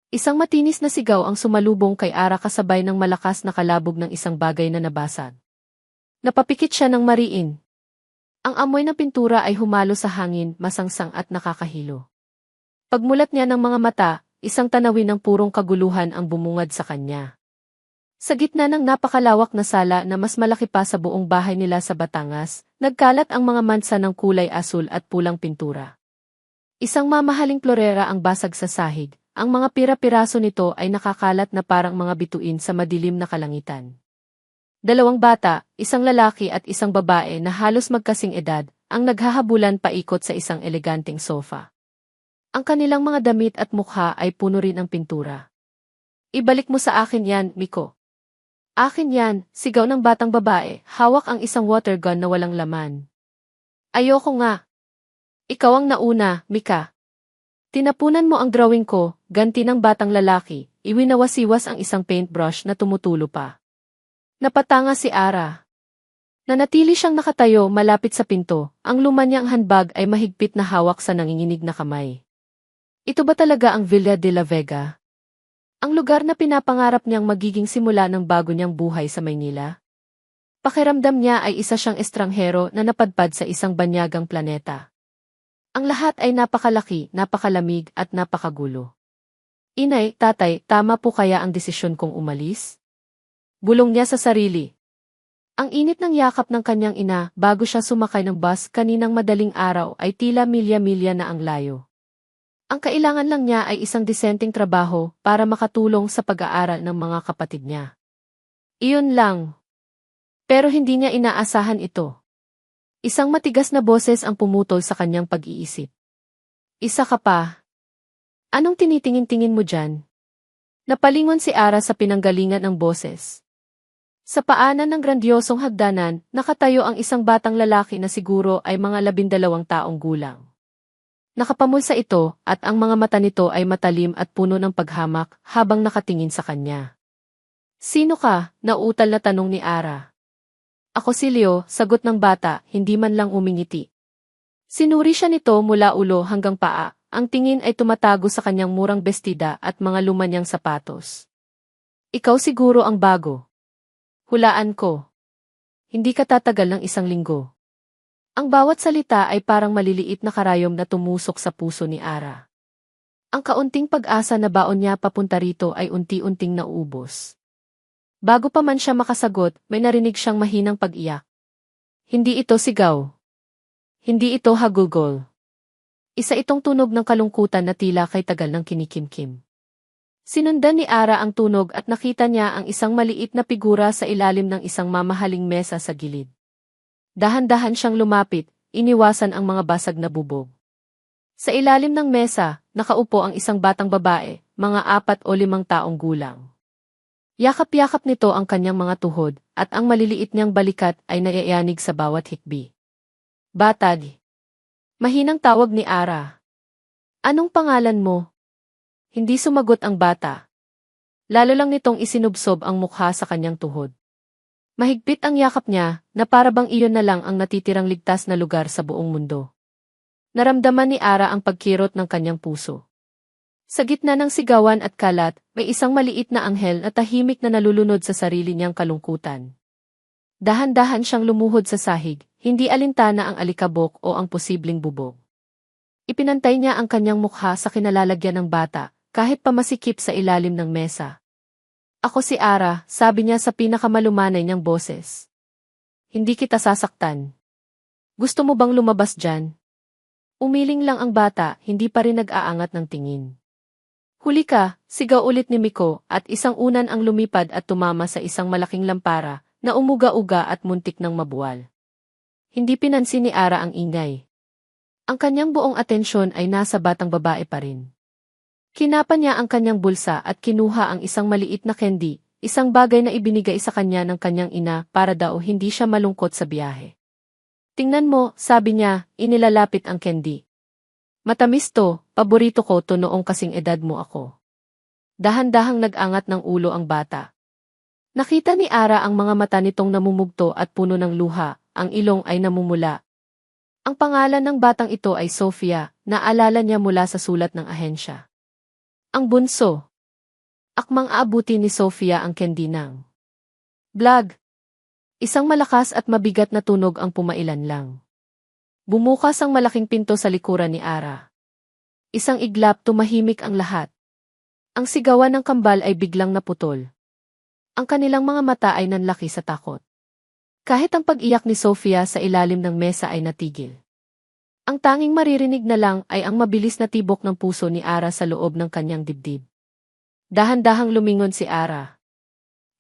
Isang matinis na sigaw ang sumalubong kay Ara kasabay ng malakas na kalabog ng isang bagay na nabasag. Napapikit siya ng mariin. Ang amoy ng pintura ay humalo sa hangin, masangsang at nakakahilo. Pagmulat niya ng mga mata, isang tanawin ng purong kaguluhan ang bumungad sa kanya. Sa gitna ng napakalawak na sala na mas malaki pa sa buong bahay nila sa Batangas, nagkalat ang mga mansa ng kulay asul at pulang pintura. Isang mamahaling florera ang basag sa sahig, ang mga pira-piraso nito ay nakakalat na parang mga bituin sa madilim na kalangitan. Dalawang bata, isang lalaki at isang babae na halos magkasing edad, ang naghahabulan paikot sa isang eleganteng sofa. Ang kanilang mga damit at mukha ay puno rin ang pintura. "Ibalik mo sa akin yan, Miko." "Akin yan," sigaw ng batang babae, hawak ang isang water gun na walang laman. "Ayoko nga." "Ikaw ang nauna, Mika." "Tinapunan mo ang drawing ko," ganti ng batang lalaki, iwinawasiwas ang isang paintbrush na tumutulo pa. Napatanga si Ara. Nanatili siyang nakatayo malapit sa pinto, ang luma niyang handbag ay mahigpit na hawak sa nanginginig na kamay. Ito ba talaga ang Villa de la Vega? Ang lugar na pinapangarap niyang magiging simula ng bago niyang buhay sa Maynila? Pakiramdam niya ay isa siyang estranghero na napadpad sa isang banyagang planeta. Ang lahat ay napakalaki, napakalamig at napakagulo. "Inay, tatay, tama po kaya ang desisyon kong umalis?" Bulong niya sa sarili. Ang init ng yakap ng kanyang ina bago siya sumakay ng bus kaninang madaling araw ay tila milya-milya na ang layo. Ang kailangan lang niya ay isang disenteng trabaho para makatulong sa pag-aaral ng mga kapatid niya. Iyon lang. Pero hindi niya inaasahan ito. Isang matigas na boses ang pumutol sa kanyang pag-iisip. "Isa ka pa. Anong tinitingin-tingin mo dyan?" Napalingon si Ara sa pinanggalingan ng boses. Sa paanan ng grandiosong hagdanan, nakatayo ang isang batang lalaki na siguro ay mga 12 taong gulang. Nakapamulsa ito at ang mga mata nito ay matalim at puno ng paghamak habang nakatingin sa kanya. "Sino ka?" nauutal na tanong ni Ara. "Ako si Leo," sagot ng bata, hindi man lang umingiti. Sinuri siya nito mula ulo hanggang paa, ang tingin ay tumatago sa kanyang murang bestida at mga luma niyang sapatos. "Ikaw siguro ang bago. Hulaan ko. Hindi ka tatagal ng 1 linggo." Ang bawat salita ay parang maliliit na karayom na tumusok sa puso ni Ara. Ang kaunting pag-asa na baon niya papunta rito ay unti-unting nauubos. Bago pa man siya makasagot, may narinig siyang mahinang pag-iyak. Hindi ito sigaw. Hindi ito hagulgol. Isa itong tunog ng kalungkutan na tila kay tagal ng kinikimkim. Sinundan ni Ara ang tunog at nakita niya ang isang maliit na figura sa ilalim ng isang mamahaling mesa sa gilid. Dahan-dahan siyang lumapit, iniwasan ang mga basag na bubog. Sa ilalim ng mesa, nakaupo ang isang batang babae, mga 4 o 5 taong gulang. Yakap-yakap nito ang kanyang mga tuhod, at ang maliliit niyang balikat ay naiyanig sa bawat hikbi. "Batad." Mahinang tawag ni Ara. "Anong pangalan mo?" Hindi sumagot ang bata. Lalo lang nitong isinubsob ang mukha sa kanyang tuhod. Mahigpit ang yakap niya, na para bang iyon na lang ang natitirang ligtas na lugar sa buong mundo. Naramdaman ni Ara ang pagkirot ng kanyang puso. Sa gitna ng sigawan at kalat, may isang maliit na anghel na tahimik na nalulunod sa sarili niyang kalungkutan. Dahan-dahan siyang lumuhod sa sahig, hindi alintana ang alikabok o ang posibleng bubog. Ipinantay niya ang kanyang mukha sa kinalalagyan ng bata, kahit pamasikip sa ilalim ng mesa. "Ako si Ara," sabi niya sa pinakamalumanay niyang boses. "Hindi kita sasaktan. Gusto mo bang lumabas dyan?" Umiling lang ang bata, hindi pa rin nag-aangat ng tingin. "Huli ka," sigaw ulit ni Miko, at isang unan ang lumipad at tumama sa isang malaking lampara, na umuga-uga at muntik ng mabuwal. Hindi pinansin ni Ara ang ingay. Ang kanyang buong atensyon ay nasa batang babae pa rin. Kinapan niya ang kanyang bulsa at kinuha ang isang maliit na candy, isang bagay na ibinigay sa kanya ng kanyang ina para daw hindi siya malungkot sa biyahe. "Tingnan mo," sabi niya, inilalapit ang candy. "Matamis to, paborito ko to noong kasing edad mo ako." Dahan-dahang nag-angat ng ulo ang bata. Nakita ni Ara ang mga mata nitong namumugto at puno ng luha, ang ilong ay namumula. Ang pangalan ng batang ito ay Sofia, naalala niya mula sa sulat ng ahensya. Ang bunso. Akmang aabuti ni Sofia ang candy ng blag. Isang malakas at mabigat na tunog ang pumailan lang. Bumukas ang malaking pinto sa likuran ni Ara. Isang iglap, tumahimik ang lahat. Ang sigawan ng kambal ay biglang naputol. Ang kanilang mga mata ay nanlaki sa takot. Kahit ang pag-iyak ni Sofia sa ilalim ng mesa ay natigil. Ang tanging maririnig na lang ay ang mabilis na tibok ng puso ni Ara sa loob ng kanyang dibdib. Dahan-dahang lumingon si Ara.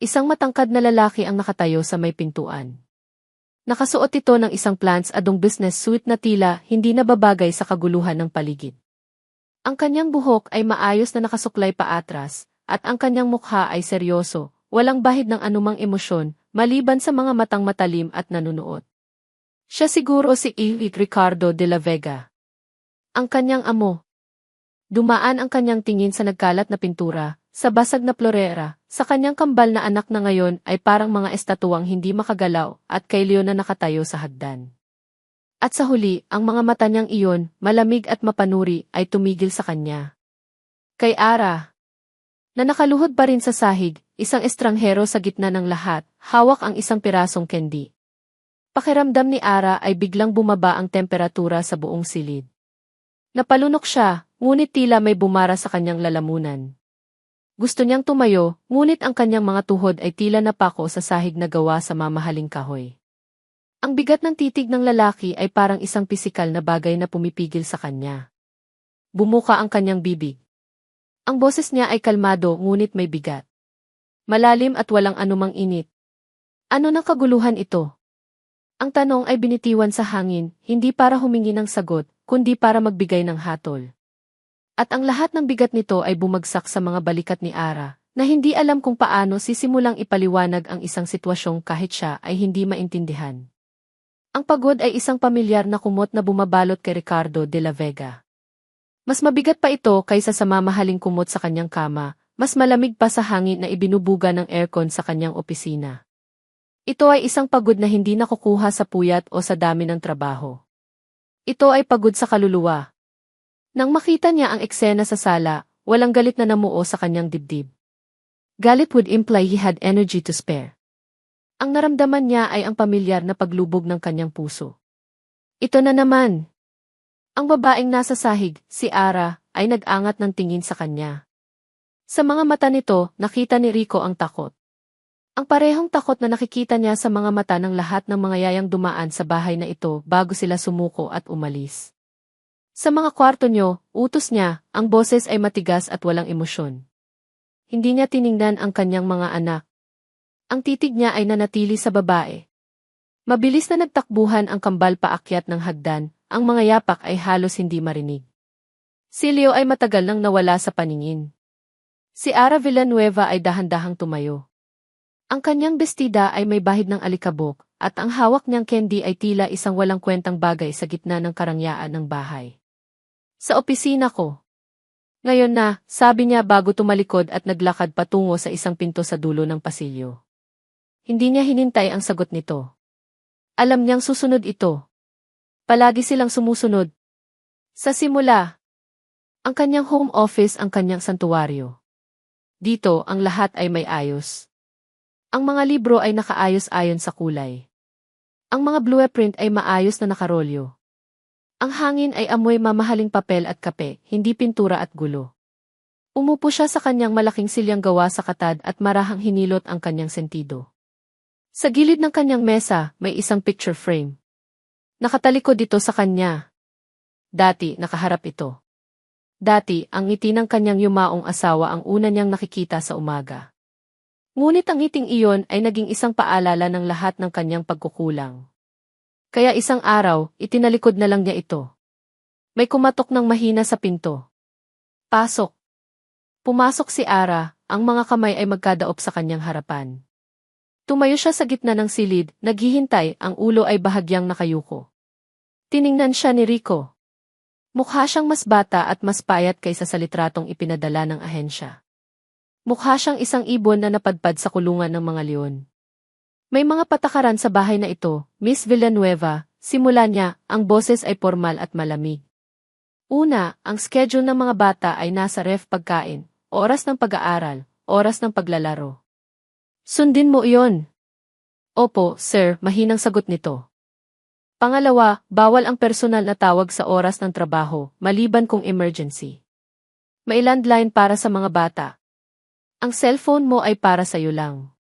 Isang matangkad na lalaki ang nakatayo sa may pintuan. Nakasuot ito ng isang plants-adong business suit na tila hindi nababagay sa kaguluhan ng paligid. Ang kanyang buhok ay maayos na nakasuklay pa atras, at ang kanyang mukha ay seryoso, walang bahid ng anumang emosyon, maliban sa mga matang matalim at nanunuot. Siya siguro si Ricardo de la Vega. Ang kanyang amo. Dumaan ang kanyang tingin sa nagkalat na pintura, sa basag na florera, sa kanyang kambal na anak na ngayon ay parang mga estatuang hindi makagalaw at kay Leon na nakatayo sa hagdan. At sa huli, ang mga mata niyang iyon, malamig at mapanuri, ay tumigil sa kanya. Kay Ara, na nakaluhod pa rin sa sahig, isang estranghero sa gitna ng lahat, hawak ang isang pirasong candy. Pakiramdam ni Ara ay biglang bumaba ang temperatura sa buong silid. Napalunok siya, ngunit tila may bumara sa kanyang lalamunan. Gusto niyang tumayo, ngunit ang kanyang mga tuhod ay tila napako sa sahig na gawa sa mamahaling kahoy. Ang bigat ng titig ng lalaki ay parang isang pisikal na bagay na pumipigil sa kanya. Bumuka ang kanyang bibig. Ang boses niya ay kalmado ngunit may bigat. Malalim at walang anumang init. Ano ng kaguluhan ito? Ang tanong ay binitiwan sa hangin, hindi para humingi ng sagot, kundi para magbigay ng hatol. At ang lahat ng bigat nito ay bumagsak sa mga balikat ni Ara, na hindi alam kung paano sisimulang ipaliwanag ang isang sitwasyong kahit siya ay hindi maintindihan. Ang pagod ay isang pamilyar na kumot na bumabalot kay Ricardo de la Vega. Mas mabigat pa ito kaysa sa mamahaling kumot sa kanyang kama, mas malamig pa sa hangin na ibinubuga ng aircon sa kanyang opisina. Ito ay isang pagod na hindi nakukuha sa puyat o sa dami ng trabaho. Ito ay pagod sa kaluluwa. Nang makita niya ang eksena sa sala, walang galit na namuo sa kanyang dibdib. Galit would imply he had energy to spare. Ang naramdaman niya ay ang pamilyar na paglubog ng kanyang puso. Ito na naman. Ang babaeng nasa sahig, si Ara, ay nag-angat ng tingin sa kanya. Sa mga mata nito, nakita ni Rico ang takot. Ang parehong takot na nakikita niya sa mga mata ng lahat ng mga yayang dumaan sa bahay na ito bago sila sumuko at umalis. Sa mga kwarto niyo, utos niya, ang boses ay matigas at walang emosyon. Hindi niya tiningnan ang kanyang mga anak. Ang titig niya ay nanatili sa babae. Mabilis na nagtakbuhan ang kambal paakyat ng hagdan, ang mga yapak ay halos hindi marinig. Si Leo ay matagal nang nawala sa paningin. Si Ara Villanueva ay dahan-dahang tumayo. Ang kanyang bestida ay may bahid ng alikabok, at ang hawak niyang candy ay tila isang walang kwentang bagay sa gitna ng karangyaan ng bahay. Sa opisina ko. Ngayon na, sabi niya bago tumalikod at naglakad patungo sa isang pinto sa dulo ng pasilyo. Hindi niya hinintay ang sagot nito. Alam niyang susunod ito. Palagi silang sumusunod. Sa simula, ang kanyang home office ang kanyang santuwaryo. Dito, ang lahat ay may ayos. Ang mga libro ay nakaayos-ayon sa kulay. Ang mga blueprint ay maayos na nakarolyo. Ang hangin ay amoy mamahaling papel at kape, hindi pintura at gulo. Umupo siya sa kanyang malaking silyang gawa sa katad at marahang hinilot ang kanyang sentido. Sa gilid ng kanyang mesa, may isang picture frame. Nakatalikod dito sa kanya. Dati, nakaharap ito. Dati, ang ngiti ng kanyang yumaong asawa ang una niyang nakikita sa umaga. Ngunit ang ngiting iyon ay naging isang paalala ng lahat ng kanyang pagkukulang. Kaya isang araw, itinalikod na lang niya ito. May kumatok ng mahina sa pinto. Pasok. Pumasok si Ara, ang mga kamay ay magkadaop sa kanyang harapan. Tumayo siya sa gitna ng silid, naghihintay, ang ulo ay bahagyang nakayuko. Tiningnan siya ni Rico. Mukha siyang mas bata at mas payat kaysa sa litratong ipinadala ng ahensya. Mukha siyang isang ibon na napadpad sa kulungan ng mga leon. May mga patakaran sa bahay na ito, Miss Villanueva, simula niya, ang boses ay formal at malamig. Una, ang schedule ng mga bata ay nasa ref pagkain, oras ng pag-aaral, oras ng paglalaro. Sundin mo iyon. Opo, sir, mahinang sagot nito. Pangalawa, bawal ang personal na tawag sa oras ng trabaho, maliban kung emergency. May landline para sa mga bata. Ang cellphone mo ay para sa'yo lang.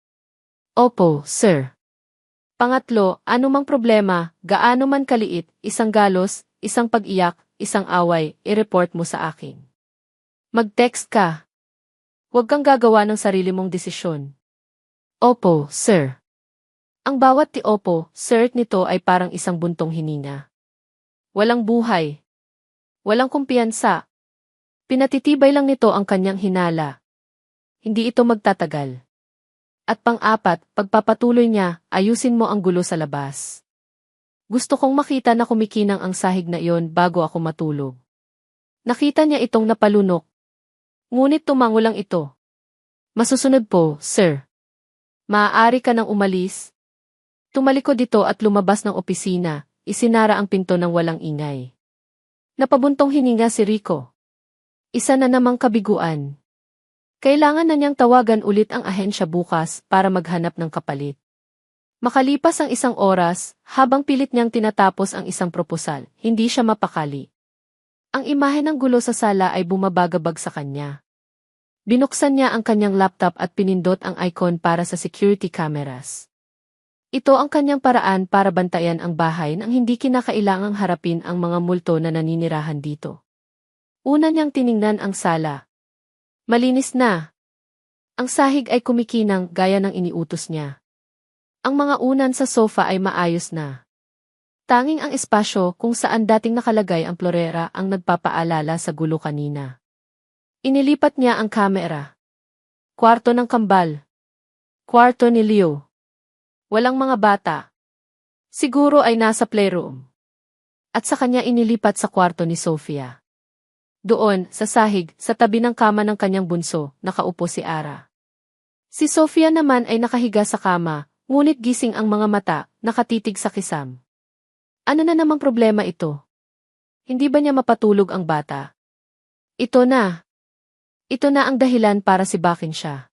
Opo, sir. Pangatlo, anumang problema, gaano man kaliit, isang galos, isang pag-iyak, isang away, i-report mo sa akin. Mag-text ka. Huwag kang gagawa ng sarili mong desisyon. Opo, sir. Ang bawat opo, sir nito ay parang isang buntong hininga. Walang buhay. Walang kumpiyansa. Pinatitibay lang nito ang kanyang hinala. Hindi ito magtatagal. At pang-apat, pagpapatuloy niya, ayusin mo ang gulo sa labas. Gusto kong makita na kumikinang ang sahig na iyon bago ako matulog. Nakita niya itong napalunok. Ngunit tumango lang ito. Masusunod po, sir. Maaari ka nang umalis. Tumalikod ito at lumabas ng opisina, isinara ang pinto ng walang ingay. Napabuntong hininga si Rico. Isa na namang kabiguan. Kailangan na niyang tawagan ulit ang ahensya bukas para maghanap ng kapalit. Makalipas ang isang oras, habang pilit niyang tinatapos ang isang proposal, hindi siya mapakali. Ang imahe ng gulo sa sala ay bumabagabag sa kanya. Binuksan niya ang kanyang laptop at pinindot ang icon para sa security cameras. Ito ang kanyang paraan para bantayan ang bahay nang hindi kinakailangang harapin ang mga multo na naninirahan dito. Una niyang tiningnan ang sala. Malinis na. Ang sahig ay kumikinang gaya ng iniutos niya. Ang mga unan sa sofa ay maayos na. Tanging ang espasyo kung saan dating nakalagay ang florera ang nagpapaalala sa gulo kanina. Inilipat niya ang kamera. Kwarto ng kambal. Kwarto ni Leo. Walang mga bata. Siguro ay nasa playroom. At sa kanya inilipat sa kwarto ni Sofia. Doon, sa sahig, sa tabi ng kama ng kanyang bunso, nakaupo si Ara. Si Sofia naman ay nakahiga sa kama, ngunit gising ang mga mata, nakatitig sa kisam. Ano na namang problema ito? Hindi ba niya mapatulog ang bata? Ito na. Ito na ang dahilan para sibakin siya.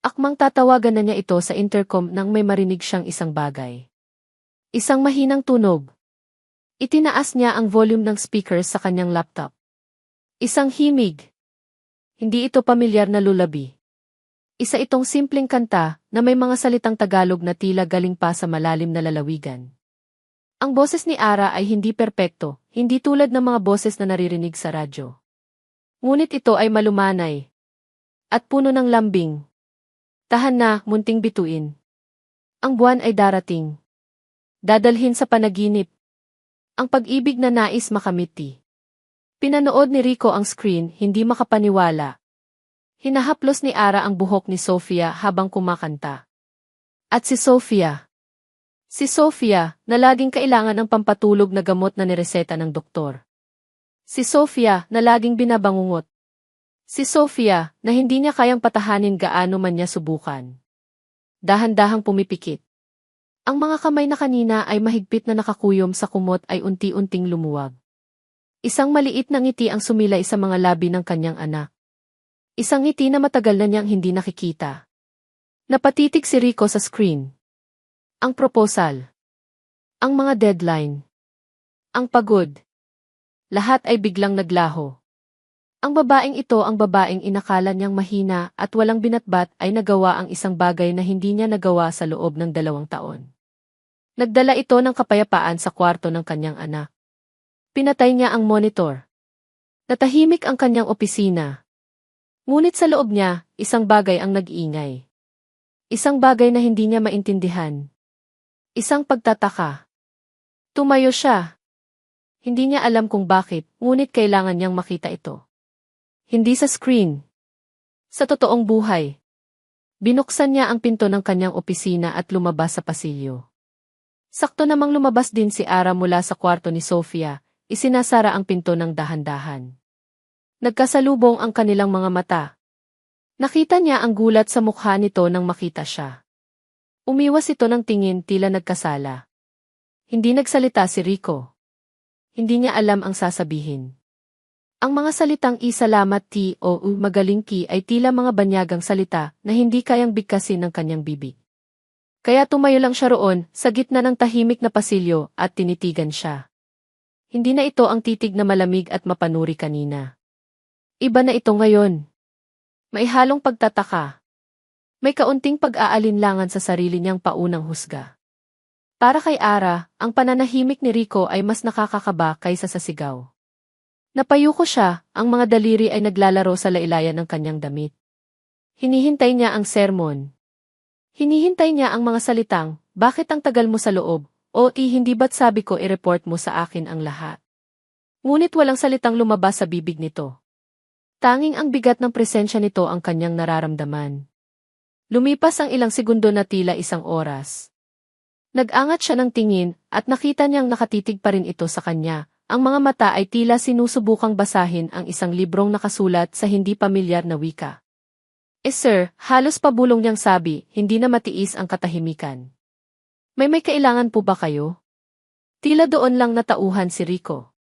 Akmang tatawagan na niya ito sa intercom nang may marinig siyang isang bagay. Isang mahinang tunog. Itinaas niya ang volume ng speakers sa kanyang laptop. Isang himig. Hindi ito pamilyar na lullaby. Isa itong simpleng kanta na may mga salitang Tagalog na tila galing pa sa malalim na lalawigan. Ang boses ni Ara ay hindi perpekto, hindi tulad ng mga boses na naririnig sa radyo. Ngunit ito ay malumanay. At puno ng lambing. Tahan na, munting bituin. Ang buwan ay darating. Dadalhin sa panaginip. Ang pag-ibig na nais makamiti. Pinanood ni Rico ang screen, hindi makapaniwala. Hinahaplos ni Ara ang buhok ni Sofia habang kumakanta. At si Sofia. Si Sofia, na laging kailangan ng pampatulog na gamot na nireseta ng doktor. Si Sofia, na laging binabangungot. Si Sofia, na hindi niya kayang patahanin gaano man niya subukan. Dahan-dahang pumipikit. Ang mga kamay na kanina ay mahigpit na nakakuyom sa kumot ay unti-unting lumuwag. Isang maliit na ngiti ang sumilay sa mga labi ng kanyang anak. Isang ngiti na matagal na niyang hindi nakikita. Napatitig si Rico sa screen. Ang proposal. Ang mga deadline. Ang pagod. Lahat ay biglang naglaho. Ang babaeng ito ang babaeng inakala niyang mahina at walang binatbat ay nagawa ang isang bagay na hindi niya nagawa sa loob ng 2 taon. Nagdala ito ng kapayapaan sa kwarto ng kanyang anak. Pinatay niya ang monitor. Natahimik ang kanyang opisina. Ngunit sa loob niya, isang bagay ang nag-iingay. Isang bagay na hindi niya maintindihan. Isang pagtataka. Tumayo siya. Hindi niya alam kung bakit, ngunit kailangan niyang makita ito. Hindi sa screen. Sa totoong buhay. Binuksan niya ang pinto ng kanyang opisina at lumabas sa pasilyo. Sakto namang lumabas din si Ara mula sa kwarto ni Sofia, isinasara ang pinto ng dahan-dahan. Nagkasalubong ang kanilang mga mata. Nakita niya ang gulat sa mukha nito nang makita siya. Umiwas ito ng tingin tila nagkasala. Hindi nagsalita si Rico. Hindi niya alam ang sasabihin. Ang mga salitang salamat ti o magaling ki ay tila mga banyagang salita na hindi kayang bigkasin ng kanyang bibig. Kaya tumayo lang siya roon sa gitna ng tahimik na pasilyo at tinitigan siya. Hindi na ito ang titig na malamig at mapanuri kanina. Iba na ito ngayon. May halong pagtataka. May kaunting pag-aalinlangan sa sarili niyang paunang husga. Para kay Ara, ang pananahimik ni Rico ay mas nakakakaba kaysa sa sigaw. Napayuko siya, ang mga daliri ay naglalaro sa lailayan ng kanyang damit. Hinihintay niya ang sermon. Hinihintay niya ang mga salitang, bakit ang tagal mo sa loob, o hindi ba't sabi ko i-report mo sa akin ang lahat. Ngunit walang salitang lumabas sa bibig nito. Tanging ang bigat ng presensya nito ang kanyang nararamdaman. Lumipas ang ilang segundo na tila isang oras. Nag-angat siya ng tingin at nakita niyang nakatitig pa rin ito sa kanya. Ang mga mata ay tila sinusubukang basahin ang isang librong nakasulat sa hindi pamilyar na wika. Sir, halos pabulong niyang sabi, hindi na matiis ang katahimikan. May kailangan po ba kayo? Tila doon lang natauhan si Rico.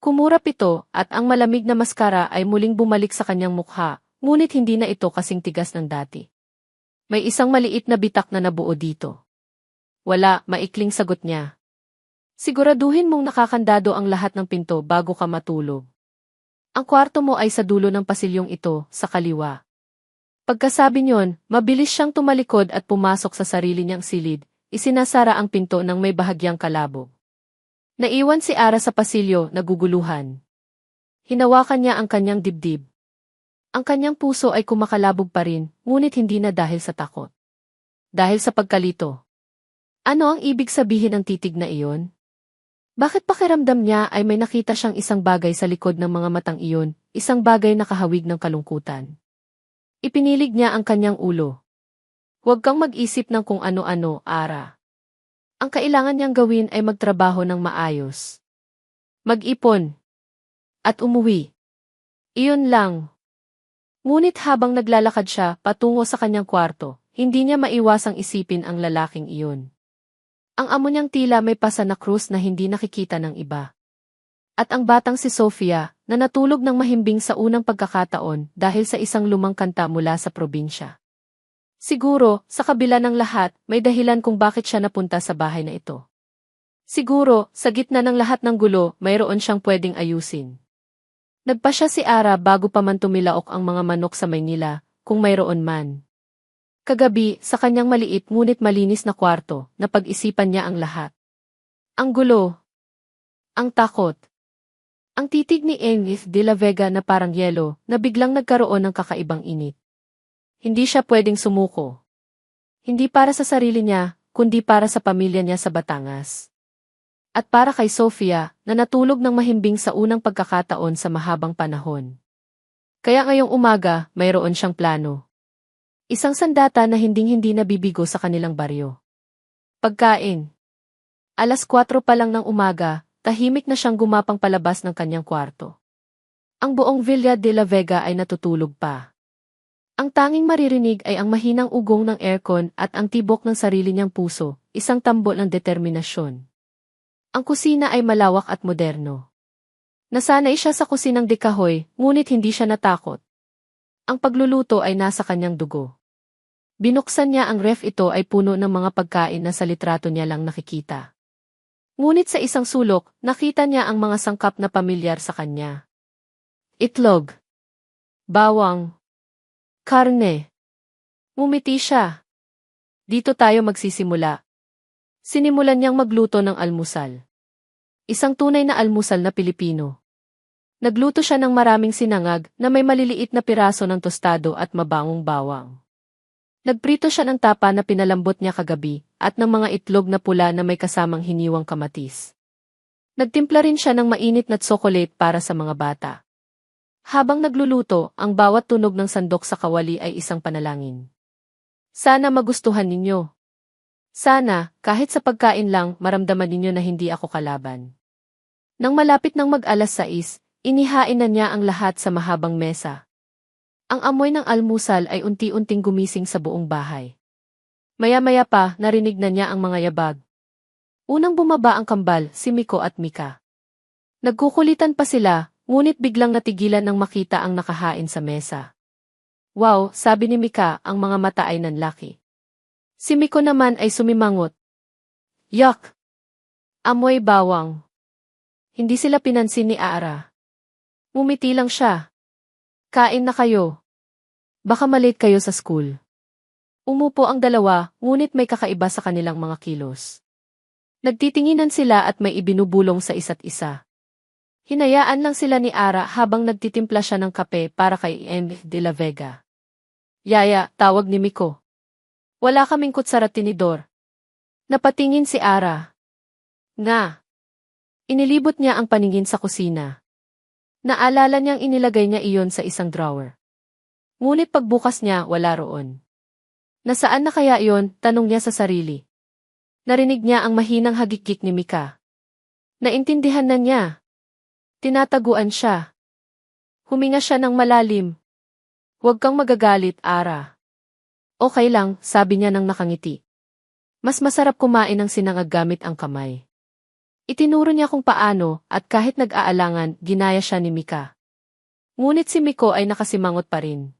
Kumurap ito at ang malamig na maskara ay muling bumalik sa kanyang mukha, ngunit hindi na ito kasing tigas ng dati. May isang maliit na bitak na nabuo dito. Wala, maikling sagot niya. Siguraduhin mong nakakandado ang lahat ng pinto bago ka matulog. Ang kwarto mo ay sa dulo ng pasilyong ito, sa kaliwa. Pagkasabi niyon, mabilis siyang tumalikod at pumasok sa sarili niyang silid, isinasara ang pinto ng may bahagyang kalabog. Naiwan si Ara sa pasilyo, naguguluhan. Hinawakan niya ang kanyang dibdib. Ang kanyang puso ay kumakalabog pa rin, ngunit hindi na dahil sa takot. Dahil sa pagkalito. Ano ang ibig sabihin ng titig na iyon? Bakit pakiramdam niya ay may nakita siyang isang bagay sa likod ng mga matang iyon, isang bagay na kahawig ng kalungkutan? Ipinilig niya ang kanyang ulo. Huwag kang mag-isip ng kung ano-ano, Ara. Ang kailangan niyang gawin ay magtrabaho ng maayos. Mag-ipon. At umuwi. Iyon lang. Ngunit habang naglalakad siya patungo sa kanyang kwarto, hindi niya maiwasang isipin ang lalaking iyon. Ang amo niyang tila may pasa na krus na hindi nakikita ng iba. At ang batang si Sofia, na natulog ng mahimbing sa unang pagkakataon dahil sa isang lumang kanta mula sa probinsya. Siguro, sa kabila ng lahat, may dahilan kung bakit siya napunta sa bahay na ito. Siguro, sa gitna ng lahat ng gulo, mayroon siyang pwedeng ayusin. Nagpasya si Ara bago pa man tumilaok ang mga manok sa Maynila, kung mayroon man. Kagabi, sa kanyang maliit ngunit malinis na kwarto, napag-isipan niya ang lahat. Ang gulo. Ang takot. Ang titig ni Enith de la Vega na parang yelo, na biglang nagkaroon ng kakaibang init. Hindi siya pwedeng sumuko. Hindi para sa sarili niya, kundi para sa pamilya niya sa Batangas. At para kay Sofia, na natulog ng mahimbing sa unang pagkakataon sa mahabang panahon. Kaya ngayong umaga, mayroon siyang plano. Isang sandata na hinding-hindi nabibigo sa kanilang baryo. Pagkain. 4:00 pa lang ng umaga, tahimik na siyang gumapang palabas ng kanyang kwarto. Ang buong Villa de la Vega ay natutulog pa. Ang tanging maririnig ay ang mahinang ugong ng aircon at ang tibok ng sarili niyang puso, isang tambol ng determinasyon. Ang kusina ay malawak at moderno. Nasanay siya sa kusinang dekahoy, ngunit hindi siya natakot. Ang pagluluto ay nasa kanyang dugo. Binuksan niya ang ref, ito ay puno ng mga pagkain na sa litrato niya lang nakikita. Ngunit sa isang sulok, nakita niya ang mga sangkap na pamilyar sa kanya. Itlog. Bawang. Karne. Ngumiti siya. Dito tayo magsisimula. Sinimulan niyang magluto ng almusal. Isang tunay na almusal na Pilipino. Nagluto siya ng maraming sinangag na may maliliit na piraso ng tostado at mabangong bawang. Nagprito siya ng tapa na pinalambot niya kagabi at ng mga itlog na pula na may kasamang hiniwang kamatis. Nagtimpla rin siya ng mainit na tsokolate para sa mga bata. Habang nagluluto, ang bawat tunog ng sandok sa kawali ay isang panalangin. Sana magustuhan ninyo. Sana, kahit sa pagkain lang, maramdaman ninyo na hindi ako kalaban. Nang malapit ng mag-alas 6, inihain na niya ang lahat sa mahabang mesa. Ang amoy ng almusal ay unti-unting gumising sa buong bahay. Maya-maya pa, narinig na niya ang mga yabag. Unang bumaba ang kambal, si Miko at Mika. Nagkukulitan pa sila, Ngunit biglang natigilan nang makita ang nakahain sa mesa. Wow, sabi ni Mika, ang mga mata ay nanlaki. Si Miko naman ay sumimangot. Yuck! Amoy bawang. Hindi sila pinansin ni Ara. Ngumiti lang siya. Kain na kayo. Baka malate kayo sa school. Umupo ang dalawa, ngunit may kakaiba sa kanilang mga kilos. Nagtitinginan sila at may ibinubulong sa isa't isa. Hinayaan lang sila ni Ara habang nagtitimpla siya ng kape para kay M. de la Vega. Yaya, tawag ni Miko. Wala kaming kutsara tinidor. Napatingin si Ara. Nga. Inilibot niya ang paningin sa kusina. Naalala niyang inilagay niya iyon sa isang drawer. Ngunit pagbukas niya, wala roon. Nasaan na kaya iyon, tanong niya sa sarili. Narinig niya ang mahinang hagikik ni Mika. Naintindihan na niya. Tinataguan siya. Huminga siya ng malalim. Huwag kang magagalit, Ara. Okay lang, sabi niya nang nakangiti. Mas masarap kumain ng sinangag gamit ang kamay. Itinuro niya kung paano at kahit nag-aalangan, ginaya siya ni Mika. Ngunit si Miko ay nakasimangot pa rin.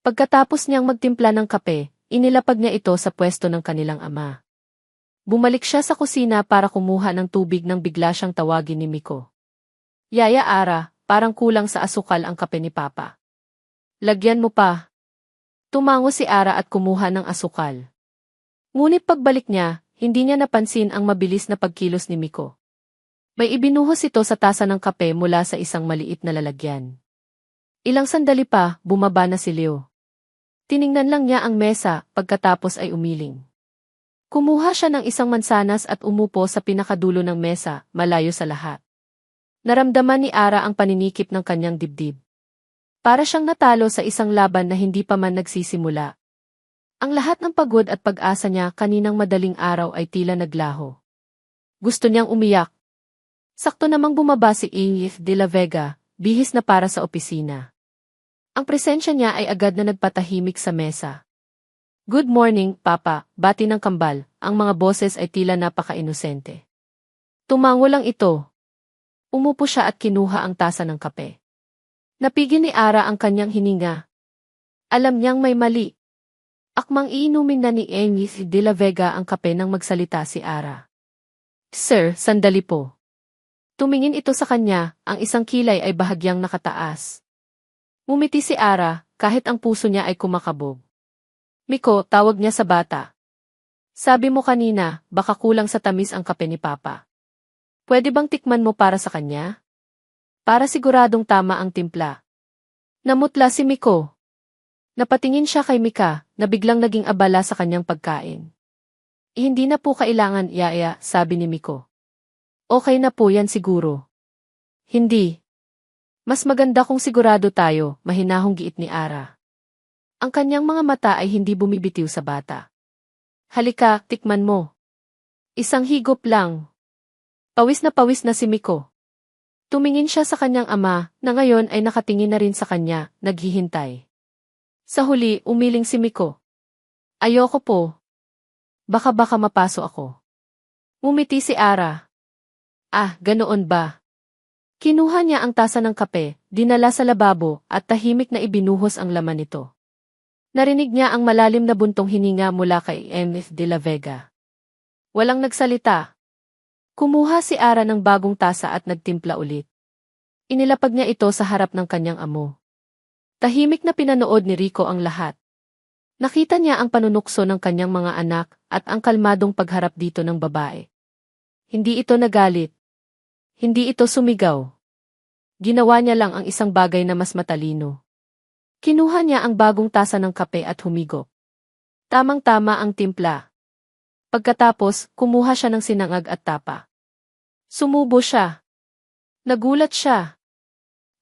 Pagkatapos niyang magtimpla ng kape, inilapag niya ito sa pwesto ng kanilang ama. Bumalik siya sa kusina para kumuha ng tubig nang bigla siyang tawagin ni Miko. Yaya Ara, parang kulang sa asukal ang kape ni Papa. Lagyan mo pa. Tumango si Ara at kumuha ng asukal. Ngunit pagbalik niya, hindi niya napansin ang mabilis na pagkilos ni Miko. May ibinuhos ito sa tasa ng kape mula sa isang maliit na lalagyan. Ilang sandali pa, bumaba na si Leo. Tiningnan lang niya ang mesa, pagkatapos ay umiling. Kumuha siya ng isang mansanas at umupo sa pinakadulo ng mesa, malayo sa lahat. Naramdaman ni Ara ang paninikip ng kanyang dibdib. Para siyang natalo sa isang laban na hindi pa man nagsisimula. Ang lahat ng pagod at pag-asa niya kaninang madaling araw ay tila naglaho. Gusto niyang umiyak. Sakto namang bumaba si Ingrid de la Vega, bihis na para sa opisina. Ang presensya niya ay agad na nagpatahimik sa mesa. Good morning, Papa, bati ng kambal, ang mga boses ay tila napaka-inosente. Tumango lang ito. Umupo siya at kinuha ang tasa ng kape. Napigil ni Ara ang kanyang hininga. Alam niyang may mali. Akmang iinumin na ni Ingrid de la Vega ang kape nang magsalita si Ara. Sir, sandali po. Tumingin ito sa kanya, ang isang kilay ay bahagyang nakataas. Ngumiti si Ara, kahit ang puso niya ay kumakabog. Miko, tawag niya sa bata. Sabi mo kanina, baka kulang sa tamis ang kape ni Papa. Pwede bang tikman mo para sa kanya? Para siguradong tama ang timpla. Namutla si Miko. Napatingin siya kay Mika, na biglang naging abala sa kanyang pagkain. Hindi na po kailangan, Yaya, sabi ni Miko. Okay na po yan siguro. Hindi. Mas maganda kung sigurado tayo, mahinahong giit ni Ara. Ang kanyang mga mata ay hindi bumibitiw sa bata. Halika, tikman mo. Isang higop lang. Pawis na si Miko. Tumingin siya sa kanyang ama, na ngayon ay nakatingin na rin sa kanya, naghihintay. Sa huli, umiling si Miko. Ayoko po. Baka mapaso ako. Ngumiti si Ara. Ah, ganoon ba? Kinuha niya ang tasa ng kape, dinala sa lababo, at tahimik na ibinuhos ang laman nito. Narinig niya ang malalim na buntong hininga mula kay M. de la Vega. Walang nagsalita. Kumuha si Ara ng bagong tasa at nagtimpla ulit. Inilapag niya ito sa harap ng kanyang amo. Tahimik na pinanood ni Rico ang lahat. Nakita niya ang panunukso ng kanyang mga anak at ang kalmadong pagharap dito ng babae. Hindi ito nagalit. Hindi ito sumigaw. Ginawa niya lang ang isang bagay na mas matalino. Kinuha niya ang bagong tasa ng kape at humigop. Tamang-tama ang timpla. Pagkatapos, kumuha siya ng sinangag at tapa. Sumubo siya. Nagulat siya.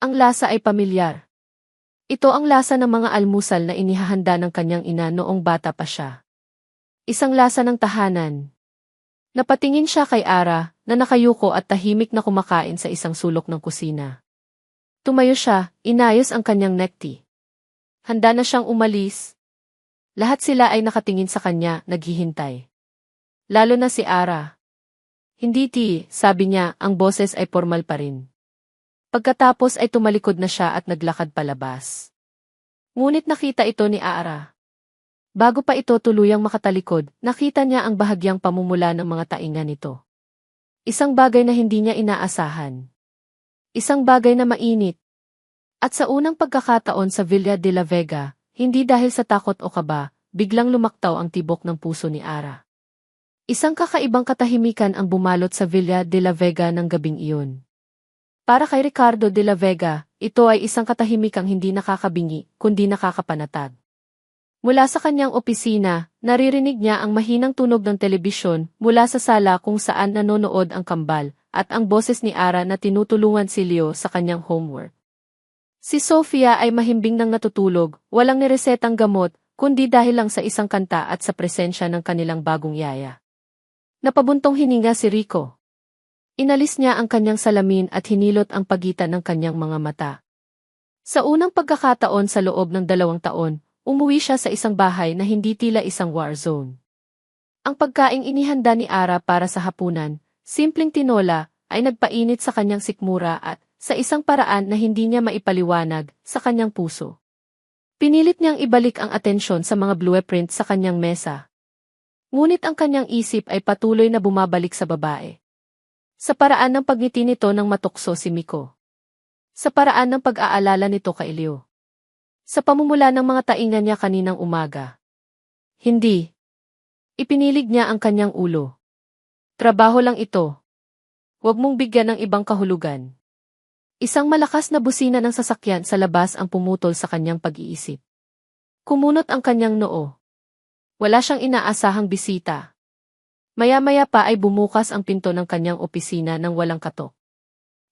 Ang lasa ay pamilyar. Ito ang lasa ng mga almusal na inihahanda ng kanyang ina noong bata pa siya. Isang lasa ng tahanan. Napatingin siya kay Ara, na nakayuko at tahimik na kumakain sa isang sulok ng kusina. Tumayo siya, inayos ang kanyang necktie. Handa na siyang umalis. Lahat sila ay nakatingin sa kanya, naghihintay. Lalo na si Ara. Hindi sabi niya, ang boses ay formal pa rin. Pagkatapos ay tumalikod na siya at naglakad palabas. Ngunit nakita ito ni Ara. Bago pa ito tuluyang makatalikod, nakita niya ang bahagyang pamumula ng mga tainga nito. Isang bagay na hindi niya inaasahan. Isang bagay na mainit. At sa unang pagkakataon sa Villa de la Vega, hindi dahil sa takot o kaba, biglang lumaktaw ang tibok ng puso ni Ara. Isang kakaibang katahimikan ang bumalot sa Villa de la Vega ng gabing iyon. Para kay Ricardo de la Vega, ito ay isang katahimikang hindi nakakabingi, kundi nakakapanatag. Mula sa kanyang opisina, naririnig niya ang mahinang tunog ng telebisyon mula sa sala kung saan nanonood ang kambal, at ang boses ni Ara na tinutulungan si Leo sa kanyang homework. Si Sofia ay mahimbing nang natutulog, walang niresetang gamot, kundi dahil lang sa isang kanta at sa presensya ng kanilang bagong yaya. Napabuntong hininga si Rico. Inalis niya ang kanyang salamin at hinilot ang pagitan ng kanyang mga mata. Sa unang pagkakataon sa loob ng 2 taon, umuwi siya sa isang bahay na hindi tila isang war zone. Ang pagkaing inihanda ni Ara para sa hapunan, simpleng tinola, ay nagpainit sa kanyang sikmura at, sa isang paraan na hindi niya maipaliwanag, sa kanyang puso. Pinilit niyang ibalik ang atensyon sa mga blueprint sa kanyang mesa. Ngunit ang kanyang isip ay patuloy na bumabalik sa babae. Sa paraan ng pagngiti nito nang matukso si Miko. Sa paraan ng pag-aalala nito kay Leo. Sa pamumula ng mga tainga niya kaninang umaga. Hindi. Ipinilig niya ang kanyang ulo. Trabaho lang ito. Huwag mong bigyan ng ibang kahulugan. Isang malakas na busina ng sasakyan sa labas ang pumutol sa kanyang pag-iisip. Kumunot ang kanyang noo. Wala siyang inaasahang bisita. Maya-maya pa ay bumukas ang pinto ng kanyang opisina nang walang katok.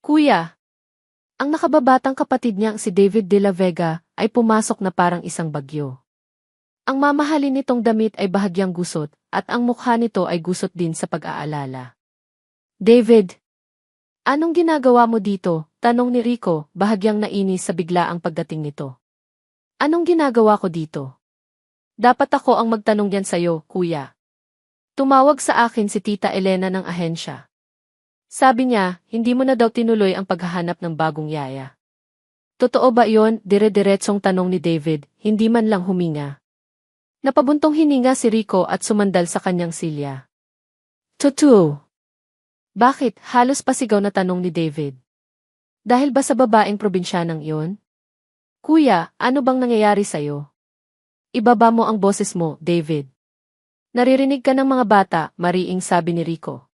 Kuya! Ang nakababatang kapatid niyang si David de la Vega ay pumasok na parang isang bagyo. Ang mamahalin nitong damit ay bahagyang gusot at ang mukha nito ay gusot din sa pag-aalala. David! Anong ginagawa mo dito? Tanong ni Rico, bahagyang nainis sa biglaang pagdating nito. Anong ginagawa ko dito? Dapat ako ang magtanong yan sa'yo, kuya. Tumawag sa akin si Tita Elena ng ahensya. Sabi niya, hindi mo na daw tinuloy ang paghahanap ng bagong yaya. Totoo ba iyon? Dire-diretsong tanong ni David, hindi man lang huminga. Napabuntong hininga si Rico at sumandal sa kanyang silya. Totoo. Bakit? Halos pasigaw na tanong ni David. Dahil ba sa babaeng probinsyanang iyon? Kuya, ano bang nangyayari sa'yo? Ibaba mo ang boses mo, David. Naririnig ka ng mga bata, mariing sabi ni Rico.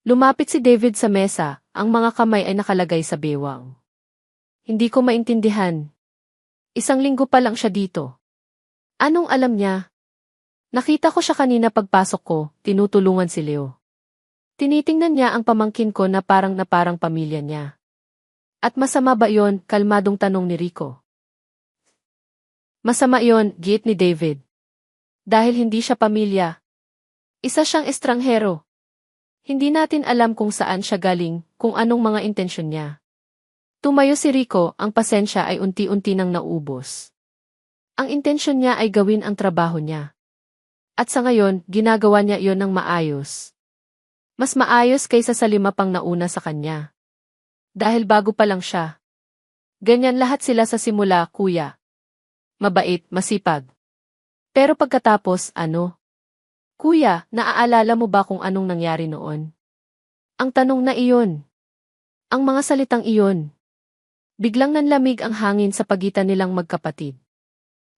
Lumapit si David sa mesa, ang mga kamay ay nakalagay sa bewang. Hindi ko maintindihan. 1 linggo pa lang siya dito. Anong alam niya? Nakita ko siya kanina pagpasok ko, tinutulungan si Leo. Tinitingnan niya ang pamangkin ko na parang pamilya niya. At masama ba yon? Kalmadong tanong ni Rico. Masama yon, giit ni David. Dahil hindi siya pamilya. Isa siyang estranghero. Hindi natin alam kung saan siya galing, kung anong mga intensyon niya. Tumayo si Rico, ang pasensya ay unti-unti nang naubos. Ang intensyon niya ay gawin ang trabaho niya. At sa ngayon, ginagawa niya iyon ng maayos. Mas maayos kaysa sa 5 pang nauna sa kanya. Dahil bago pa lang siya. Ganyan lahat sila sa simula, kuya. Mabait, masipag. Pero pagkatapos, ano? Kuya, naaalala mo ba kung anong nangyari noon? Ang tanong na iyon. Ang mga salitang iyon. Biglang nanlamig ang hangin sa pagitan nilang magkapatid.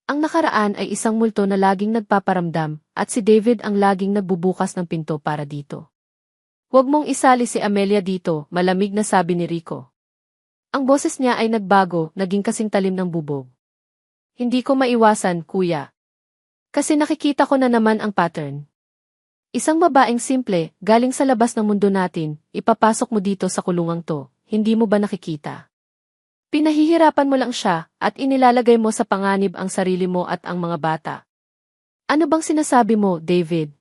Ang nakaraan ay isang multo na laging nagpaparamdam, at si David ang laging nagbubukas ng pinto para dito. Huwag mong isali si Amelia dito, malamig na sabi ni Rico. Ang boses niya ay nagbago, naging kasing talim ng bubog. Hindi ko maiwasan, kuya. Kasi nakikita ko na naman ang pattern. Isang babaeng simple, galing sa labas ng mundo natin, ipapasok mo dito sa kulungang to, hindi mo ba nakikita? Pinahihirapan mo lang siya, at inilalagay mo sa panganib ang sarili mo at ang mga bata. Ano bang sinasabi mo, David?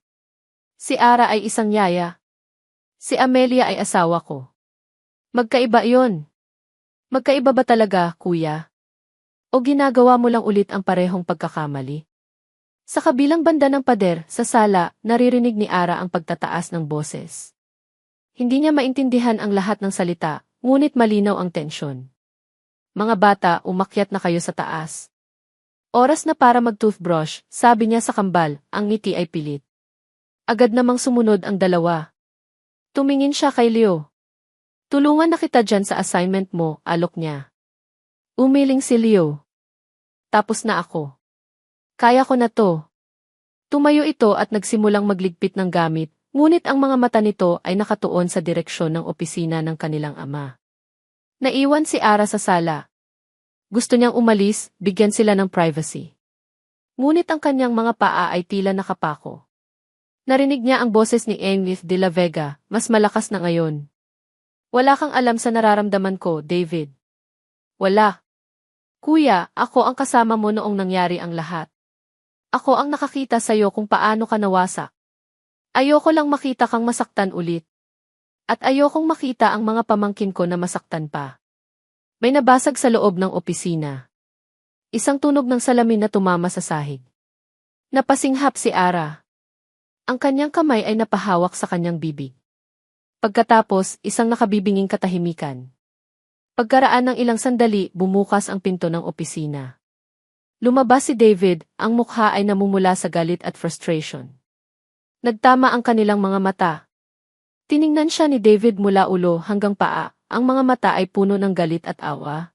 Si Ara ay isang yaya. Si Amelia ay asawa ko. Magkaiba iyon. Magkaiba ba talaga, kuya? O ginagawa mo lang ulit ang parehong pagkakamali? Sa kabilang banda ng pader, sa sala, naririnig ni Ara ang pagtataas ng boses. Hindi niya maintindihan ang lahat ng salita, ngunit malinaw ang tensyon. Mga bata, umakyat na kayo sa taas. Oras na para mag-toothbrush, sabi niya sa kambal, ang ngiti ay pilit. Agad namang sumunod ang dalawa. Tumingin siya kay Leo. Tulungan na kita dyan sa assignment mo, alok niya. Umiling si Leo. Tapos na ako. Kaya ko na to. Tumayo ito at nagsimulang magligpit ng gamit, ngunit ang mga mata nito ay nakatuon sa direksyon ng opisina ng kanilang ama. Naiwan si Ara sa sala. Gusto niyang umalis, bigyan sila ng privacy. Ngunit ang kanyang mga paa ay tila nakapako. Narinig niya ang boses ni Englith de la Vega, mas malakas na ngayon. Wala kang alam sa nararamdaman ko, David. Wala. Kuya, ako ang kasama mo noong nangyari ang lahat. Ako ang nakakita sa'yo kung paano ka nawasak. Ayoko lang makita kang masaktan ulit. At ayokong makita ang mga pamangkin ko na masaktan pa. May nabasag sa loob ng opisina. Isang tunog ng salamin na tumama sa sahig. Napasinghap si Ara. Ang kanyang kamay ay napahawak sa kanyang bibig. Pagkatapos, isang nakabibinging katahimikan. Pagkaraan ng ilang sandali, bumukas ang pinto ng opisina. Lumabas si David, ang mukha ay namumula sa galit at frustration. Nagtama ang kanilang mga mata. Tiningnan siya ni David mula ulo hanggang paa, ang mga mata ay puno ng galit at awa.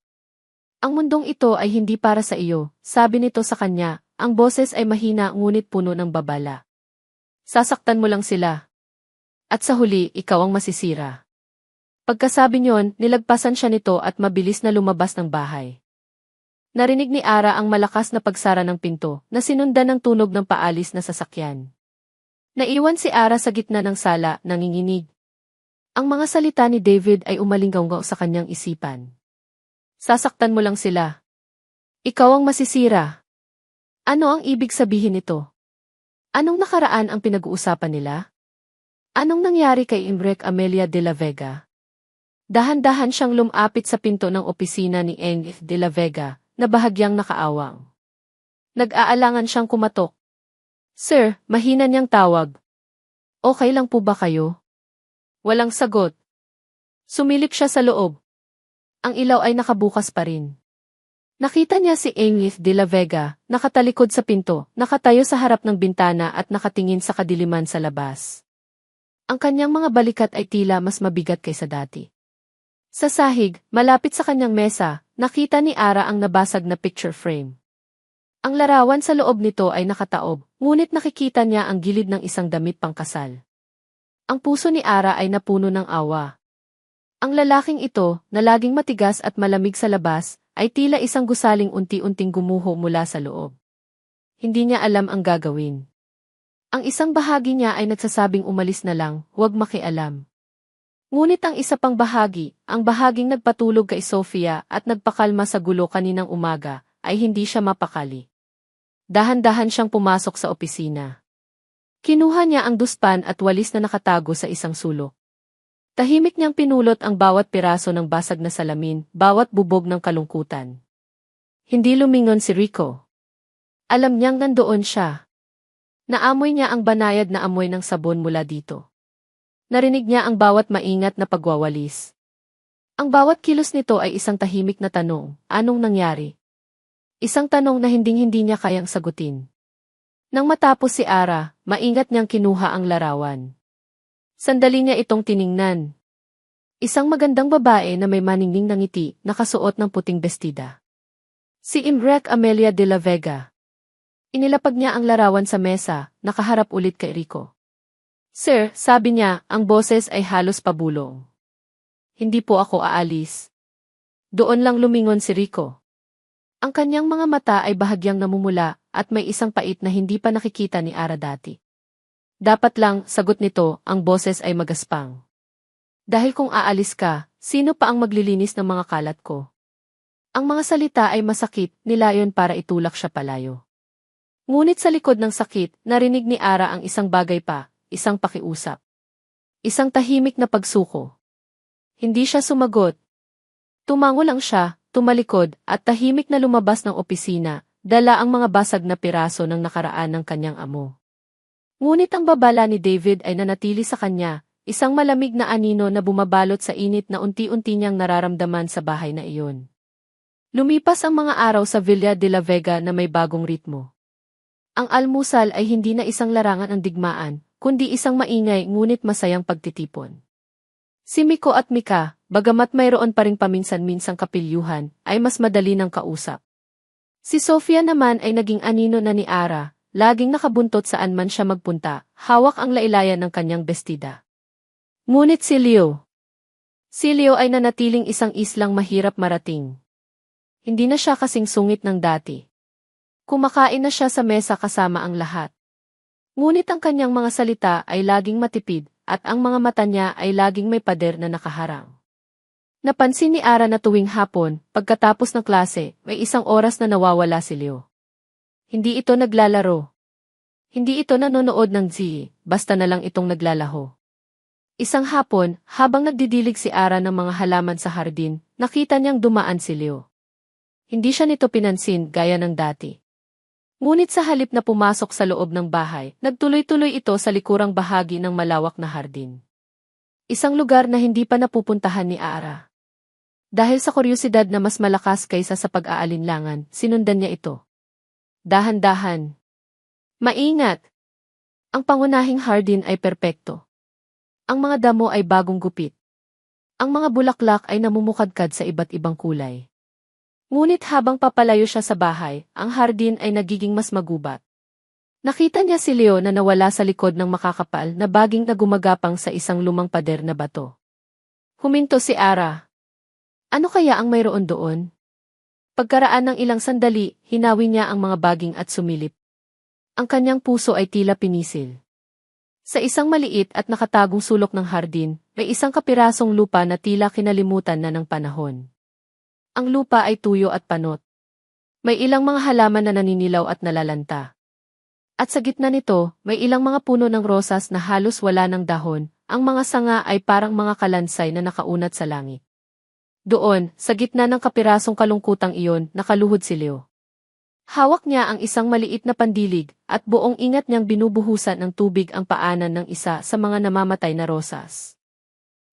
Ang mundong ito ay hindi para sa iyo, sabi nito sa kanya, ang boses ay mahina ngunit puno ng babala. Sasaktan mo lang sila. At sa huli, ikaw ang masisira. Pagkasabi niyon, nilagpasan siya nito at mabilis na lumabas ng bahay. Narinig ni Ara ang malakas na pagsara ng pinto, na sinundan ng tunog ng paalis na sasakyan. Naiwan si Ara sa gitna ng sala, nanginginig. Ang mga salita ni David ay umalinggaw sa kanyang isipan. Sasaktan mo lang sila. Ikaw ang masisira. Ano ang ibig sabihin nito? Anong nakaraan ang pinag-uusapan nila? Anong nangyari kay Imrek Amelia de la Vega? Dahan-dahan siyang lumapit sa pinto ng opisina ni Englith de la Vega, na bahagyang nakaawang. Nag-aalangan siyang kumatok. Sir, mahina niyang tawag. Okay lang po ba kayo? Walang sagot. Sumilip siya sa loob. Ang ilaw ay nakabukas pa rin. Nakita niya si Englith de la Vega, nakatalikod sa pinto, nakatayo sa harap ng bintana at nakatingin sa kadiliman sa labas. Ang kanyang mga balikat ay tila mas mabigat kaysa dati. Sa sahig, malapit sa kanyang mesa, nakita ni Ara ang nabasag na picture frame. Ang larawan sa loob nito ay nakataob, ngunit nakikita niya ang gilid ng isang damit pangkasal. Ang puso ni Ara ay napuno ng awa. Ang lalaking ito, na laging matigas at malamig sa labas, ay tila isang gusaling unti-unting gumuho mula sa loob. Hindi niya alam ang gagawin. Ang isang bahagi niya ay nagsasabing umalis na lang, huwag makialam. Ngunit ang isa pang bahagi, ang bahaging nagpatulog kay Sofia at nagpakalma sa gulo kaninang umaga, ay hindi siya mapakali. Dahan-dahan siyang pumasok sa opisina. Kinuha niya ang dustpan at walis na nakatago sa isang sulok. Tahimik niyang pinulot ang bawat piraso ng basag na salamin, bawat bubog ng kalungkutan. Hindi lumingon si Rico. Alam niyang nandoon siya. Naamoy niya ang banayad na amoy ng sabon mula dito. Narinig niya ang bawat maingat na pagwawalis. Ang bawat kilos nito ay isang tahimik na tanong, anong nangyari? Isang tanong na hinding-hindi niya kayang sagutin. Nang matapos si Ara, maingat niyang kinuha ang larawan. Sandali niya itong tiningnan. Isang magandang babae na may maningning na ngiti, nakasuot ng puting bestida. Si Imrek Amelia de la Vega. Inilapag niya ang larawan sa mesa, nakaharap ulit kay Rico. Sir, sabi niya, ang boses ay halos pabulong. Hindi po ako aalis. Doon lang lumingon si Rico. Ang kanyang mga mata ay bahagyang namumula at may isang pait na hindi pa nakikita ni Ara dati. Dapat lang, sagot nito, ang boses ay magaspang. Dahil kung aalis ka, sino pa ang maglilinis ng mga kalat ko? Ang mga salita ay masakit, nilayon para itulak siya palayo. Ngunit sa likod ng sakit, narinig ni Ara ang isang bagay pa, isang pakiusap. Isang tahimik na pagsuko. Hindi siya sumagot. Tumango lang siya, tumalikod, at tahimik na lumabas ng opisina, dala ang mga basag na piraso ng nakaraan ng kanyang amo. Ngunit ang babala ni David ay nanatili sa kanya, isang malamig na anino na bumabalot sa init na unti-unti niyang nararamdaman sa bahay na iyon. Lumipas ang mga araw sa Villa de la Vega na may bagong ritmo. Ang almusal ay hindi na isang larangan ang digmaan, kundi isang maingay ngunit masayang pagtitipon. Si Miko at Mika, bagamat mayroon pa ring paminsan-minsang kapilyuhan, ay mas madali ng kausap. Si Sofia naman ay naging anino na ni Ara, laging nakabuntot saan man siya magpunta, hawak ang lailayan ng kanyang bestida. Ngunit si Leo ay nanatiling isang islang mahirap marating. Hindi na siya kasing sungit ng dati. Kumakain na siya sa mesa kasama ang lahat. Ngunit ang kanyang mga salita ay laging matipid, at ang mga mata niya ay laging may pader na nakaharang. Napansin ni Ara na tuwing hapon, pagkatapos ng klase, may isang oras na nawawala si Leo. Hindi ito naglalaro. Hindi ito nanonood ng Z, basta na lang itong naglalaho. Isang hapon, habang nagdidilig si Ara ng mga halaman sa hardin, nakita niyang dumaan si Leo. Hindi siya nito pinansin gaya ng dati. Ngunit sa halip na pumasok sa loob ng bahay, nagtuloy-tuloy ito sa likurang bahagi ng malawak na hardin. Isang lugar na hindi pa napupuntahan ni Ara. Dahil sa kuryosidad na mas malakas kaysa sa pag-aalinlangan, sinundan niya ito. Dahan-dahan. Maingat! Ang pangunahing hardin ay perpekto. Ang mga damo ay bagong gupit. Ang mga bulaklak ay namumukadkad sa iba't ibang kulay. Ngunit habang papalayo siya sa bahay, ang hardin ay nagiging mas magubat. Nakita niya si Leo na nawala sa likod ng makakapal na baging na gumagapang sa isang lumang pader na bato. Huminto si Ara. Ano kaya ang mayroon doon? Pagkaraan ng ilang sandali, hinawi niya ang mga baging at sumilip. Ang kanyang puso ay tila pinisil. Sa isang maliit at nakatagong sulok ng hardin, may isang kapirasong lupa na tila kinalimutan na ng panahon. Ang lupa ay tuyo at panot. May ilang mga halaman na naninilaw at nalalanta. At sa gitna nito, may ilang mga puno ng rosas na halos wala ng dahon, ang mga sanga ay parang mga kalansay na nakaunat sa langit. Doon, sa gitna ng kapirasong kalungkutang iyon, nakaluhod si Leo. Hawak niya ang isang maliit na pandilig, at buong ingat niyang binubuhusan ng tubig ang paanan ng isa sa mga namamatay na rosas.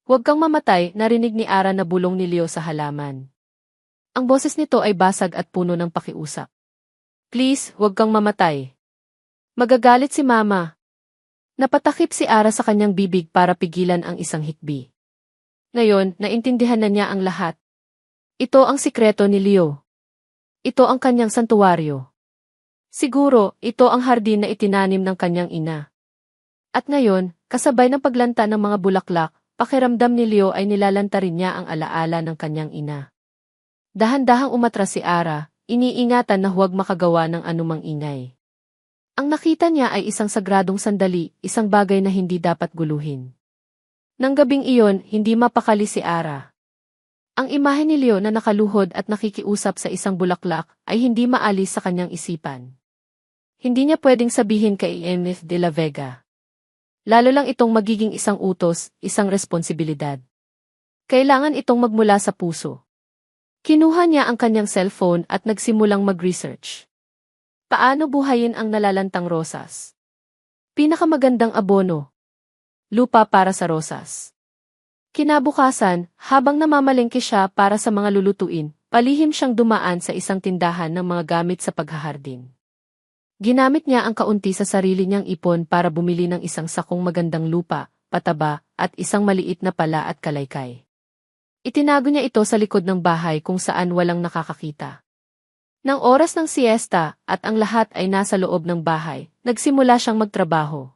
Huwag kang mamatay, narinig ni Ara na bulong ni Leo sa halaman. Ang boses nito ay basag at puno ng pakiusap. Please, huwag kang mamatay. Magagalit si Mama. Napatakip si Ara sa kanyang bibig para pigilan ang isang hikbi. Ngayon, naintindihan na niya ang lahat. Ito ang sikreto ni Leo. Ito ang kanyang santuwaryo. Siguro, ito ang hardin na itinanim ng kanyang ina. At ngayon, kasabay ng paglanta ng mga bulaklak, pakiramdam ni Leo ay nilalanta rin niya ang alaala ng kanyang ina. Dahan-dahang umatras si Ara, iniingatan na huwag makagawa ng anumang ingay. Ang nakita niya ay isang sagradong sandali, isang bagay na hindi dapat guluhin. Nang gabing iyon, hindi mapakali si Ara. Ang imahe ni Leo na nakaluhod at nakikiusap sa isang bulaklak ay hindi maalis sa kanyang isipan. Hindi niya pwedeng sabihin kay Enith de la Vega. Lalo lang itong magiging isang utos, isang responsibilidad. Kailangan itong magmula sa puso. Kinuha niya ang kanyang cellphone at nagsimulang mag-research. Paano buhayin ang nalalantang rosas? Pinakamagandang abono. Lupa para sa rosas. Kinabukasan, habang namamalengke siya para sa mga lulutuin, palihim siyang dumaan sa isang tindahan ng mga gamit sa paghahardin. Ginamit niya ang kaunti sa sarili niyang ipon para bumili ng isang sakong magandang lupa, pataba, at isang maliit na pala at kalaykay. Itinago niya ito sa likod ng bahay kung saan walang nakakakita. Nang oras ng siesta at ang lahat ay nasa loob ng bahay, nagsimula siyang magtrabaho.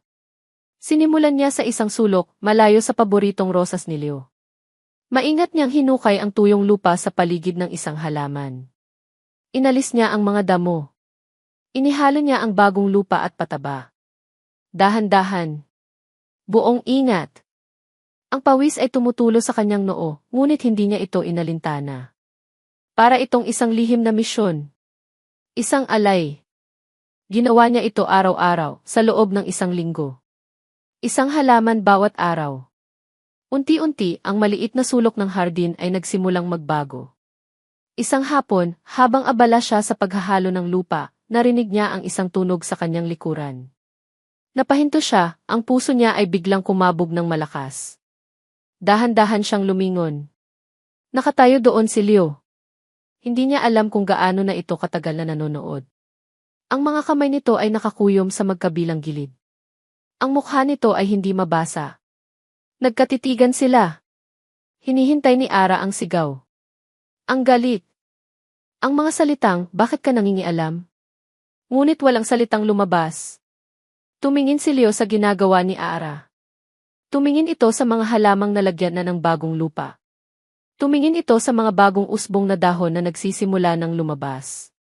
Sinimulan niya sa isang sulok, malayo sa paboritong rosas ni Leo. Maingat niyang hinukay ang tuyong lupa sa paligid ng isang halaman. Inalis niya ang mga damo. Inihalo niya ang bagong lupa at pataba. Dahan-dahan. Buong ingat. Ang pawis ay tumutulo sa kanyang noo, ngunit hindi niya ito inalintana. Para itong isang lihim na misyon. Isang alay. Ginawa niya ito araw-araw, sa loob ng isang linggo. Isang halaman bawat araw. Unti-unti, ang maliit na sulok ng hardin ay nagsimulang magbago. Isang hapon, habang abala siya sa paghahalo ng lupa, narinig niya ang isang tunog sa kanyang likuran. Napahinto siya, ang puso niya ay biglang kumabog ng malakas. Dahan-dahan siyang lumingon. Nakatayo doon si Leo. Hindi niya alam kung gaano na ito katagal na nanonood. Ang mga kamay nito ay nakakuyom sa magkabilang gilid. Ang mukha nito ay hindi mabasa. Nagkatitigan sila. Hinihintay ni Ara ang sigaw. Ang galit. Ang mga salitang, bakit ka nangingialam? Ngunit walang salitang lumabas. Tumingin si Leo sa ginagawa ni Ara. Tumingin ito sa mga halamang nalagyan na ng bagong lupa. Tumingin ito sa mga bagong usbong na dahon na nagsisimula ng lumabas.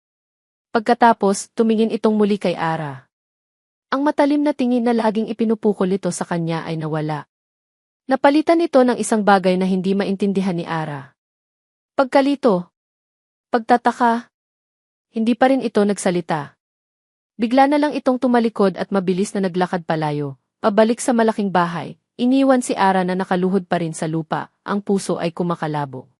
Pagkatapos, tumingin itong muli kay Ara. Ang matalim na tingin na laging ipinupukol ito sa kanya ay nawala. Napalitan ito ng isang bagay na hindi maintindihan ni Ara. Pagkalito. Pagtataka. Hindi pa rin ito nagsalita. Bigla na lang itong tumalikod at mabilis na naglakad palayo, pabalik sa malaking bahay. Iniwan si Ara na nakaluhod pa rin sa lupa, ang puso ay kumakalabo.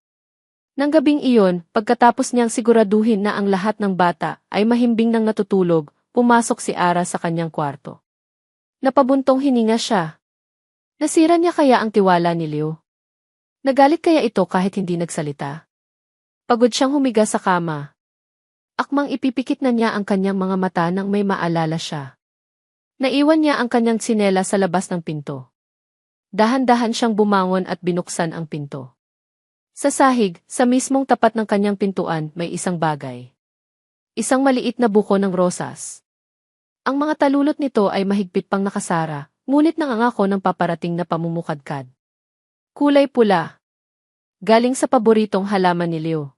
Nang gabing iyon, pagkatapos niyang siguraduhin na ang lahat ng bata ay mahimbing nang natutulog, pumasok si Ara sa kanyang kwarto. Napabuntong hininga siya. Nasira niya kaya ang tiwala ni Leo? Nagalit kaya ito kahit hindi nagsalita? Pagod siyang humiga sa kama. Akmang ipipikit na niya ang kanyang mga mata nang may maalala siya. Naiwan niya ang kanyang tsinela sa labas ng pinto. Dahan-dahan siyang bumangon at binuksan ang pinto. Sa sahig, sa mismong tapat ng kanyang pintuan, may isang bagay. Isang maliit na buko ng rosas. Ang mga talulot nito ay mahigpit pang nakasara, ngunit nangangako ng paparating na pamumukadkad. Kulay pula. Galing sa paboritong halaman ni Leo.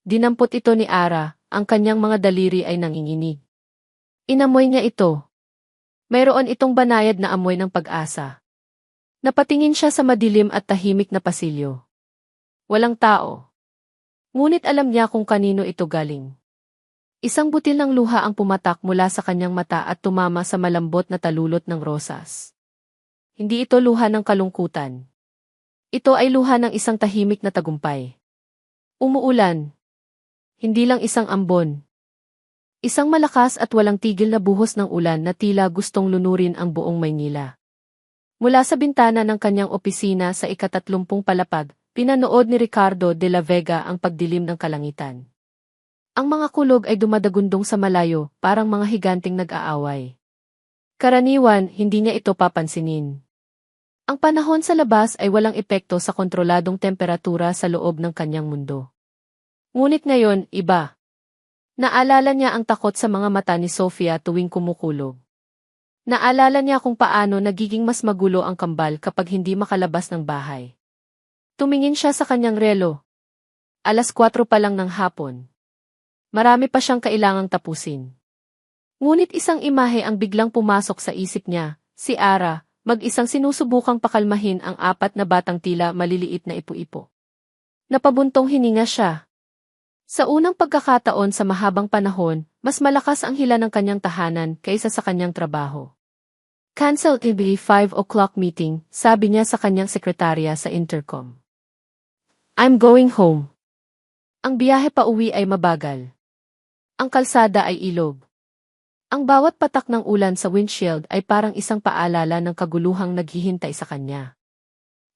Dinampot ito ni Ara, ang kanyang mga daliri ay nanginginig. Inamoy niya ito. Mayroon itong banayad na amoy ng pag-asa. Napatingin siya sa madilim at tahimik na pasilyo. Walang tao. Ngunit alam niya kung kanino ito galing. Isang butil ng luha ang pumatak mula sa kanyang mata at tumama sa malambot na talulot ng rosas. Hindi ito luha ng kalungkutan. Ito ay luha ng isang tahimik na tagumpay. Umuulan. Hindi lang isang ambon. Isang malakas at walang tigil na buhos ng ulan na tila gustong lunurin ang buong Maynila. Mula sa bintana ng kanyang opisina sa ika-30 palapag, pinanood ni Ricardo de la Vega ang pagdilim ng kalangitan. Ang mga kulog ay dumadagundong sa malayo, parang mga higanting nag-aaway. Karaniwan, hindi niya ito papansinin. Ang panahon sa labas ay walang epekto sa kontroladong temperatura sa loob ng kanyang mundo. Ngunit ngayon, iba. Naalala niya ang takot sa mga mata ni Sofia tuwing kumukulog. Naalala niya kung paano nagiging mas magulo ang kambal kapag hindi makalabas ng bahay. Tumingin siya sa kanyang relo. 4:00 pa lang ng hapon. Marami pa siyang kailangang tapusin. Ngunit isang imahe ang biglang pumasok sa isip niya, si Ara, mag-isang sinusubukang pakalmahin ang 4 na batang tila maliliit na ipu-ipo. Napabuntong hininga siya. Sa unang pagkakataon sa mahabang panahon, mas malakas ang hila ng kanyang tahanan kaysa sa kanyang trabaho. Cancel the 5 o'clock meeting, sabi niya sa kanyang sekretarya sa intercom. I'm going home. Ang biyahe pa uwi ay mabagal. Ang kalsada ay ilog. Ang bawat patak ng ulan sa windshield ay parang isang paalala ng kaguluhang naghihintay sa kanya.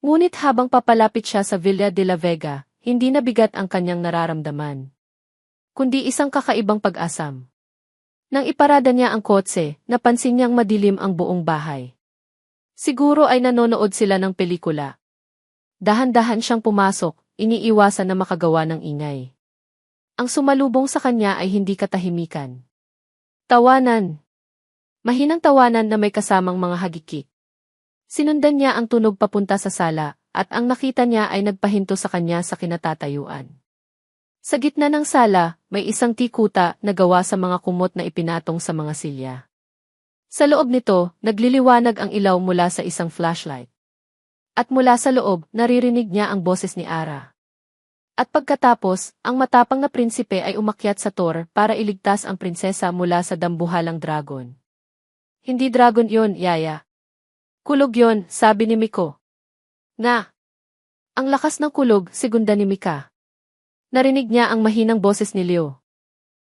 Ngunit habang papalapit siya sa Villa de la Vega, hindi na bigat ang kanyang nararamdaman, kundi isang kakaibang pag-asam. Nang iparada niya ang kotse, napansin niyang madilim ang buong bahay. Siguro ay nanonood sila ng pelikula. Dahan-dahan siyang pumasok, iniiwasan na makagawa ng ingay. Ang sumalubong sa kanya ay hindi katahimikan. Tawanan. Mahinang tawanan na may kasamang mga hagikik. Sinundan niya ang tunog papunta sa sala, at ang nakita niya ay nagpahinto sa kanya sa kinatatayuan. Sa gitna ng sala, may isang tikuta na gawa sa mga kumot na ipinatong sa mga silya. Sa loob nito, nagliliwanag ang ilaw mula sa isang flashlight. At mula sa loob, naririnig niya ang boses ni Ara. At pagkatapos, ang matapang na prinsipe ay umakyat sa tor para iligtas ang prinsesa mula sa dambuhalang dragon. Hindi dragon yon, Yaya. Kulog yon, sabi ni Miko. Na. Ang lakas ng kulog, segunda ni Mika. Narinig niya ang mahinang boses ni Leo.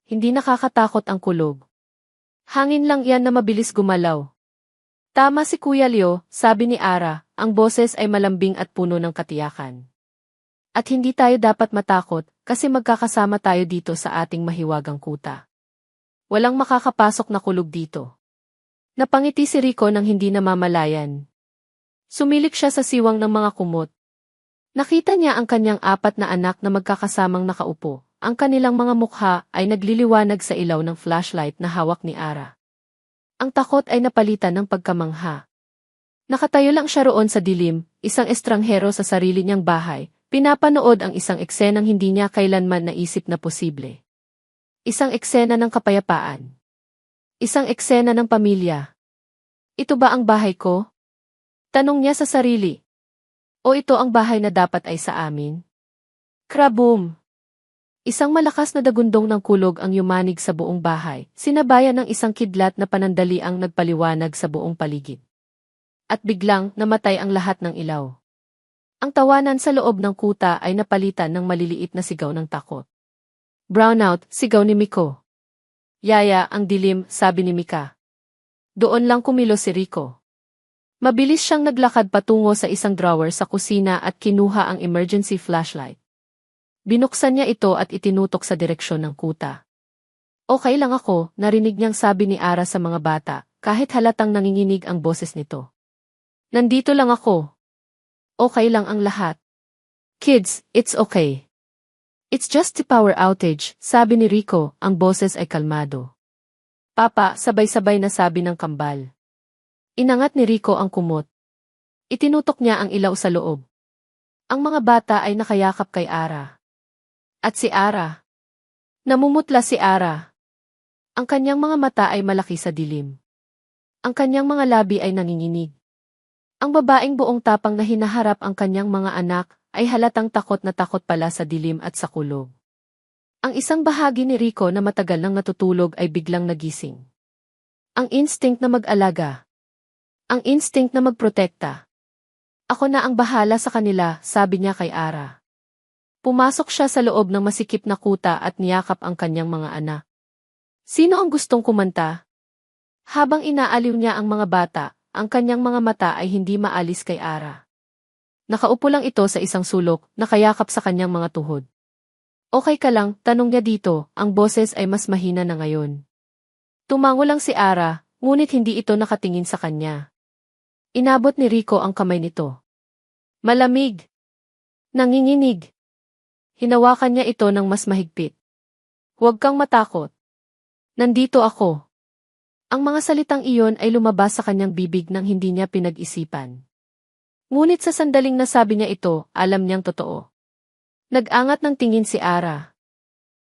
Hindi nakakatakot ang kulog. Hangin lang yan na mabilis gumalaw. Tama si Kuya Leo, sabi ni Ara, ang boses ay malambing at puno ng katiyakan. At hindi tayo dapat matakot, kasi magkakasama tayo dito sa ating mahiwagang kuta. Walang makakapasok na kulog dito. Napangiti si Rico nang hindi namamalayan. Sumilik siya sa siwang ng mga kumot. Nakita niya ang kanyang 4 na anak na magkakasamang nakaupo. Ang kanilang mga mukha ay nagliliwanag sa ilaw ng flashlight na hawak ni Ara. Ang takot ay napalitan ng pagkamangha. Nakatayo lang siya roon sa dilim, isang estranghero sa sarili niyang bahay, pinapanood ang isang eksenang hindi niya kailanman naisip na posible. Isang eksena ng kapayapaan. Isang eksena ng pamilya. Ito ba ang bahay ko? Tanong niya sa sarili. O ito ang bahay na dapat ay sa amin? Kraboom! Isang malakas na dagundong ng kulog ang yumanig sa buong bahay, sinabayan ng isang kidlat na panandaliang nagpaliwanag sa buong paligid. At biglang namatay ang lahat ng ilaw. Ang tawanan sa loob ng kuta ay napalitan ng maliliit na sigaw ng takot. Brownout, sigaw ni Miko. Yaya, ang dilim, sabi ni Mika. Doon lang kumilos si Rico. Mabilis siyang naglakad patungo sa isang drawer sa kusina at kinuha ang emergency flashlight. Binuksan niya ito at itinutok sa direksyon ng kuta. Okay lang ako, narinig niyang sabi ni Ara sa mga bata, kahit halatang nanginginig ang boses nito. Nandito lang ako. Okay lang ang lahat. Kids, it's okay. It's just the power outage, sabi ni Rico, ang boses ay kalmado. Papa, sabay-sabay na sabi ng kambal. Inangat ni Rico ang kumot. Itinutok niya ang ilaw sa loob. Ang mga bata ay nakayakap kay Ara. At si Ara. Namumutla si Ara. Ang kanyang mga mata ay malaki sa dilim. Ang kanyang mga labi ay nanginginig. Ang babaeng buong tapang na hinaharap ang kanyang mga anak ay halatang takot na takot pala sa dilim at sa kulog. Ang isang bahagi ni Rico na matagal nang natutulog ay biglang nagising. Ang instinct na mag-alaga. Ang instinct na magprotekta. Ako na ang bahala sa kanila, sabi niya kay Ara. Pumasok siya sa loob ng masikip na kuta at niyakap ang kanyang mga anak. Sino ang gustong kumanta? Habang inaaliw niya ang mga bata, ang kanyang mga mata ay hindi maalis kay Ara. Nakaupo lang ito sa isang sulok, nakayakap sa kanyang mga tuhod. Okay ka lang, tanong niya dito, ang boses ay mas mahina na ngayon. Tumango lang si Ara, ngunit hindi ito nakatingin sa kanya. Inabot ni Rico ang kamay nito. Malamig. Nanginginig. Hinawakan niya ito ng mas mahigpit. Huwag kang matakot. Nandito ako. Ang mga salitang iyon ay lumabas sa kanyang bibig nang hindi niya pinag-isipan. Ngunit sa sandaling nasabi niya ito, alam niyang totoo. Nag-angat ng tingin si Ara.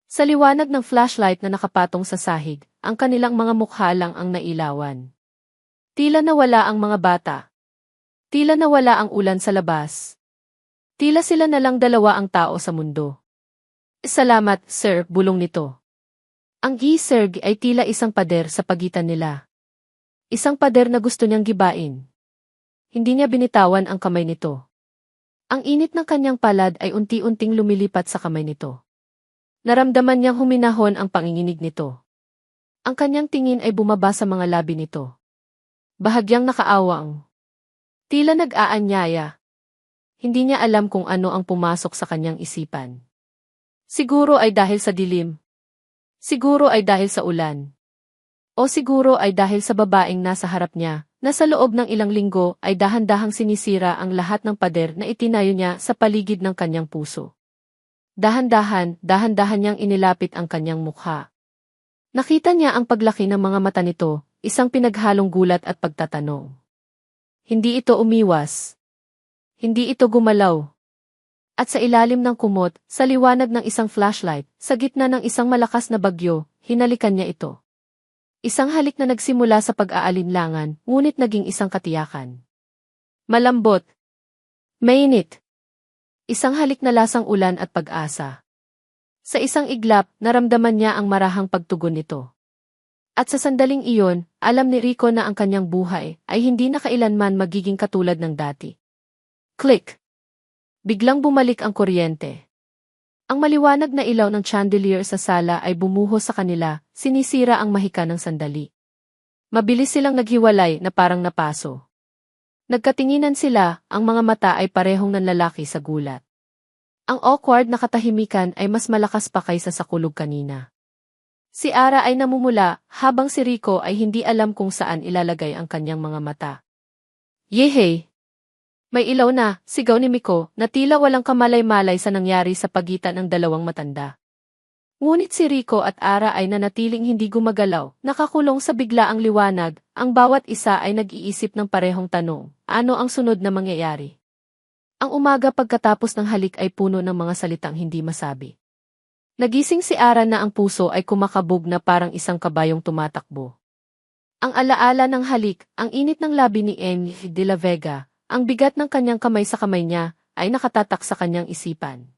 Sa liwanag ng flashlight na nakapatong sa sahig, ang kanilang mga mukha lang ang nailawan. Tila nawala ang mga bata. Tila nawala ang ulan sa labas. Tila sila na lang dalawa ang tao sa mundo. Salamat, sir, bulong nito. Ang gisirg ay tila isang pader sa pagitan nila. Isang pader na gusto niyang gibain. Hindi niya binitawan ang kamay nito. Ang init ng kanyang palad ay unti-unting lumilipat sa kamay nito. Naramdaman niyang huminahon ang panginginig nito. Ang kanyang tingin ay bumaba sa mga labi nito. Bahagyang nakaawang. Tila nag-aanyaya. Hindi niya alam kung ano ang pumasok sa kanyang isipan. Siguro ay dahil sa dilim. Siguro ay dahil sa ulan. O siguro ay dahil sa babaeng nasa harap niya, na sa loob ng ilang linggo ay dahan-dahang sinisira ang lahat ng pader na itinayo niya sa paligid ng kanyang puso. Dahan-dahan niyang inilapit ang kanyang mukha. Nakita niya ang paglaki ng mga mata nito, isang pinaghalong gulat at pagtatanong. Hindi ito umiwas. Hindi ito gumalaw. At sa ilalim ng kumot, sa liwanag ng isang flashlight, sa gitna ng isang malakas na bagyo, hinalikan niya ito. Isang halik na nagsimula sa pag-aalinlangan, ngunit naging isang katiyakan. Malambot. Mainit. Isang halik na lasang ulan at pag-asa. Sa isang iglap, naramdaman niya ang marahang pagtugon nito. At sa sandaling iyon, alam ni Rico na ang kanyang buhay ay hindi na kailanman magiging katulad ng dati. Click! Biglang bumalik ang kuryente. Ang maliwanag na ilaw ng chandelier sa sala ay bumuhos sa kanila, sinisira ang mahika ng sandali. Mabilis silang naghiwalay na parang napaso. Nagkatinginan sila, ang mga mata ay parehong nanlalaki sa gulat. Ang awkward na katahimikan ay mas malakas pa kaysa sa kulog kanina. Si Ara ay namumula, habang si Rico ay hindi alam kung saan ilalagay ang kanyang mga mata. Yehey! May ilaw na, sigaw ni Miko, na tila walang kamalay-malay sa nangyari sa pagitan ng dalawang matanda. Ngunit si Rico at Ara ay nanatiling hindi gumagalaw, nakakulong sa biglaang liwanag, ang bawat isa ay nag-iisip ng parehong tanong, ano ang sunod na mangyayari? Ang umaga pagkatapos ng halik ay puno ng mga salitang hindi masabi. Nagising si Ara na ang puso ay kumakabog na parang isang kabayong tumatakbo. Ang alaala ng halik, ang init ng labi ni N. de la Vega, ang bigat ng kanyang kamay sa kamay niya, ay nakatatak sa kanyang isipan.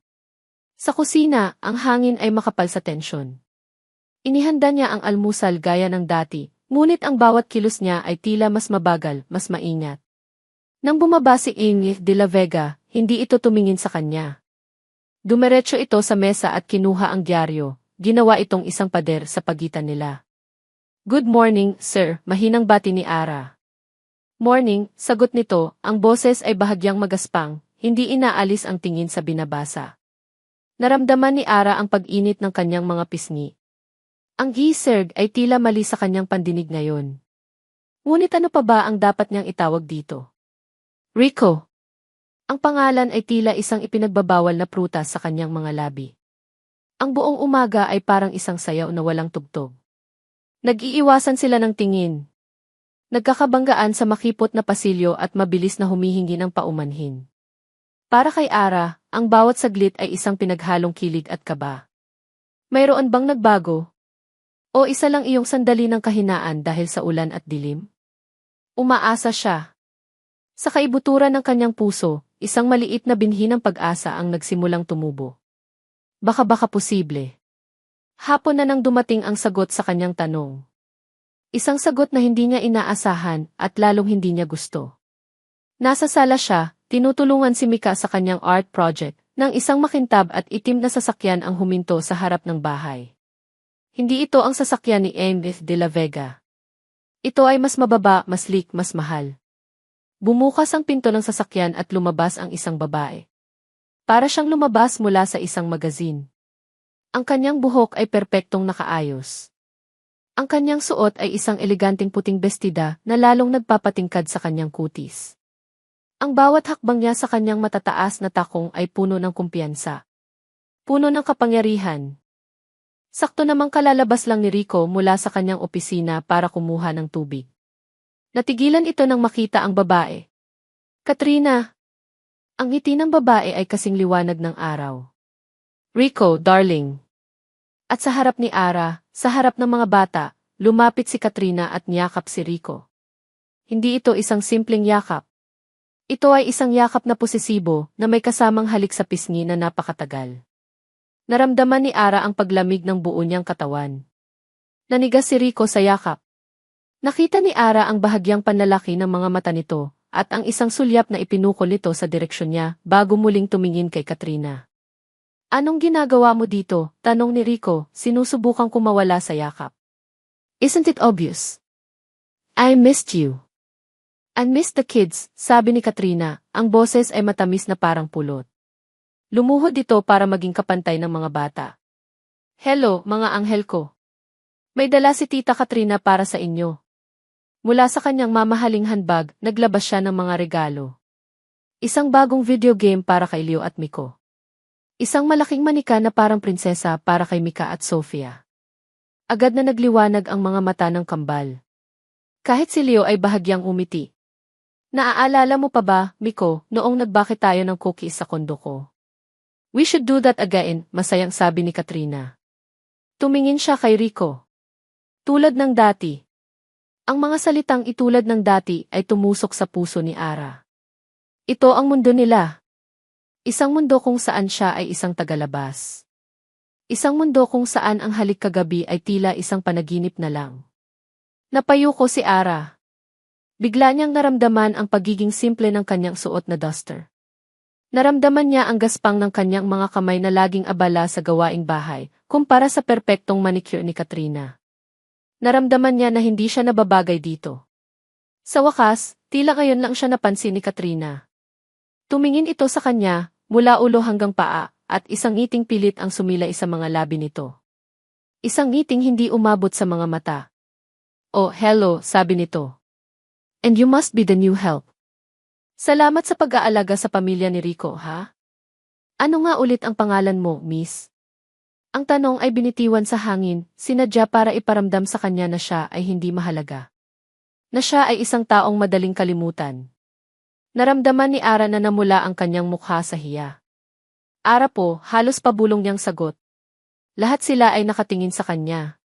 Sa kusina, ang hangin ay makapal sa tensyon. Inihanda niya ang almusal gaya ng dati, ngunit ang bawat kilos niya ay tila mas mabagal, mas maingat. Nang bumaba si N. de la Vega, hindi ito tumingin sa kanya. Dumiretso ito sa mesa at kinuha ang dyaryo, ginawa itong isang pader sa pagitan nila. Good morning, sir, mahinang bati ni Ara. Morning, sagot nito, ang boses ay bahagyang magaspang, hindi inaalis ang tingin sa binabasa. Naramdaman ni Ara ang pag-init ng kanyang mga pisngi. Ang giserd ay tila mali sa kanyang pandinig ngayon. Ngunit ano pa ba ang dapat niyang itawag dito? Rico. Ang pangalan ay tila isang ipinagbabawal na prutas sa kanyang mga labi. Ang buong umaga ay parang isang sayaw na walang tugtog. Nag-iiwasan sila ng tingin. Nagkakabanggaan sa makipot na pasilyo at mabilis na humihingi ng paumanhin. Para kay Ara, ang bawat saglit ay isang pinaghalong kilig at kaba. Mayroon bang nagbago? O isa lang iyong sandali ng kahinaan dahil sa ulan at dilim? Umaasa siya. Sa kaibuturan ng kanyang puso, isang maliit na binhi ng pag-asa ang nagsimulang tumubo. Baka posible. Hapon na nang dumating ang sagot sa kanyang tanong. Isang sagot na hindi niya inaasahan at lalong hindi niya gusto. Nasa sala siya, tinutulungan si Mika sa kanyang art project, nang isang makintab at itim na sasakyan ang huminto sa harap ng bahay. Hindi ito ang sasakyan ni N. de la Vega. Ito ay mas mababa, mas sleek, mas mahal. Bumukas ang pinto ng sasakyan at lumabas ang isang babae. Para siyang lumabas mula sa isang magazine. Ang kanyang buhok ay perpektong nakaayos. Ang kanyang suot ay isang eleganteng puting bestida na lalong nagpapatingkad sa kanyang kutis. Ang bawat hakbang niya sa kanyang matataas na takong ay puno ng kumpiyansa. Puno ng kapangyarihan. Sakto namang kalalabas lang ni Rico mula sa kanyang opisina para kumuha ng tubig. Natigilan ito nang makita ang babae. Katrina! Ang ngiti ng babae ay kasing liwanag ng araw. Rico, darling. At sa harap ni Ara, sa harap ng mga bata, lumapit si Katrina at niyakap si Rico. Hindi ito isang simpleng yakap. Ito ay isang yakap na posesibo na may kasamang halik sa pisngi na napakatagal. Naramdaman ni Ara ang paglamig ng buo niyang katawan. Nanigas si Rico sa yakap. Nakita ni Ara ang bahagyang panlalaki ng mga mata nito at ang isang sulyap na ipinukol nito sa direksyon niya bago muling tumingin kay Katrina. Anong ginagawa mo dito? Tanong ni Rico, sinusubukang kumawala sa yakap. Isn't it obvious? I missed you. I missed the kids, sabi ni Katrina, ang boses ay matamis na parang pulot. Lumuhod ito para maging kapantay ng mga bata. Hello, mga anghel ko. May dala si Tita Katrina para sa inyo. Mula sa kanyang mamahaling handbag, naglabas siya ng mga regalo. Isang bagong video game para kay Leo at Miko. Isang malaking manika na parang prinsesa para kay Mika at Sofia. Agad na nagliwanag ang mga mata ng kambal. Kahit si Leo ay bahagyang umiti. Naaalala mo pa ba, Miko, noong nagbakit tayo ng cookies sa kondo ko? We should do that again, masayang sabi ni Katrina. Tumingin siya kay Rico. Tulad ng dati. Ang mga salitang itulad ng dati ay tumusok sa puso ni Ara. Ito ang mundo nila. Isang mundo kung saan siya ay isang tagalabas. Isang mundo kung saan ang halik kagabi ay tila isang panaginip na lang. Napayuko si Ara. Bigla niyang naramdaman ang pagiging simple ng kanyang suot na duster. Naramdaman niya ang gaspang ng kanyang mga kamay na laging abala sa gawaing bahay, kumpara sa perpektong manicure ni Katrina. Naramdaman niya na hindi siya nababagay dito. Sa wakas, tila ngayon lang siya napansin ni Katrina. Tumingin ito sa kanya, mula ulo hanggang paa, at isang ngiting pilit ang sumilay sa mga labi nito. Isang ngiting hindi umabot sa mga mata. "Oh, hello," sabi nito. "And you must be the new help. Salamat sa pag-aalaga sa pamilya ni Rico, ha? Ano nga ulit ang pangalan mo, miss?" Ang tanong ay binitiwan sa hangin, sinadya para iparamdam sa kanya na siya ay hindi mahalaga. Na siya ay isang taong madaling kalimutan. Naramdaman ni Ara na namula ang kanyang mukha sa hiya. Ara po, halos pabulong niyang sagot. Lahat sila ay nakatingin sa kanya.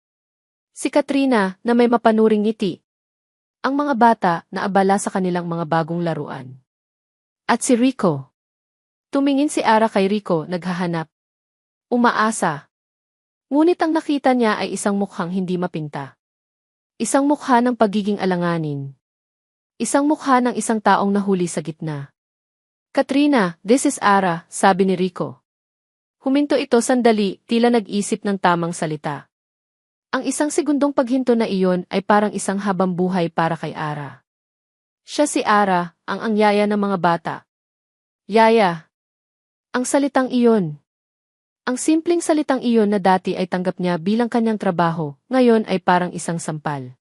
Si Katrina, na may mapanuring ngiti. Ang mga bata, na abala sa kanilang mga bagong laruan. At si Rico. Tumingin si Ara kay Rico, naghahanap. Umaasa. Ngunit ang nakita niya ay isang mukhang hindi mapinta. Isang mukha ng pagiging alanganin. Isang mukha ng isang taong nahuli sa gitna. "Katrina, this is Ara," sabi ni Rico. Huminto ito sandali, tila nag-isip ng tamang salita. Ang isang segundong paghinto na iyon ay parang isang habang buhay para kay Ara. Siya si Ara, ang yaya ng mga bata. Yaya. Ang salitang iyon. Ang simpleng salitang iyon na dati ay tanggap niya bilang kanyang trabaho, ngayon ay parang isang sampal.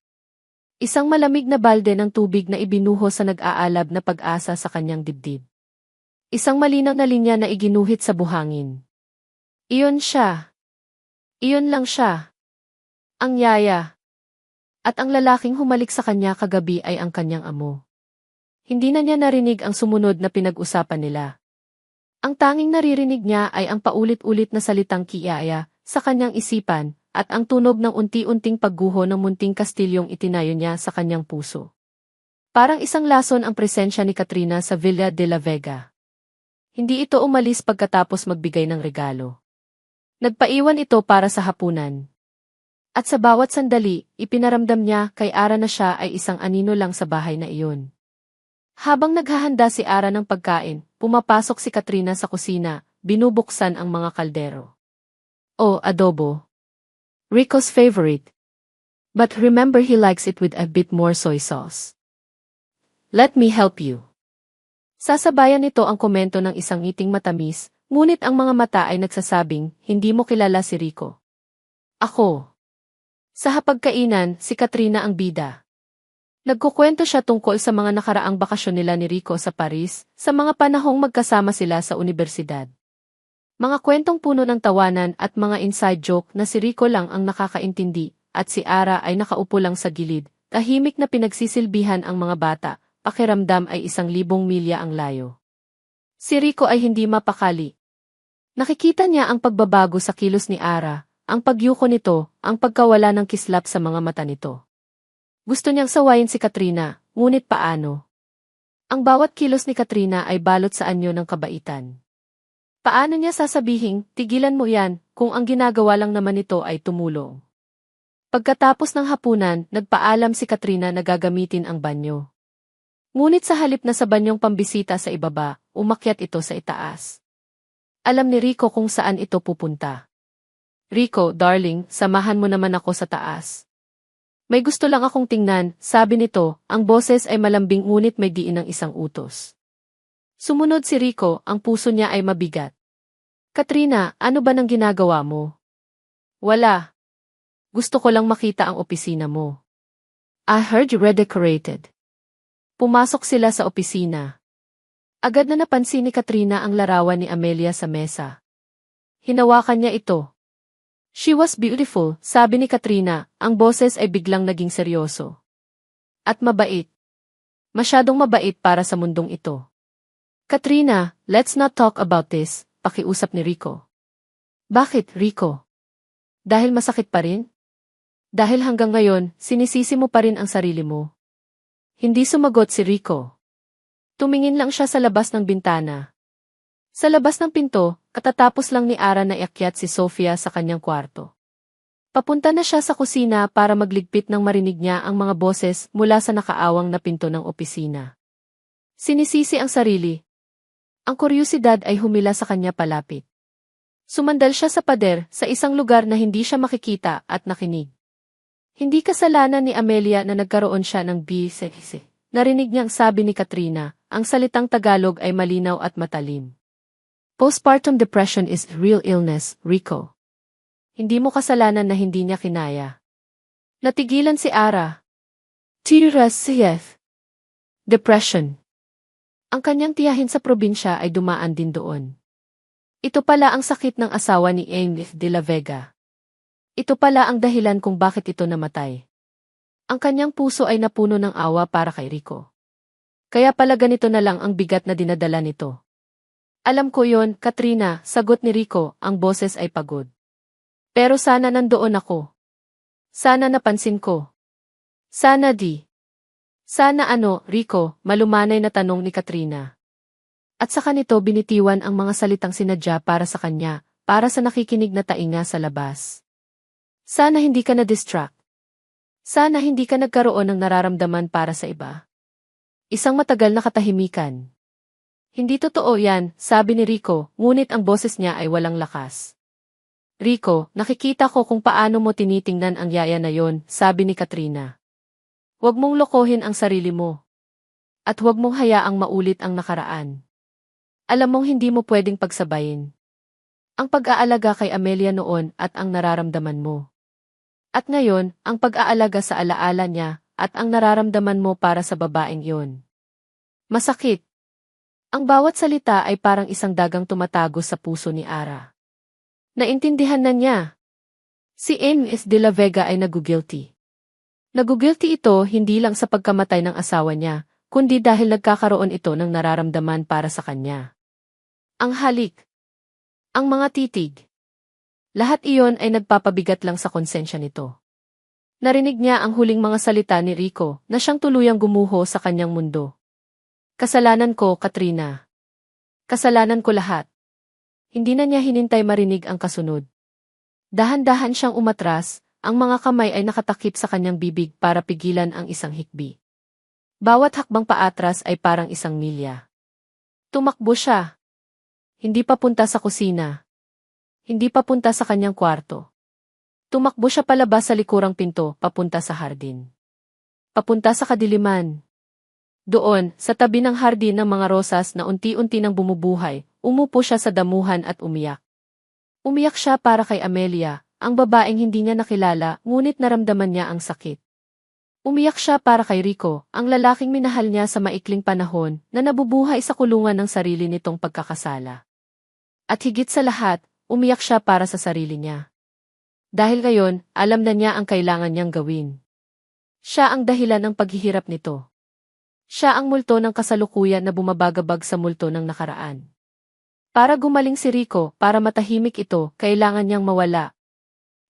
Isang malamig na balde ng tubig na ibinuho sa nag-aalab na pag-asa sa kanyang dibdib. Isang malinaw na linya na iginuhit sa buhangin. Iyon siya. Iyon lang siya. Ang yaya. At ang lalaking humalik sa kanya kagabi ay ang kanyang amo. Hindi na niya narinig ang sumunod na pinag-usapan nila. Ang tanging naririnig niya ay ang paulit-ulit na salitang kiyaya sa kanyang isipan at ang tunog ng unti-unting pagguho ng munting kastilyong itinayo niya sa kanyang puso. Parang isang lason ang presensya ni Katrina sa Villa de la Vega. Hindi ito umalis pagkatapos magbigay ng regalo. Nagpaiwan ito para sa hapunan. At sa bawat sandali, ipinaramdam niya kay Ara na siya ay isang anino lang sa bahay na iyon. Habang naghahanda si Ara ng pagkain, pumapasok si Katrina sa kusina, binubuksan ang mga kaldero. "Oh, adobo. Rico's favorite. But remember he likes it with a bit more soy sauce. Let me help you." Sasabayan nito ang komento ng isang ngiting matamis, ngunit ang mga mata ay nagsasabing, hindi mo kilala si Rico. "Ako." Sa hapagkainan, si Katrina ang bida. Nagkukwento siya tungkol sa mga nakaraang bakasyon nila ni Rico sa Paris, sa mga panahong magkasama sila sa unibersidad. Mga kwentong puno ng tawanan at mga inside joke na si Rico lang ang nakakaintindi, at si Ara ay nakaupo lang sa gilid, tahimik na pinagsisilbihan ang mga bata, pakiramdam ay 1,000 milya ang layo. Si Rico ay hindi mapakali. Nakikita niya ang pagbabago sa kilos ni Ara, ang pagyuko nito, ang pagkawala ng kislap sa mga mata nito. Gusto niyang sawayin si Katrina, ngunit paano? Ang bawat kilos ni Katrina ay balot sa anyo ng kabaitan. Paano niya sasabihing, tigilan mo yan, kung ang ginagawa lang naman nito ay tumulong? Pagkatapos ng hapunan, nagpaalam si Katrina na gagamitin ang banyo. Ngunit sa halip na sa banyong pambisita sa ibaba, umakyat ito sa itaas. Alam ni Rico kung saan ito pupunta. "Rico, darling, samahan mo naman ako sa taas. May gusto lang akong tingnan," sabi nito, ang boses ay malambing ngunit may diin ng isang utos. Sumunod si Rico, ang puso niya ay mabigat. "Katrina, ano ba nang ginagawa mo?" "Wala. Gusto ko lang makita ang opisina mo." "I heard you redecorated." Pumasok sila sa opisina. Agad na napansin ni Katrina ang larawan ni Amelia sa mesa. Hinawakan niya ito. "She was beautiful," sabi ni Katrina, ang boses ay biglang naging seryoso. "At mabait. Masyadong mabait para sa mundong ito." "Katrina, let's not talk about this," pakiusap ni Rico. "Bakit, Rico? Dahil masakit pa rin? Dahil hanggang ngayon, sinisisi mo pa rin ang sarili mo?" Hindi sumagot si Rico. Tumingin lang siya sa labas ng bintana. Sa labas ng pinto, katatapos lang ni Ara na iakyat si Sofia sa kanyang kwarto. Papunta na siya sa kusina para magligpit nang marinig niya ang mga boses mula sa nakaawang na pinto ng opisina. Sinisisi ang sarili. Ang kuryusidad ay humila sa kanya palapit. Sumandal siya sa pader sa isang lugar na hindi siya makikita at nakinig. Hindi kasalanan ni Amelia na nagkaroon siya ng BCC. Narinig niyang sabi ni Katrina, ang salitang Tagalog ay malinaw at matalim. Postpartum depression is real illness, Rico. Hindi mo kasalanan na hindi niya kinaya. Natigilan si Ara. TRSCF. Depression. Ang kanyang tiyahin sa probinsya ay dumaan din doon. Ito pala ang sakit ng asawa ni Amy de la Vega. Ito pala ang dahilan kung bakit ito namatay. Ang kanyang puso ay napuno ng awa para kay Rico. Kaya pala ganito na lang ang bigat na dinadala nito. Alam ko yon, Katrina, sagot ni Rico, ang boses ay pagod. Pero sana nandoon ako. Sana napansin ko. Sana di. Sana Rico, malumanay na tanong ni Katrina. At sa kanito binitiwan ang mga salitang sinadya para sa kanya, para sa nakikinig na tainga sa labas. Sana hindi ka na-distract. Sana hindi ka nagkaroon ng nararamdaman para sa iba. Isang matagal na katahimikan. Hindi totoo yan, sabi ni Rico, ngunit ang boses niya ay walang lakas. Rico, nakikita ko kung paano mo tinitingnan ang yaya na yon, sabi ni Katrina. Huwag mong lokohin ang sarili mo. At huwag mong hayaang maulit ang nakaraan. Alam mong hindi mo pwedeng pagsabayin ang pag-aalaga kay Amelia noon at ang nararamdaman mo. At ngayon, ang pag-aalaga sa alaala niya at ang nararamdaman mo para sa babaeng yon. Masakit. Ang bawat salita ay parang isang dagang tumatago sa puso ni Ara. Naintindihan na niya. Si Amy de la Vega ay nagugilty. Nagugilty ito hindi lang sa pagkamatay ng asawa niya, kundi dahil nagkakaroon ito ng nararamdaman para sa kanya. Ang halik. Ang mga titig. Lahat iyon ay nagpapabigat lang sa konsensya nito. Narinig niya ang huling mga salita ni Rico na siyang tuluyang gumuho sa kanyang mundo. Kasalanan ko, Katrina. Kasalanan ko lahat. Hindi na niya hinintay marinig ang kasunod. Dahan-dahan siyang umatras, ang mga kamay ay nakatakip sa kanyang bibig para pigilan ang isang hikbi. Bawat hakbang paatras ay parang isang milya. Tumakbo siya. Hindi papunta sa kusina. Hindi papunta sa kanyang kwarto. Tumakbo siya palabas sa likurang pinto, papunta sa hardin. Papunta sa kadiliman. Doon, sa tabi ng hardin ng mga rosas na unti-unti nang bumubuhay, umupo siya sa damuhan at umiyak. Umiyak siya para kay Amelia, ang babaeng hindi niya nakilala, ngunit naramdaman niya ang sakit. Umiyak siya para kay Rico, ang lalaking minahal niya sa maikling panahon na nabubuhay sa kulungan ng sarili nitong pagkakasala. At higit sa lahat, umiyak siya para sa sarili niya. Dahil ngayon, alam na niya ang kailangan niyang gawin. Siya ang dahilan ng paghihirap nito. Siya ang multo ng kasalukuyan na bumabagabag sa multo ng nakaraan. Para gumaling si Rico, para matahimik ito, kailangan niyang mawala.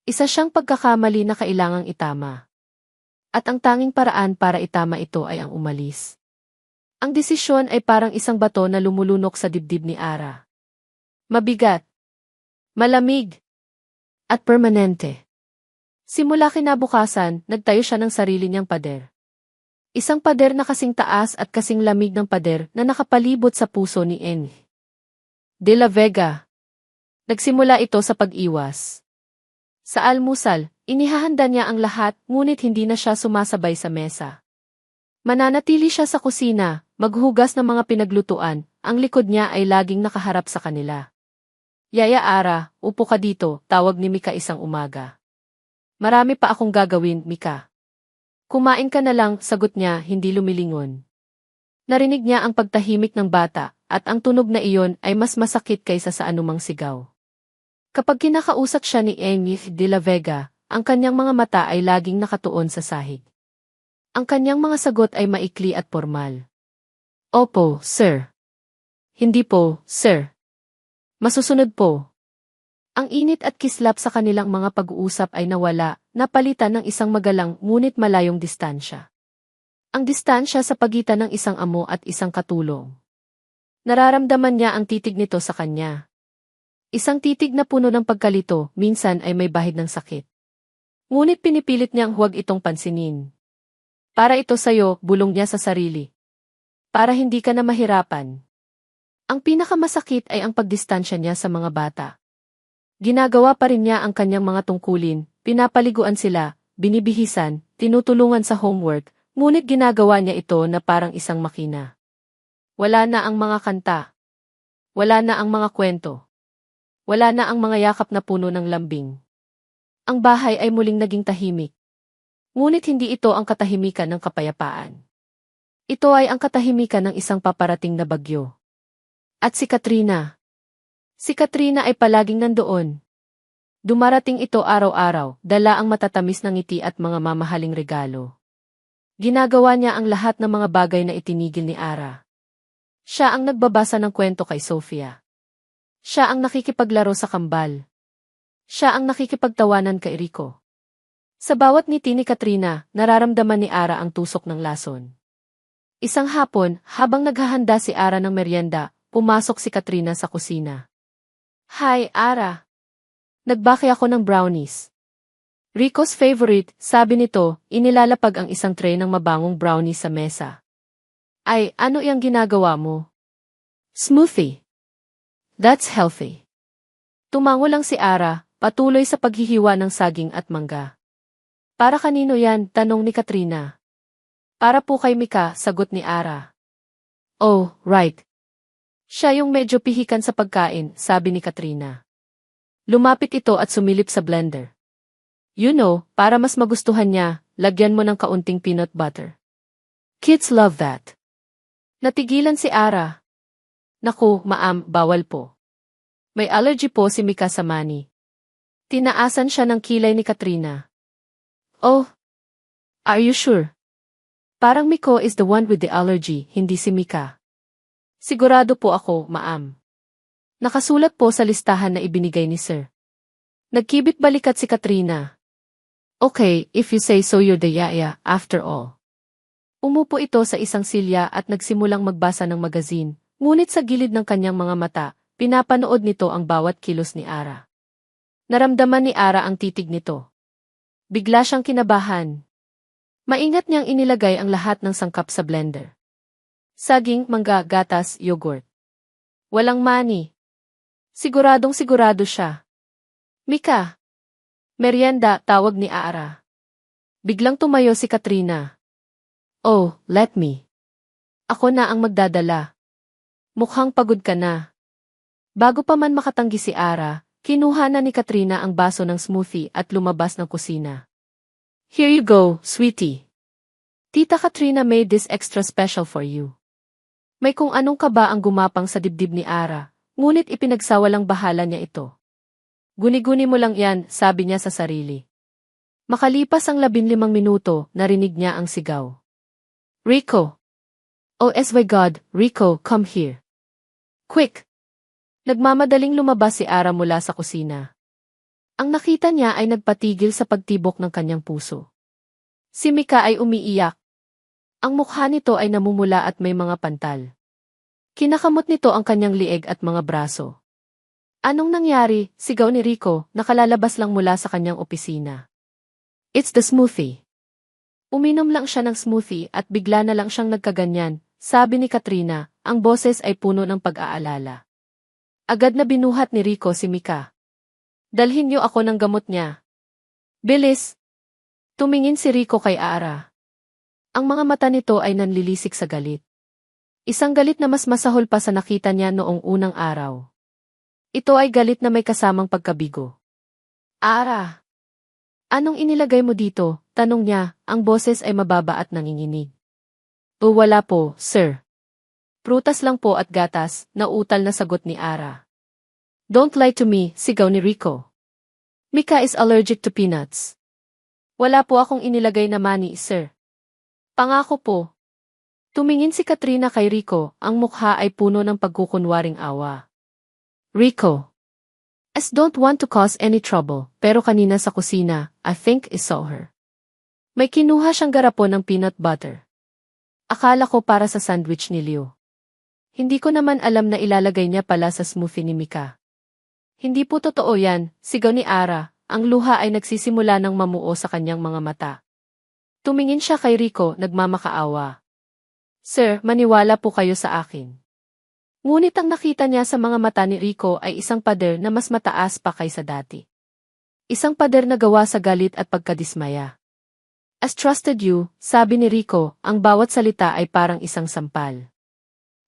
Isa siyang pagkakamali na kailangang itama. At ang tanging paraan para itama ito ay ang umalis. Ang desisyon ay parang isang bato na lumulunok sa dibdib ni Ara. Mabigat, malamig, at permanente. Simula kinabukasan, nagtayo siya ng sarili niyang pader. Isang pader na kasing taas at kasing lamig ng pader na nakapalibot sa puso ni Amy de la Vega. Nagsimula ito sa pag-iwas. Sa almusal, inihahanda niya ang lahat, ngunit hindi na siya sumasabay sa mesa. Mananatili siya sa kusina, maghugas ng mga pinaglutuan, ang likod niya ay laging nakaharap sa kanila. Yaya Ara, upo ka dito, tawag ni Mika isang umaga. Marami pa akong gagawin, Mika. Kumain ka na lang, sagot niya, hindi lumilingon. Narinig niya ang pagtahimik ng bata, at ang tunog na iyon ay mas masakit kaysa sa anumang sigaw. Kapag kinakausap siya ni Amy de la Vega, ang kanyang mga mata ay laging nakatuon sa sahig. Ang kanyang mga sagot ay maikli at formal. Opo, sir. Hindi po, sir. Masusunod po. Ang init at kislap sa kanilang mga pag-uusap ay nawala, napalitan ng isang magalang ngunit malayong distansya. Ang distansya sa pagitan ng isang amo at isang katulong. Nararamdaman niya ang titig nito sa kanya. Isang titig na puno ng pagkalito, minsan ay may bahid ng sakit. Ngunit pinipilit niyang huwag itong pansinin. Para ito sa'yo, bulong niya sa sarili. Para hindi ka na mahirapan. Ang pinakamasakit ay ang pagdistansya niya sa mga bata. Ginagawa pa rin niya ang kanyang mga tungkulin, pinapaliguan sila, binibihisan, tinutulungan sa homework, ngunit ginagawa niya ito na parang isang makina. Wala na ang mga kanta. Wala na ang mga kwento. Wala na ang mga yakap na puno ng lambing. Ang bahay ay muling naging tahimik. Ngunit hindi ito ang katahimikan ng kapayapaan. Ito ay ang katahimikan ng isang paparating na bagyo. At si Katrina. Si Katrina ay palaging nandoon. Dumarating ito araw-araw, dala ang matatamis ng ngiti at mga mamahaling regalo. Ginagawa niya ang lahat ng mga bagay na itinigil ni Ara. Siya ang nagbabasa ng kwento kay Sofia. Siya ang nakikipaglaro sa kambal. Siya ang nakikipagtawanan kay Rico. Sa bawat ngiti ni Katrina, nararamdaman ni Ara ang tusok ng lason. Isang hapon, habang naghahanda si Ara ng merienda, pumasok si Katrina sa kusina. "Hi, Ara. Nagbaki ako ng brownies." Rico's favorite, sabi nito, inilalapag ang isang tray ng mabangong brownies sa mesa. "Ay, ano iyang ginagawa mo?" "Smoothie. That's healthy." Tumango lang si Ara, patuloy sa paghihiwa ng saging at mangga. "Para kanino yan?" tanong ni Katrina. "Para po kay Mika," sagot ni Ara. "Oh, right. Siya yung medyo pihikan sa pagkain," sabi ni Katrina. Lumapit ito at sumilip sa blender. "You know, para mas magustuhan niya, lagyan mo ng kaunting peanut butter. Kids love that." Natigilan si Ara. "Naku, ma'am, bawal po. May allergy po si Mika sa mani." Tinaasan siya ng kilay ni Katrina. "Oh, are you sure? Parang Miko is the one with the allergy, hindi si Mika." "Sigurado po ako, ma'am. Nakasulat po sa listahan na ibinigay ni Sir." Nagkibit balikat si Katrina. "Okay, if you say so, you're the yaya, after all." Umupo ito sa isang silya at nagsimulang magbasa ng magazine, ngunit sa gilid ng kanyang mga mata, pinapanood nito ang bawat kilos ni Ara. Naramdaman ni Ara ang titig nito. Bigla siyang kinabahan. Maingat niyang inilagay ang lahat ng sangkap sa blender. Saging, mangga, gatas, yogurt. Walang mani. Siguradong sigurado siya. "Mika. Merienda," tawag ni Ara. Biglang tumayo si Katrina. "Oh, let me. Ako na ang magdadala. Mukhang pagod ka na." Bago pa man makatanggi si Ara, kinuha na ni Katrina ang baso ng smoothie at lumabas ng kusina. "Here you go, sweetie. Tita Katrina made this extra special for you." May kung anong kaba ang gumapang sa dibdib ni Ara, ngunit ipinagsawalang bahala niya ito. "Guni-guni mo lang yan," sabi niya sa sarili. Makalipas ang 15 minuto, narinig niya ang sigaw. "Rico! Oh my God, Rico, come here. Quick!" Nagmamadaling lumabas si Ara mula sa kusina. Ang nakita niya ay nagpatigil sa pagtibok ng kanyang puso. Si Mika ay umiiyak. Ang mukha nito ay namumula at may mga pantal. Kinakamot nito ang kanyang lieg at mga braso. "Anong nangyari?" sigaw ni Rico, nakalalabas lang mula sa kanyang opisina. "It's the smoothie." Uminom lang siya ng smoothie at bigla na lang siyang nagkaganyan, sabi ni Katrina, ang boses ay puno ng pag-aalala. Agad na binuhat ni Rico si Mika. "Dalhin niyo ako ng gamot niya. Bilis!" Tumingin si Rico kay Ara. Ang mga mata nito ay nanlilisik sa galit. Isang galit na mas masahol pa sa nakita niya noong unang araw. Ito ay galit na may kasamang pagkabigo. "Ara! Anong inilagay mo dito?" tanong niya, ang boses ay mababa at nanginginig. "O wala po, sir. Prutas lang po at gatas," nauutal na sagot ni Ara. "Don't lie to me," sigaw ni Rico. "Mika is allergic to peanuts." "Wala po akong inilagay na mani, sir. Pangako po." Tumingin si Katrina kay Rico, ang mukha ay puno ng pagkukunwaring awa. "Rico, I don't want to cause any trouble, pero kanina sa kusina, I think I saw her." May kinuha siyang garapon ng peanut butter. "Akala ko para sa sandwich ni Leo. Hindi ko naman alam na ilalagay niya pala sa smoothie ni Mika." "Hindi po totoo yan," sigaw ni Ara, ang luha ay nagsisimula ng mamuo sa kanyang mga mata. Tumingin siya kay Rico, nagmamakaawa. "Sir, maniwala po kayo sa akin." Ngunit ang nakita niya sa mga mata ni Rico ay isang pader na mas mataas pa kaysa dati. Isang pader na gawa sa galit at pagkadismaya. As trusted you, sabi ni Rico, ang bawat salita ay parang isang sampal.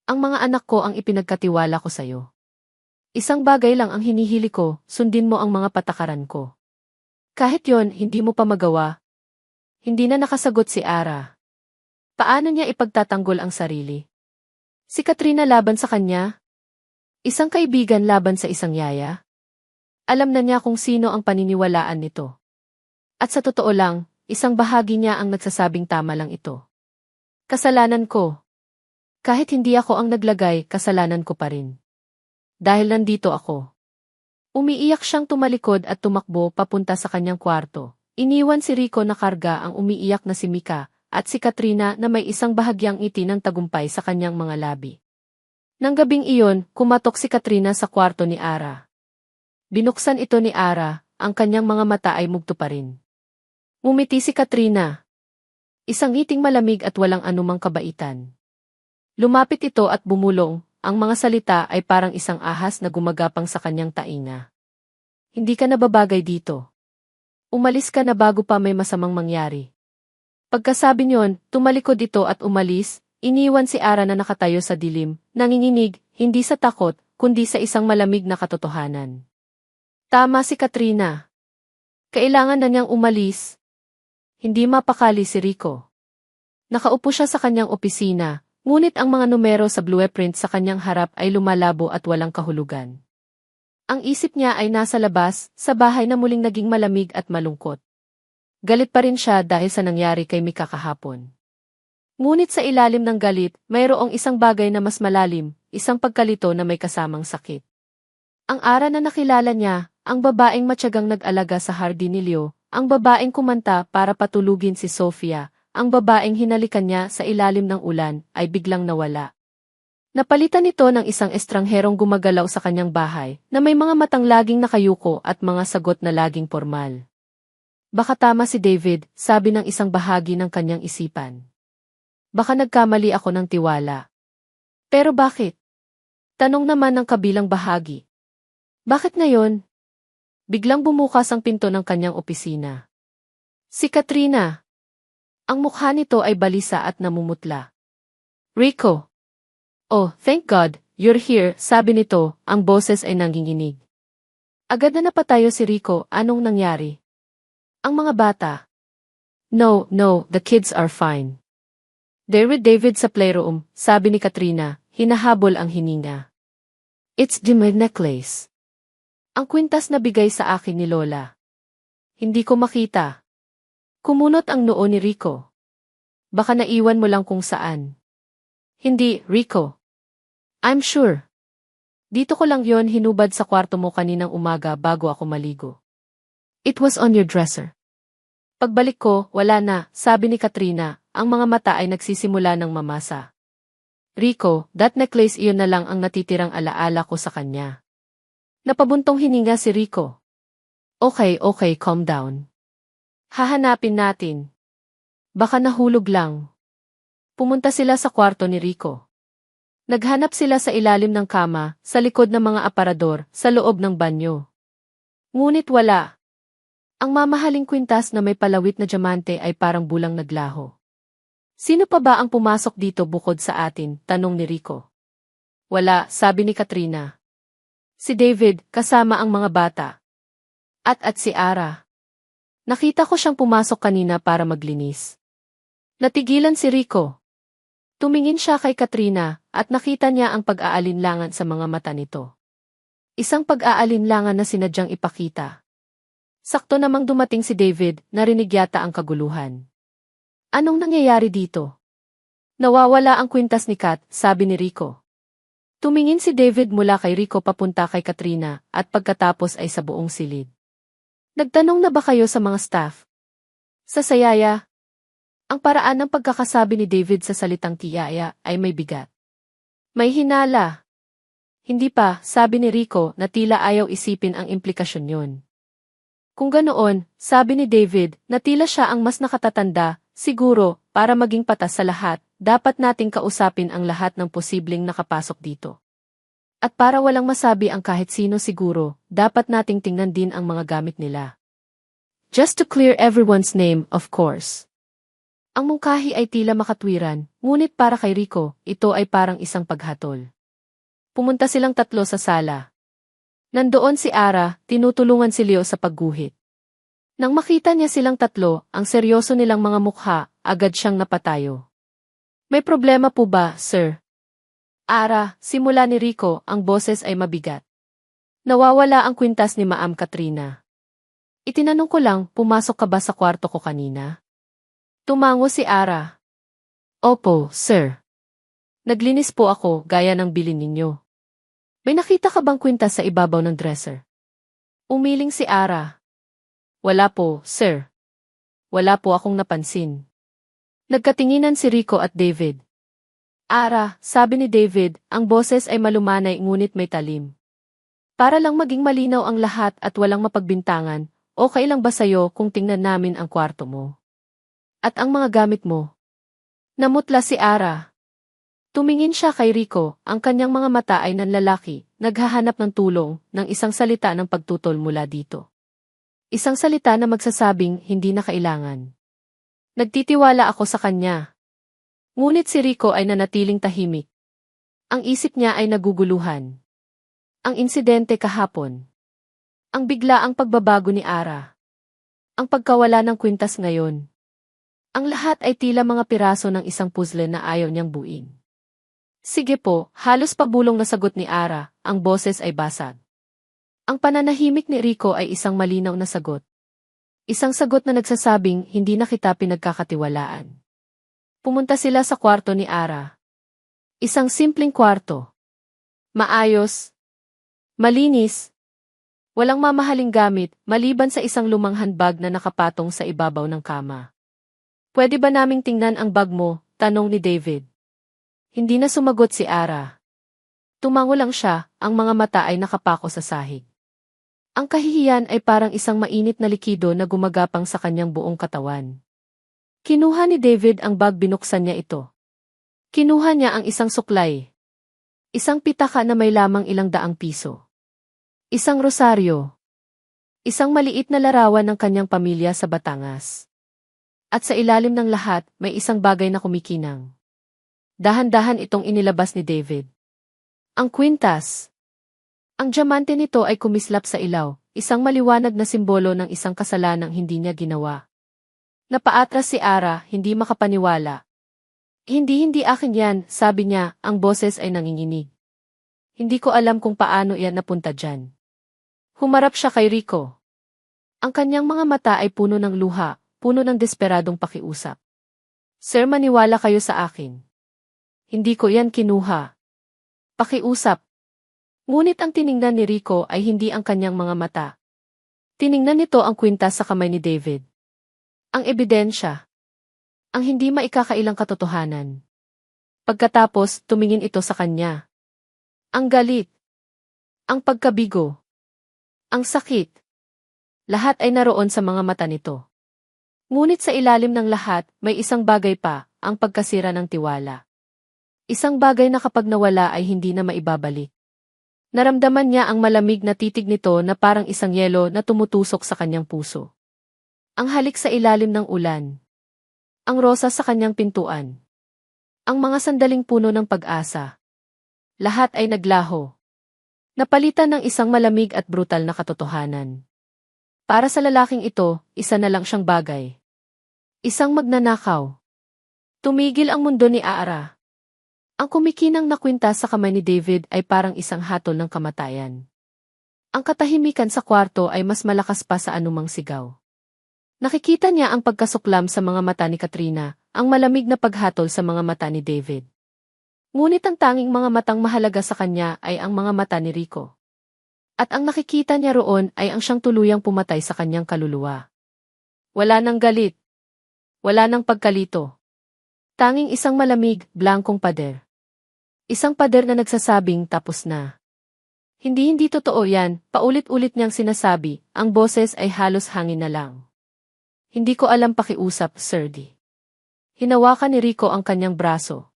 Ang mga anak ko ang ipinagkatiwala ko sa'yo. Isang bagay lang ang hinihili ko, sundin mo ang mga patakaran ko. Kahit yon, hindi mo pa magawa. Hindi na nakasagot si Ara. Paano niya ipagtatanggol ang sarili? Si Katrina laban sa kanya? Isang kaibigan laban sa isang yaya? Alam na niya kung sino ang paniniwalaan nito. At sa totoo lang, isang bahagi niya ang nagsasabing tama lang ito. Kasalanan ko. Kahit hindi ako ang naglagay, kasalanan ko pa rin. Dahil nandito ako. Umiiyak siyang tumalikod at tumakbo papunta sa kanyang kwarto. Iniwan si Rico na karga ang umiiyak na si Mika at si Katrina na may isang bahagyang ngiti ng tagumpay sa kanyang mga labi. Nang gabing iyon, kumatok si Katrina sa kwarto ni Ara. Binuksan ito ni Ara, ang kanyang mga mata ay mugto pa rin. Ngumiti si Katrina. Isang ngiting malamig at walang anumang kabaitan. Lumapit ito at bumulong, ang mga salita ay parang isang ahas na gumagapang sa kanyang tainga. Hindi ka nababagay dito. Umalis ka na bago pa may masamang mangyari. Pagkasabi niyon, tumalikod ito at umalis. Iniwan si Ara na nakatayo sa dilim, nanginginig, hindi sa takot, kundi sa isang malamig na katotohanan. Tama si Katrina. Kailangan na niyang umalis. Hindi mapakali si Rico. Nakaupo siya sa kanyang opisina, ngunit ang mga numero sa blueprint sa kanyang harap ay lumalabo at walang kahulugan. Ang isip niya ay nasa labas, sa bahay na muling naging malamig at malungkot. Galit pa rin siya dahil sa nangyari kay Mika kahapon. Ngunit sa ilalim ng galit, mayroong isang bagay na mas malalim, isang pagkalito na may kasamang sakit. Ang Ara na nakilala niya, ang babaeng matyagang nag-alaga sa hardinilyo, ang babaeng kumanta para patulugin si Sofia, ang babaeng hinalikan niya sa ilalim ng ulan, ay biglang nawala. Napalitan nito ng isang estrangherong gumagalaw sa kanyang bahay, na may mga matang laging nakayuko at mga sagot na laging formal. Baka tama si David, sabi ng isang bahagi ng kanyang isipan. Baka nagkamali ako ng tiwala. Pero bakit? Tanong naman ng kabilang bahagi. Bakit ngayon? Biglang bumukas ang pinto ng kanyang opisina. Si Katrina. Ang mukha nito ay balisa at namumutla. Rico. Oh, thank God, you're here, sabi nito, ang boses ay nanginginig. Agad na napatayo si Rico, anong nangyari? Ang mga bata. No, the kids are fine. They're with David sa playroom, sabi ni Katrina, hinahabol ang hininga. It's the necklace. Ang kwintas na bigay sa akin ni Lola. Hindi ko makita. Kumunot ang noo ni Rico. Baka naiwan mo lang kung saan. Hindi, Rico. I'm sure. Dito ko lang yon hinubad sa kwarto mo kaninang umaga bago ako maligo. It was on your dresser. Pagbalik ko, wala na, sabi ni Katrina, ang mga mata ay nagsisimula ng mamasa. Rico, that necklace iyon na lang ang natitirang alaala ko sa kanya. Napabuntong hininga si Rico. Okay, calm down. Hahanapin natin. Baka nahulog lang. Pumunta sila sa kwarto ni Rico. Naghanap sila sa ilalim ng kama, sa likod ng mga aparador, sa loob ng banyo. Ngunit wala. Ang mamahaling kwintas na may palawit na diamante ay parang bulang naglaho. Sino pa ba ang pumasok dito bukod sa atin? Tanong ni Rico. Wala, sabi ni Katrina. Si David, kasama ang mga bata. At si Ara. Nakita ko siyang pumasok kanina para maglinis. Natigilan si Rico. Tumingin siya kay Katrina at nakita niya ang pag-aalinlangan sa mga mata nito. Isang pag-aalinlangan na sinadyang ipakita. Sakto namang dumating si David, narinig yata ang kaguluhan. Anong nangyayari dito? Nawawala ang kwintas ni Kat, sabi ni Rico. Tumingin si David mula kay Rico papunta kay Katrina at pagkatapos ay sa buong silid. Nagtanong na ba kayo sa mga staff? Sa sayaya? Ang paraan ng pagkakasabi ni David sa salitang tiyaya ay may bigat. May hinala. Hindi pa, sabi ni Rico na tila ayaw isipin ang implikasyon yun. Kung ganoon, sabi ni David, na tila siya ang mas nakatatanda, siguro, para maging patas sa lahat, dapat nating kausapin ang lahat ng posibleng nakapasok dito. At para walang masabi ang kahit sino siguro, dapat nating tingnan din ang mga gamit nila. Just to clear everyone's name, of course. Ang mungkahi ay tila makatwiran, ngunit para kay Rico, ito ay parang isang paghatol. Pumunta silang tatlo sa sala. Nandoon si Ara, tinutulungan si Leo sa pagguhit. Nang makita niya silang tatlo, ang seryoso nilang mga mukha, agad siyang napatayo. May problema po ba, sir? Ara, simula ni Rico, ang boses ay mabigat. Nawawala ang kwintas ni Ma'am Katrina. Itinanong ko lang, pumasok ka ba sa kwarto ko kanina? Tumango si Ara. Opo, sir. Naglinis po ako, gaya ng bilin ninyo. May nakita ka bang kwintas sa ibabaw ng dresser? Umiling si Ara. Wala po, sir. Wala po akong napansin. Nagkatinginan si Rico at David. Ara, sabi ni David, ang boses ay malumanay ngunit may talim. Para lang maging malinaw ang lahat at walang mapagbintangan, okay lang ba sa'yo kung tingnan namin ang kwarto mo? At ang mga gamit mo? Namutla si Ara. Tumingin siya kay Rico, ang kanyang mga mata ay nanlalaki, naghahanap ng tulong, ng isang salita ng pagtutol mula dito. Isang salita na magsasabing hindi na kailangan. Nagtitiwala ako sa kanya. Ngunit si Rico ay nanatiling tahimik. Ang isip niya ay naguguluhan. Ang insidente kahapon. Ang biglaang pagbabago ni Ara. Ang pagkawala ng kwintas ngayon. Ang lahat ay tila mga piraso ng isang puzzle na ayaw niyang buuin. Sige po, halos pabulong na sagot ni Ara, ang boses ay basag. Ang pananahimik ni Rico ay isang malinaw na sagot. Isang sagot na nagsasabing hindi na kita pinagkakatiwalaan. Pumunta sila sa kwarto ni Ara. Isang simpleng kwarto. Maayos. Malinis. Walang mamahaling gamit, maliban sa isang lumang handbag na nakapatong sa ibabaw ng kama. Pwede ba naming tingnan ang bag mo? Tanong ni David. Hindi na sumagot si Ara. Tumango lang siya, ang mga mata ay nakapako sa sahig. Ang kahihiyan ay parang isang mainit na likido na gumagapang sa kanyang buong katawan. Kinuha ni David ang bag, binuksan niya ito. Kinuha niya ang isang suklay. Isang pitaka na may lamang ilang daang piso. Isang rosaryo. Isang maliit na larawan ng kanyang pamilya sa Batangas. At sa ilalim ng lahat, may isang bagay na kumikinang. Dahan-dahan itong inilabas ni David. Ang kwintas. Ang diamante nito ay kumislap sa ilaw, isang maliwanag na simbolo ng isang kasalanang hindi niya ginawa. Napaatras si Ara, hindi makapaniwala. Hindi akin yan, sabi niya, ang boses ay nanginginig. Hindi ko alam kung paano yan napunta dyan. Humarap siya kay Rico. Ang kanyang mga mata ay puno ng luha, puno ng desperadong pakiusap. Sir, maniwala kayo sa akin. Hindi ko yan kinuha. Pakiusap. Ngunit ang tiningnan ni Rico ay hindi ang kanyang mga mata. Tiningnan nito ang kwintas sa kamay ni David. Ang ebidensya. Ang hindi maikakailang katotohanan. Pagkatapos, tumingin ito sa kanya. Ang galit. Ang pagkabigo. Ang sakit. Lahat ay naroon sa mga mata nito. Ngunit sa ilalim ng lahat, may isang bagay pa, ang pagkasira ng tiwala. Isang bagay na kapag nawala ay hindi na maibabalik. Naramdaman niya ang malamig na titig nito na parang isang yelo na tumutusok sa kanyang puso. Ang halik sa ilalim ng ulan. Ang rosa sa kanyang pintuan. Ang mga sandaling puno ng pag-asa. Lahat ay naglaho. Napalitan ng isang malamig at brutal na katotohanan. Para sa lalaking ito, isa na lang siyang bagay. Isang magnanakaw. Tumigil ang mundo ni Ara. Ang kumikinang na kwintas sa kamay ni David ay parang isang hatol ng kamatayan. Ang katahimikan sa kwarto ay mas malakas pa sa anumang sigaw. Nakikita niya ang pagkasuklam sa mga mata ni Katrina, ang malamig na paghatol sa mga mata ni David. Ngunit ang tanging mga matang mahalaga sa kanya ay ang mga mata ni Rico. At ang nakikita niya roon ay ang siyang tuluyang pumatay sa kanyang kaluluwa. Wala nang galit. Wala nang pagkalito. Tanging isang malamig, blankong pader. Isang pader na nagsasabing tapos na. Hindi totoo yan, paulit-ulit niyang sinasabi, ang boses ay halos hangin na lang. Hindi ko alam, pakiusap, Sir D. Hinawakan ni Rico ang kanyang braso.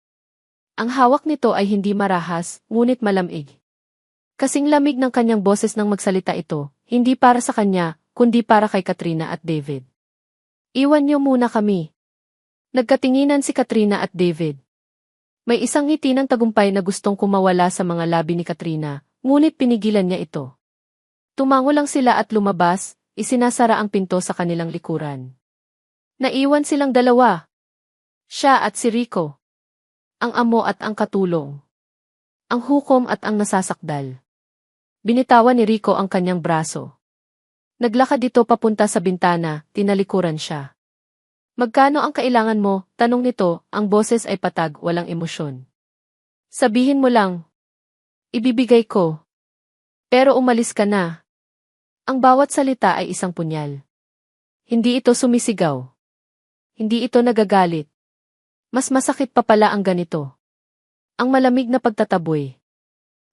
Ang hawak nito ay hindi marahas, ngunit malamig. Kasing lamig ng kanyang boses nang magsalita ito, hindi para sa kanya, kundi para kay Katrina at David. Iwan niyo muna kami. Nagkatinginan si Katrina at David. May isang ngiti ng tagumpay na gustong kumawala sa mga labi ni Katrina, ngunit pinigilan niya ito. Tumango lang sila at lumabas, isinasara ang pinto sa kanilang likuran. Naiwan silang dalawa. Siya at si Rico. Ang amo at ang katulong. Ang hukom at ang nasasakdal. Binitawan ni Rico ang kanyang braso. Naglakad ito papunta sa bintana, tinalikuran siya. Magkano ang kailangan mo? Tanong nito, ang boses ay patag, walang emosyon. Sabihin mo lang. Ibibigay ko. Pero umalis ka na. Ang bawat salita ay isang punyal. Hindi ito sumisigaw. Hindi ito nagagalit. Mas masakit pa pala ang ganito. Ang malamig na pagtataboy.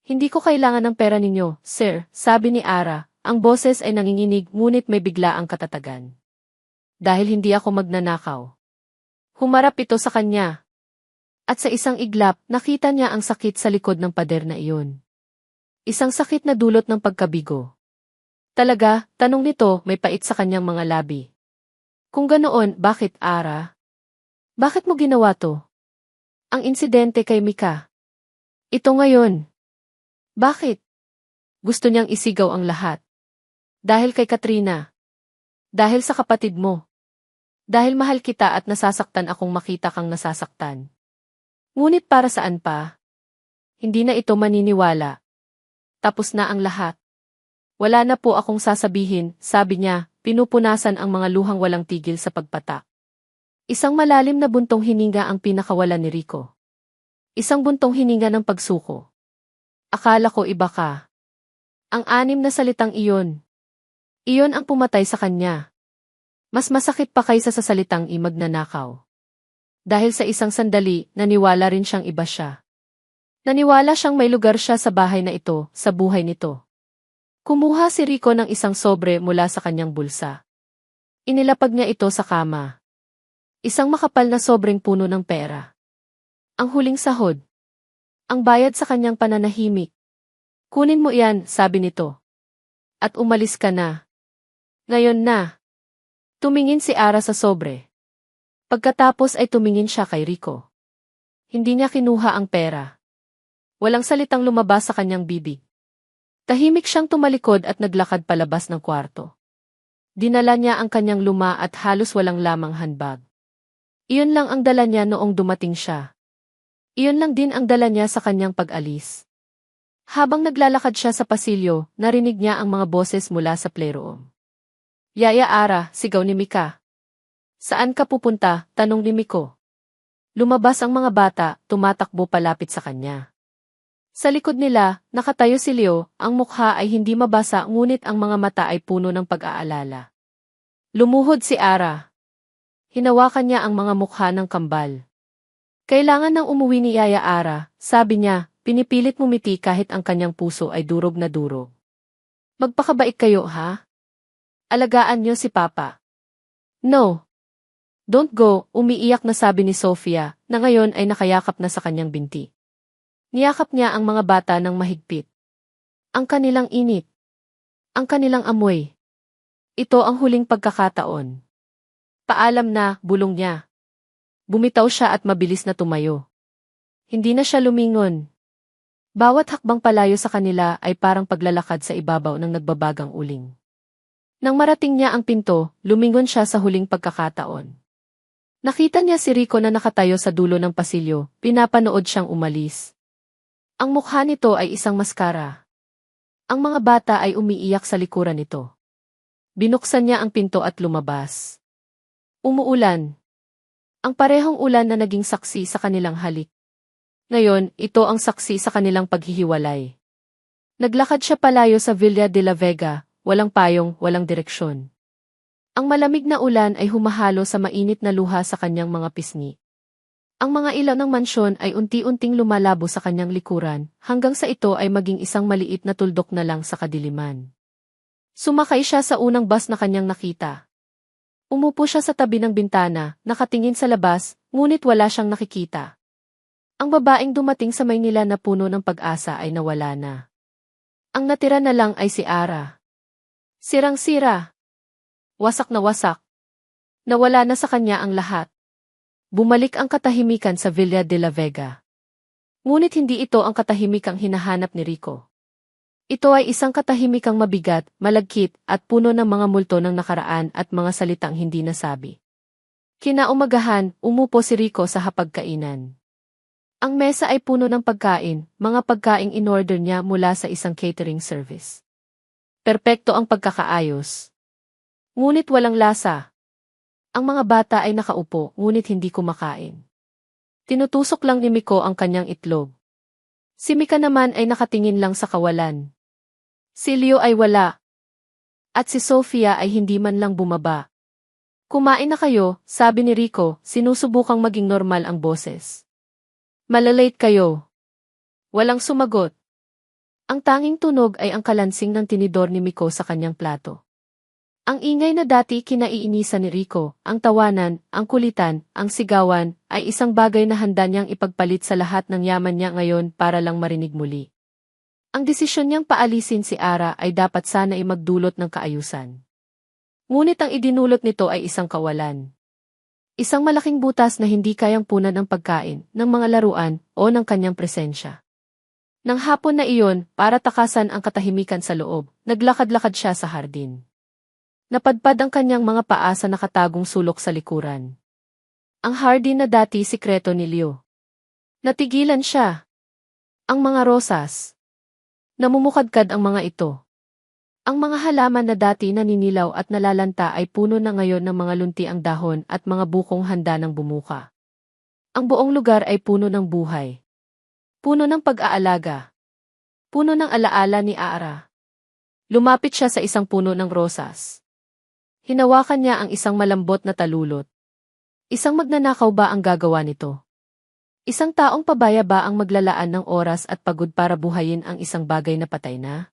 Hindi ko kailangan ng pera ninyo, sir, sabi ni Ara. Ang boses ay nanginginig ngunit may biglaang katatagan. Dahil hindi ako magnanakaw. Humarap ito sa kanya. At sa isang iglap, nakita niya ang sakit sa likod ng pader na iyon. Isang sakit na dulot ng pagkabigo. Talaga, tanong nito, may pait sa kanyang mga labi. Kung ganoon, bakit Ara? Bakit mo ginawa to? Ang insidente kay Mika. Ito ngayon. Bakit? Gusto niyang isigaw ang lahat. Dahil kay Katrina. Dahil sa kapatid mo. Dahil mahal kita at nasasaktan akong makita kang nasasaktan. Ngunit para saan pa? Hindi na ito maniniwala. Tapos na ang lahat. Wala na po akong sasabihin, sabi niya, pinupunasan ang mga luhang walang tigil sa pagpatak. Isang malalim na buntong hininga ang pinakawalan ni Rico. Isang buntong hininga ng pagsuko. Akala ko iba ka. Ang anim na salitang iyon. Iyon ang pumatay sa kanya. Mas masakit pa kaysa sa salitang magnanakaw. Dahil sa isang sandali, naniwala rin siyang iba siya. Naniwala siyang may lugar siya sa bahay na ito, sa buhay nito. Kumuha si Rico ng isang sobre mula sa kanyang bulsa. Inilapag niya ito sa kama. Isang makapal na sobreng puno ng pera. Ang huling sahod. Ang bayad sa kanyang pananahimik. Kunin mo iyan, sabi nito. At umalis ka na. Ngayon na. Tumingin si Ara sa sobre. Pagkatapos ay tumingin siya kay Rico. Hindi niya kinuha ang pera. Walang salitang lumabas sa kanyang bibig. Tahimik siyang tumalikod at naglakad palabas ng kwarto. Dinala niya ang kanyang luma at halos walang lamang handbag. Iyon lang ang dala niya noong dumating siya. Iyon lang din ang dala niya sa kanyang pag-alis. Habang naglalakad siya sa pasilyo, narinig niya ang mga boses mula sa playroom. Yaya Ara, sigaw ni Mika. Saan ka pupunta? Tanong ni Miko. Lumabas ang mga bata, tumatakbo palapit sa kanya. Sa likod nila, nakatayo si Leo, ang mukha ay hindi mabasa ngunit ang mga mata ay puno ng pag-aalala. Lumuhod si Ara. Hinawakan niya ang mga mukha ng kambal. Kailangan nang umuwi ni Yaya Ara, sabi niya, pinipilit mumiti kahit ang kanyang puso ay durog na durog. Magpakabait kayo ha? Alagaan niyo si Papa. No. Don't go, umiiyak na sabi ni Sofia, na ngayon ay nakayakap na sa kanyang binti. Niyakap niya ang mga bata ng mahigpit. Ang kanilang init. Ang kanilang amoy. Ito ang huling pagkakataon. Paalam na, bulong niya. Bumitaw siya at mabilis na tumayo. Hindi na siya lumingon. Bawat hakbang palayo sa kanila ay parang paglalakad sa ibabaw ng nagbabagang uling. Nang marating niya ang pinto, lumingon siya sa huling pagkakataon. Nakita niya si Rico na nakatayo sa dulo ng pasilyo, pinapanood siyang umalis. Ang mukha nito ay isang maskara. Ang mga bata ay umiiyak sa likuran nito. Binuksan niya ang pinto at lumabas. Umuulan. Ang parehong ulan na naging saksi sa kanilang halik. Ngayon, ito ang saksi sa kanilang paghihiwalay. Naglakad siya palayo sa Villa de la Vega, walang payong, walang direksyon. Ang malamig na ulan ay humahalo sa mainit na luha sa kanyang mga pisngi. Ang mga ilaw ng mansyon ay unti-unting lumalabo sa kanyang likuran, hanggang sa ito ay maging isang maliit na tuldok na lang sa kadiliman. Sumakay siya sa unang bus na kanyang nakita. Umupo siya sa tabi ng bintana, nakatingin sa labas, ngunit wala siyang nakikita. Ang babaeng dumating sa Maynila na puno ng pag-asa ay nawala na. Ang natira na lang ay si Ara. Sirang-sira. Wasak na wasak. Nawala na sa kanya ang lahat. Bumalik ang katahimikan sa Villa de la Vega. Ngunit hindi ito ang katahimikang hinahanap ni Rico. Ito ay isang katahimikang mabigat, malagkit, at puno ng mga multo ng nakaraan at mga salitang hindi nasabi. Kinaumagahan, umupo si Rico sa hapagkainan. Ang mesa ay puno ng pagkain, mga pagkaing in-order niya mula sa isang catering service. Perpekto ang pagkakaayos. Ngunit walang lasa. Ang mga bata ay nakaupo, ngunit hindi kumakain. Tinutusok lang ni Miko ang kanyang itlog. Si Mika naman ay nakatingin lang sa kawalan. Si Leo ay wala. At si Sofia ay hindi man lang bumaba. Kumain na kayo, sabi ni Rico, sinusubukang maging normal ang boses. Malalate kayo. Walang sumagot. Ang tanging tunog ay ang kalansing ng tinidor ni Miko sa kanyang plato. Ang ingay na dati kinaiinisan ni Rico, ang tawanan, ang kulitan, ang sigawan, ay isang bagay na handa niyang ipagpalit sa lahat ng yaman niya ngayon para lang marinig muli. Ang desisyon niyang paalisin si Ara ay dapat sana ay magdulot ng kaayusan. Ngunit ang idinulot nito ay isang kawalan. Isang malaking butas na hindi kayang punan ng pagkain, ng mga laruan, o ng kanyang presensya. Nang hapon na iyon, para takasan ang katahimikan sa loob, naglakad-lakad siya sa hardin. Napadpad ang kanyang mga paa sa nakatagong sulok sa likuran. Ang hardin na dati sikreto ni Leo. Natigilan siya. Ang mga rosas. Namumukadkad ang mga ito. Ang mga halaman na dati naninilaw at nalalanta ay puno na ngayon ng mga lunti ang dahon at mga bukong handa ng bumuka. Ang buong lugar ay puno ng buhay. Puno ng pag-aalaga. Puno ng alaala ni Ara. Lumapit siya sa isang puno ng rosas. Hinawakan niya ang isang malambot na talulot. Isang magnanakaw ba ang gagawa nito? Isang taong pabaya ba ang maglalaan ng oras at pagod para buhayin ang isang bagay na patay na?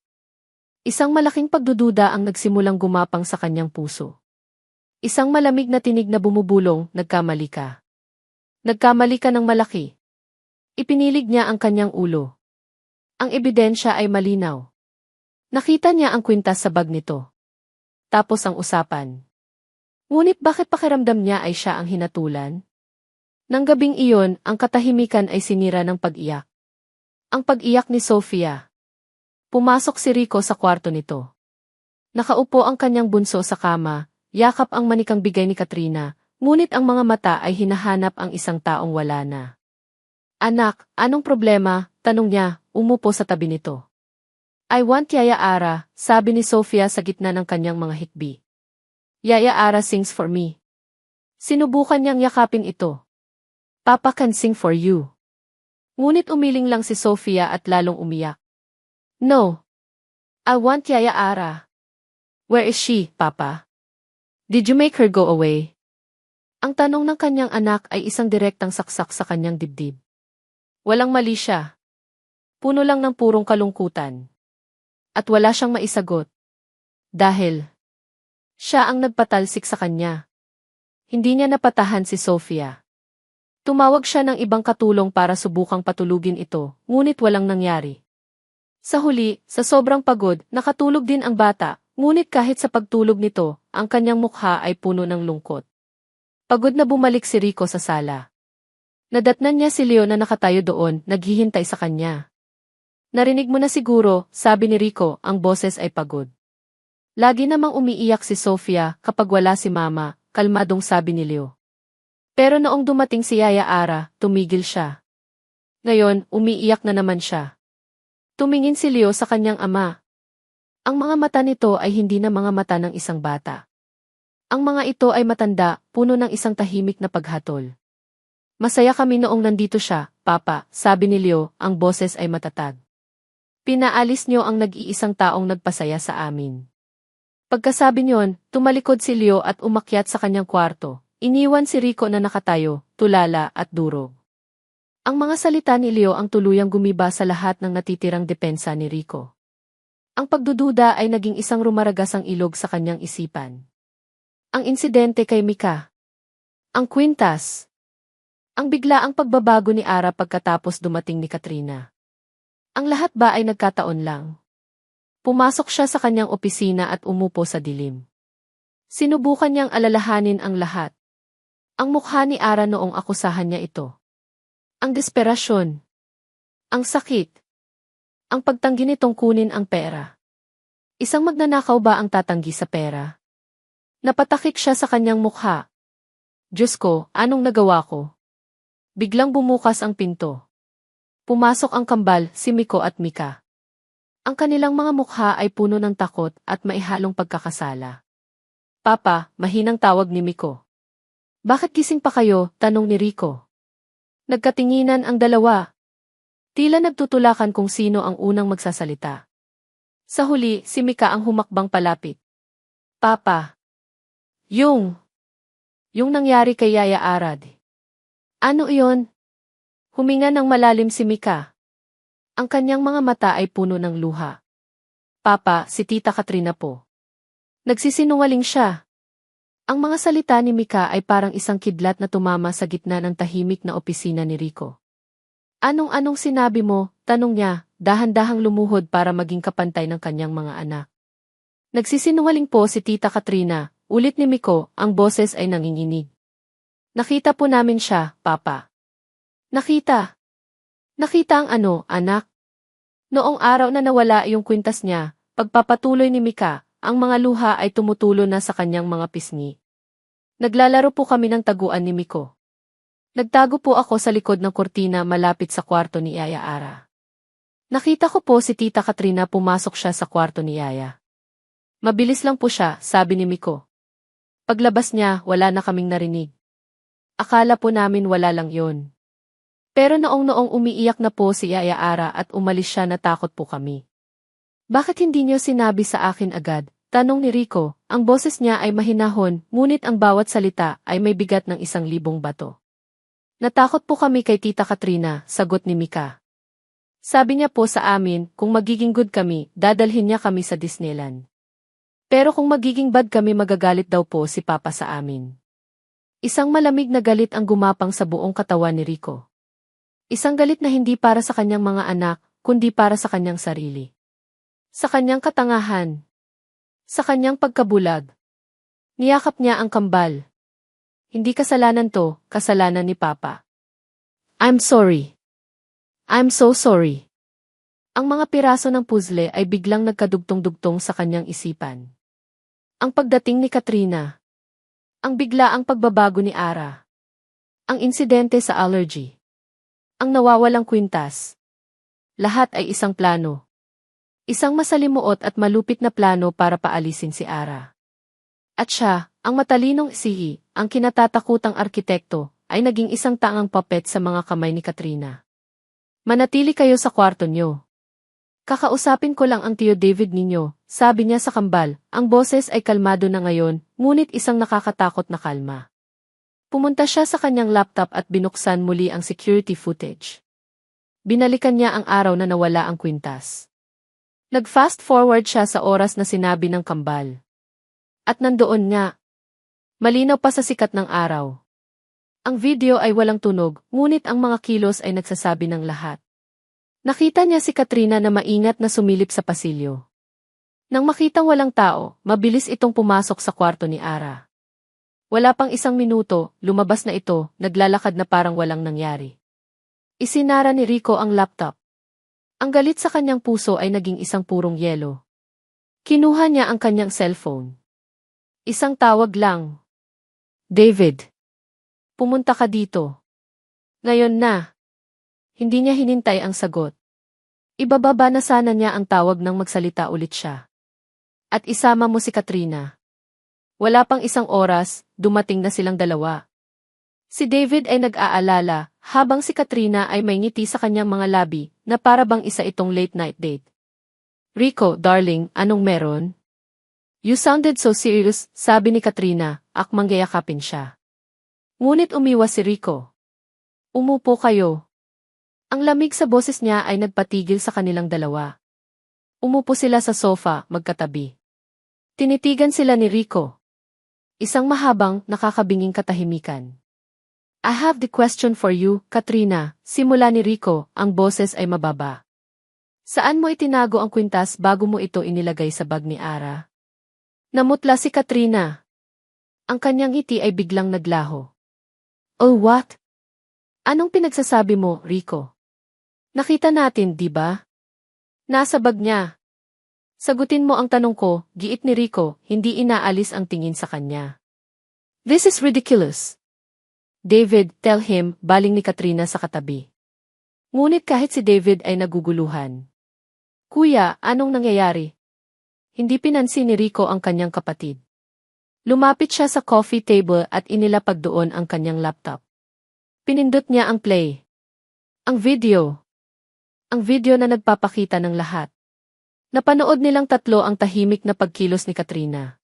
Isang malaking pagdududa ang nagsimulang gumapang sa kanyang puso. Isang malamig na tinig na bumubulong, nagkamali ka. Nagkamali ka ng malaki. Ipinilig niya ang kanyang ulo. Ang ebidensya ay malinaw. Nakita niya ang kwintas sa bag nito. Tapos ang usapan. Ngunit bakit pakiramdam niya ay siya ang hinatulan? Nang gabing iyon, ang katahimikan ay sinira ng pag-iyak. Ang pag-iyak ni Sofia. Pumasok si Rico sa kwarto nito. Nakaupo ang kanyang bunso sa kama, yakap ang manikang bigay ni Katrina, ngunit ang mga mata ay hinahanap ang isang taong wala na. Anak, anong problema? Tanong niya, umupo sa tabi nito. I want Yaya Ara, sabi ni Sofia sa gitna ng kanyang mga hikbi. Yaya Ara sings for me. Sinubukan niyang yakapin ito. Papa can sing for you. Ngunit umiling lang si Sofia at lalong umiyak. No. I want Yaya Ara. Where is she, Papa? Did you make her go away? Ang tanong ng kanyang anak ay isang direktang saksak sa kanyang dibdib. Walang mali siya. Puno lang ng purong kalungkutan. At wala siyang maisagot. Dahil siya ang nagpatalsik sa kanya. Hindi niya napatahan si Sofia. Tumawag siya ng ibang katulong para subukang patulugin ito, ngunit walang nangyari. Sa huli, sa sobrang pagod, nakatulog din ang bata, ngunit kahit sa pagtulog nito, ang kanyang mukha ay puno ng lungkot. Pagod na bumalik si Rico sa sala. Nadatnan niya si Leo na nakatayo doon, naghihintay sa kanya. Narinig mo na siguro, sabi ni Rico, ang boses ay pagod. Lagi namang umiiyak si Sofia kapag wala si Mama, kalmadong sabi ni Leo. Pero noong dumating si Yaya Ara, tumigil siya. Ngayon, umiiyak na naman siya. Tumingin si Leo sa kanyang ama. Ang mga mata nito ay hindi na mga mata ng isang bata. Ang mga ito ay matanda, puno ng isang tahimik na paghatol. Masaya kami noong nandito siya, Papa, sabi ni Leo, ang boses ay matatag. Pinaalis niyo ang nag-iisang taong nagpasaya sa amin. Pagkasabi niyon, tumalikod si Leo at umakyat sa kanyang kwarto. Iniwan si Rico na nakatayo, tulala at durog. Ang mga salita ni Leo ang tuluyang gumiba sa lahat ng natitirang depensa ni Rico. Ang pagdududa ay naging isang rumaragasang ilog sa kanyang isipan. Ang insidente kay Mika. Ang kwintas. Ang biglaang pagbabago ni Ara pagkatapos dumating ni Katrina. Ang lahat ba ay nagkataon lang? Pumasok siya sa kanyang opisina at umupo sa dilim. Sinubukan niyang alalahanin ang lahat. Ang mukha ni Ara noong akusahan niya ito. Ang desperasyon. Ang sakit. Ang pagtanggi nitong kunin ang pera. Isang magnanakaw ba ang tatanggi sa pera? Napatakik siya sa kanyang mukha. Diyos ko, anong nagawa ko? Biglang bumukas ang pinto. Pumasok ang kambal, si Miko at Mika. Ang kanilang mga mukha ay puno ng takot at maihalong pagkakasala. Papa, mahinang tawag ni Miko. Bakit gising pa kayo? Tanong ni Rico. Nagkatinginan ang dalawa. Tila nagtutulakan kung sino ang unang magsasalita. Sa huli, si Mika ang humakbang palapit. Papa. Yung nangyari kay Yaya Arad. Ano iyon? Huminga ng malalim si Mika. Ang kanyang mga mata ay puno ng luha. Papa, si Tita Katrina po. Nagsisinungaling siya. Ang mga salita ni Mika ay parang isang kidlat na tumama sa gitna ng tahimik na opisina ni Rico. Anong sinabi mo? Tanong niya, dahan-dahang lumuhod para maging kapantay ng kanyang mga anak. Nagsisinungaling po si Tita Katrina, ulit ni Miko, ang boses ay nanginginig. Nakita po namin siya, Papa. Nakita ang anak? Noong araw na nawala yung kwintas niya, pagpapatuloy ni Mika, ang mga luha ay tumutulo na sa kanyang mga pisngi. Naglalaro po kami ng taguan ni Miko. Nagtago po ako sa likod ng kurtina malapit sa kwarto ni Yaya Ara. Nakita ko po si Tita Katrina pumasok siya sa kwarto ni Yaya. Mabilis lang po siya, sabi ni Miko. Paglabas niya, wala na kaming narinig. Akala po namin wala lang yon. Pero noong umiiyak na po si Yaya Ara at umalis siya natakot po kami. Bakit hindi niyo sinabi sa akin agad? Tanong ni Rico, ang boses niya ay mahinahon, ngunit ang bawat salita ay may bigat ng 1,000 bato. Natakot po kami kay Tita Katrina, sagot ni Mika. Sabi niya po sa amin, kung magiging good kami, dadalhin niya kami sa Disneyland. Pero kung magiging bad kami magagalit daw po si Papa sa amin. Isang malamig na galit ang gumapang sa buong katawan ni Rico. Isang galit na hindi para sa kanyang mga anak, kundi para sa kanyang sarili. Sa kanyang katangahan. Sa kanyang pagkabulag. Niyakap niya ang kambal. Hindi kasalanan to, kasalanan ni Papa. I'm sorry. I'm so sorry. Ang mga piraso ng puzzle ay biglang nagkadugtong-dugtong sa kanyang isipan. Ang pagdating ni Katrina. Ang biglaang pagbabago ni Ara. Ang insidente sa allergy. Ang nawawalang kwintas. Lahat ay isang plano. Isang masalimuot at malupit na plano para paalisin si Ara. At siya, ang matalinong sihi, ang kinatatakutang arkitekto, ay naging isang tangang puppet sa mga kamay ni Katrina. Manatili kayo sa kwarto niyo. Kakausapin ko lang ang Tio David ninyo, sabi niya sa kambal, ang boses ay kalmado na ngayon, ngunit isang nakakatakot na kalma. Pumunta siya sa kanyang laptop at binuksan muli ang security footage. Binalikan niya ang araw na nawala ang kwintas. Nag-fast forward siya sa oras na sinabi ng kambal. At nandoon nga. Malinaw pa sa sikat ng araw. Ang video ay walang tunog, ngunit ang mga kilos ay nagsasabi ng lahat. Nakita niya si Katrina na maingat na sumilip sa pasilyo. Nang makitang walang tao, mabilis itong pumasok sa kwarto ni Ara. Wala pang 1 minuto, lumabas na ito, naglalakad na parang walang nangyari. Isinara ni Rico ang laptop. Ang galit sa kanyang puso ay naging isang purong yelo. Kinuha niya ang kanyang cellphone. Isang tawag lang. David. Pumunta ka dito. Ngayon na. Hindi niya hinintay ang sagot. Ibababa na sana niya ang tawag nang magsalita ulit siya. At isama mo si Katrina. Wala pang 1 oras, dumating na silang dalawa. Si David ay nag-aalala, habang si Katrina ay may ngiti sa kanyang mga labi, na para bang isa itong late night date. Rico, darling, anong meron? You sounded so serious, sabi ni Katrina, akmang gayakapin siya. Ngunit umiwas si Rico. Umupo kayo. Ang lamig sa boses niya ay nagpatigil sa kanilang dalawa. Umupo sila sa sofa, magkatabi. Tinitigan sila ni Rico. Isang mahabang, nakakabinging katahimikan. I have the question for you, Katrina, simula ni Rico, ang boses ay mababa. Saan mo itinago ang kwintas bago mo ito inilagay sa bag ni Ara? Namutla si Katrina. Ang kanyang ngiti ay biglang naglaho. Oh what? Anong pinagsasabi mo, Rico? Nakita natin, di ba? Nasa bag niya. Sagutin mo ang tanong ko, giit ni Rico, hindi inaalis ang tingin sa kanya. This is ridiculous. David, tell him, baling ni Katrina sa katabi. Ngunit kahit si David ay naguguluhan. Kuya, anong nangyayari? Hindi pinansin ni Rico ang kanyang kapatid. Lumapit siya sa coffee table at inilapag doon ang kanyang laptop. Pinindot niya ang play. Ang video. Ang video na nagpapakita ng lahat. Napanood nilang tatlo ang tahimik na pagkilos ni Katrina.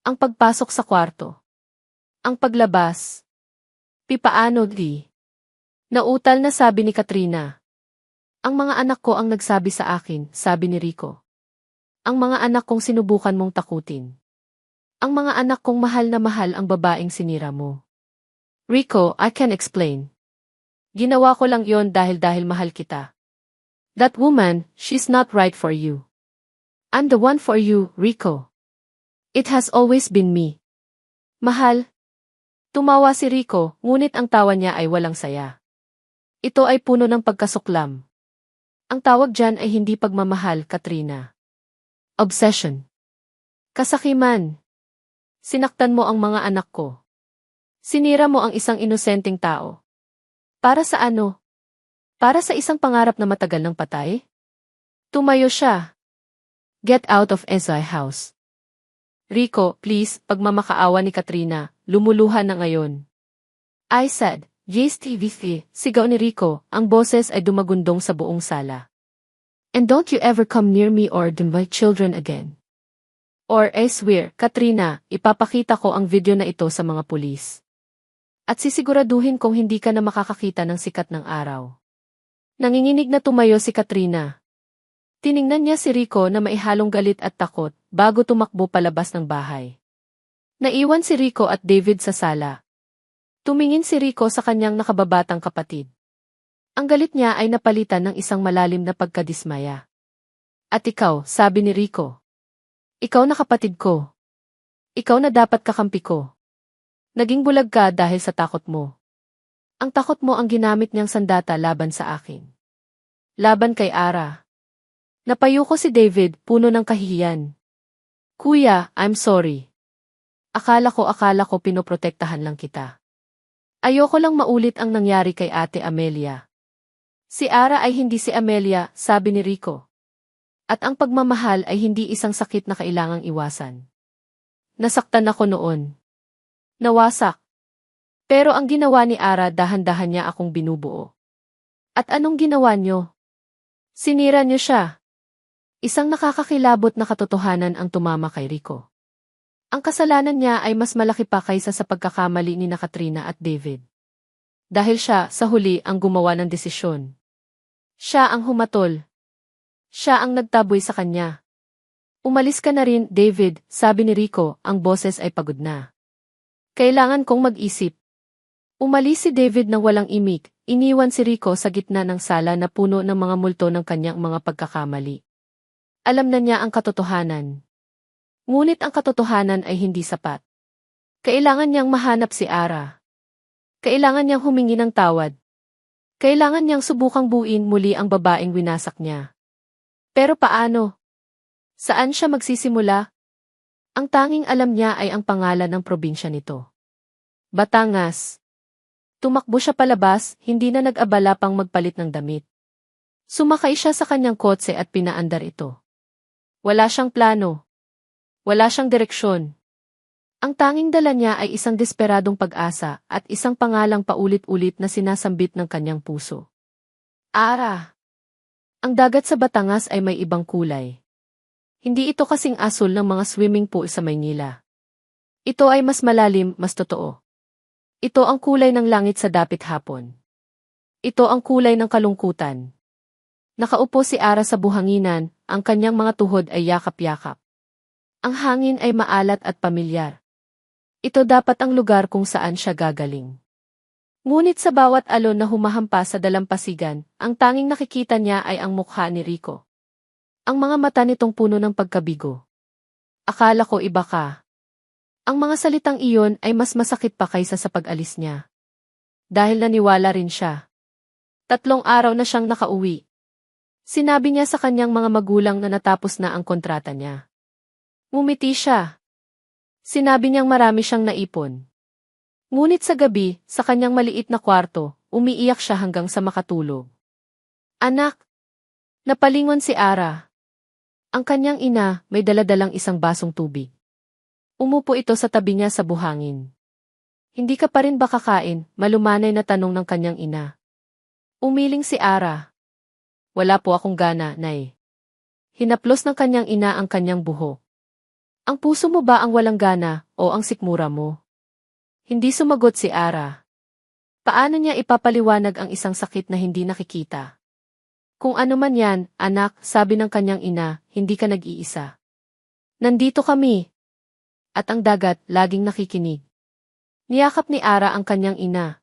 Ang pagpasok sa kwarto. Ang paglabas. Pipaano di? Nautal na sabi ni Katrina. Ang mga anak ko ang nagsabi sa akin, sabi ni Rico. Ang mga anak kong sinubukan mong takutin. Ang mga anak kong mahal na mahal ang babaeng sinira mo. Rico, I can explain. Ginawa ko lang yon dahil mahal kita. That woman, she's not right for you. I'm the one for you, Rico. It has always been me. Mahal. Tumawa si Rico, ngunit ang tawa niya ay walang saya. Ito ay puno ng pagkasuklam. Ang tawag dyan ay hindi pagmamahal, Katrina. Obsession. Kasakiman. Sinaktan mo ang mga anak ko. Sinira mo ang isang inosenteng tao. Para sa ano? Para sa isang pangarap na matagal ng patay? Tumayo siya. Get out of my house. Rico, please, pagmamakaawa ni Katrina, lumuluhan na ngayon. I said, yes TVC, sigaw ni Rico, ang boses ay dumagundong sa buong sala. And don't you ever come near me or my children again. Or I swear, Katrina, ipapakita ko ang video na ito sa mga pulis. At sisiguraduhin kong hindi ka na makakakita ng sikat ng araw. Nanginginig na tumayo si Katrina. Tiningnan niya si Rico na maihalong galit at takot bago tumakbo palabas ng bahay. Naiwan si Rico at David sa sala. Tumingin si Rico sa kanyang nakababatang kapatid. Ang galit niya ay napalitan ng isang malalim na pagkadismaya. At ikaw, sabi ni Rico. Ikaw na kapatid ko. Ikaw na dapat kakampi ko. Naging bulag ka dahil sa takot mo. Ang takot mo ang ginamit niyang sandata laban sa akin. Laban kay Ara. Napayo ko si David, puno ng kahihiyan. Kuya, I'm sorry. Akala ko pinoprotektahan lang kita. Ayoko lang maulit ang nangyari kay Ate Amelia. Si Ara ay hindi si Amelia, sabi ni Rico. At ang pagmamahal ay hindi isang sakit na kailangang iwasan. Nasaktan ako noon. Nawasak. Pero ang ginawa ni Ara, dahan-dahan niya akong binubuo. At anong ginawa niyo? Sinira niyo siya. Isang nakakakilabot na katotohanan ang tumama kay Rico. Ang kasalanan niya ay mas malaki pa kaysa sa pagkakamali ni Katrina at David. Dahil siya, sa huli, ang gumawa ng desisyon. Siya ang humatol. Siya ang nagtaboy sa kanya. Umalis ka na rin, David, sabi ni Rico, ang boses ay pagod na. Kailangan kong mag-isip. Umalis si David nang walang imik, iniwan si Rico sa gitna ng sala na puno ng mga multo ng kanyang mga pagkakamali. Alam na niya ang katotohanan. Ngunit ang katotohanan ay hindi sapat. Kailangan niyang mahanap si Ara. Kailangan niyang humingi ng tawad. Kailangan niyang subukang buuin muli ang babaeng winasak niya. Pero paano? Saan siya magsisimula? Ang tanging alam niya ay ang pangalan ng probinsya nito. Batangas. Tumakbo siya palabas, hindi na nag-abala pang magpalit ng damit. Sumakay siya sa kanyang kotse at pinaandar ito. Wala siyang plano. Wala siyang direksyon. Ang tanging dala niya ay isang desperadong pag-asa at isang pangalang paulit-ulit na sinasambit ng kanyang puso. Ara. Ang dagat sa Batangas ay may ibang kulay. Hindi ito kasing asul ng mga swimming pool sa Maynila. Ito ay mas malalim, mas totoo. Ito ang kulay ng langit sa dapit hapon. Ito ang kulay ng kalungkutan. Nakaupo si Ara sa buhanginan, ang kanyang mga tuhod ay yakap-yakap. Ang hangin ay maalat at pamilyar. Ito dapat ang lugar kung saan siya gagaling. Ngunit sa bawat alon na humahampas sa dalampasigan, ang tanging nakikita niya ay ang mukha ni Rico. Ang mga mata nitong puno ng pagkabigo. Akala ko iba ka. Ang mga salitang iyon ay mas masakit pa kaysa sa pag-alis niya. Dahil naniwala rin siya. 3 araw na siyang nakauwi. Sinabi niya sa kanyang mga magulang na natapos na ang kontrata niya. Ngumiti siya. Sinabi niyang marami siyang naipon. Ngunit sa gabi, sa kanyang maliit na kwarto, umiiyak siya hanggang sa makatulog. Anak! Napalingon si Ara. Ang kanyang ina, may daladalang isang basong tubig. Umupo ito sa tabi niya sa buhangin. Hindi ka pa rin ba kakain? Malumanay na tanong ng kanyang ina. Umiling si Ara. Wala po akong gana, Nay. Hinaplos ng kanyang ina ang kanyang buhok. Ang puso mo ba ang walang gana, o ang sikmura mo? Hindi sumagot si Ara. Paano niya ipapaliwanag ang isang sakit na hindi nakikita? Kung ano man yan, anak, sabi ng kanyang ina, hindi ka nag-iisa. Nandito kami. At ang dagat, laging nakikinig. Niyakap ni Ara ang kanyang ina.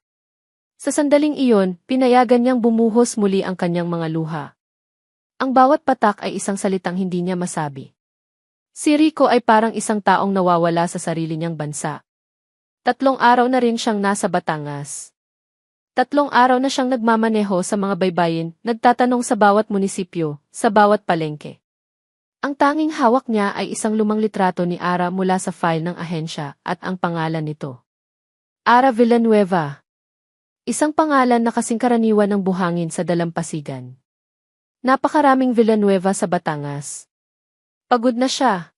Sa sandaling iyon, pinayagan niyang bumuhos muli ang kanyang mga luha. Ang bawat patak ay isang salitang hindi niya masabi. Si Rico ay parang isang taong nawawala sa sarili niyang bansa. 3 araw na rin siyang nasa Batangas. 3 araw na siyang nagmamaneho sa mga baybayin, nagtatanong sa bawat munisipyo, sa bawat palengke. Ang tanging hawak niya ay isang lumang litrato ni Ara mula sa file ng ahensya at ang pangalan nito. Ara Villanueva. Isang pangalan na kasing karaniwan ng buhangin sa dalampasigan. Napakaraming Villanueva sa Batangas. Pagod na siya.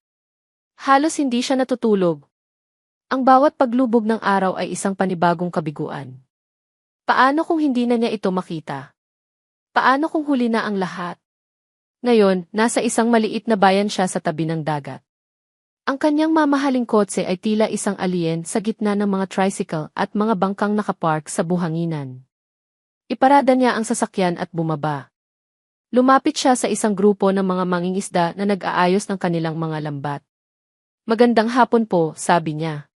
Halos hindi siya natutulog. Ang bawat paglubog ng araw ay isang panibagong kabiguan. Paano kung hindi na niya ito makita? Paano kung huli na ang lahat? Ngayon, nasa isang maliit na bayan siya sa tabi ng dagat. Ang kanyang mamahaling kotse ay tila isang alien sa gitna ng mga tricycle at mga bangkang nakapark sa buhanginan. Iparada niya ang sasakyan at bumaba. Lumapit siya sa isang grupo ng mga mangingisda na nag-aayos ng kanilang mga lambat. Magandang hapon po, sabi niya.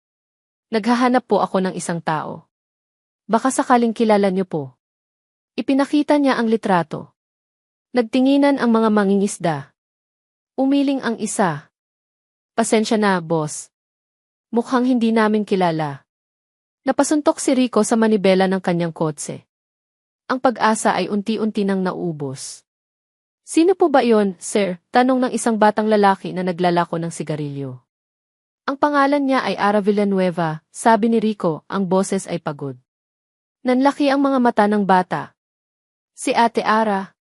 Naghahanap po ako ng isang tao. Baka sakaling kilala niyo po. Ipinakita niya ang litrato. Nagtinginan ang mga mangingisda. Umiling ang isa. Pasensya na, boss. Mukhang hindi namin kilala. Napasuntok si Rico sa manibela ng kanyang kotse. Ang pag-asa ay unti-unti nang naubos. Sino po ba iyon, sir? Tanong ng isang batang lalaki na naglalako ng sigarilyo. Ang pangalan niya ay Ara Villanueva, sabi ni Rico, ang boses ay pagod. Nanlaki ang mga mata ng bata. Si Ate Ara.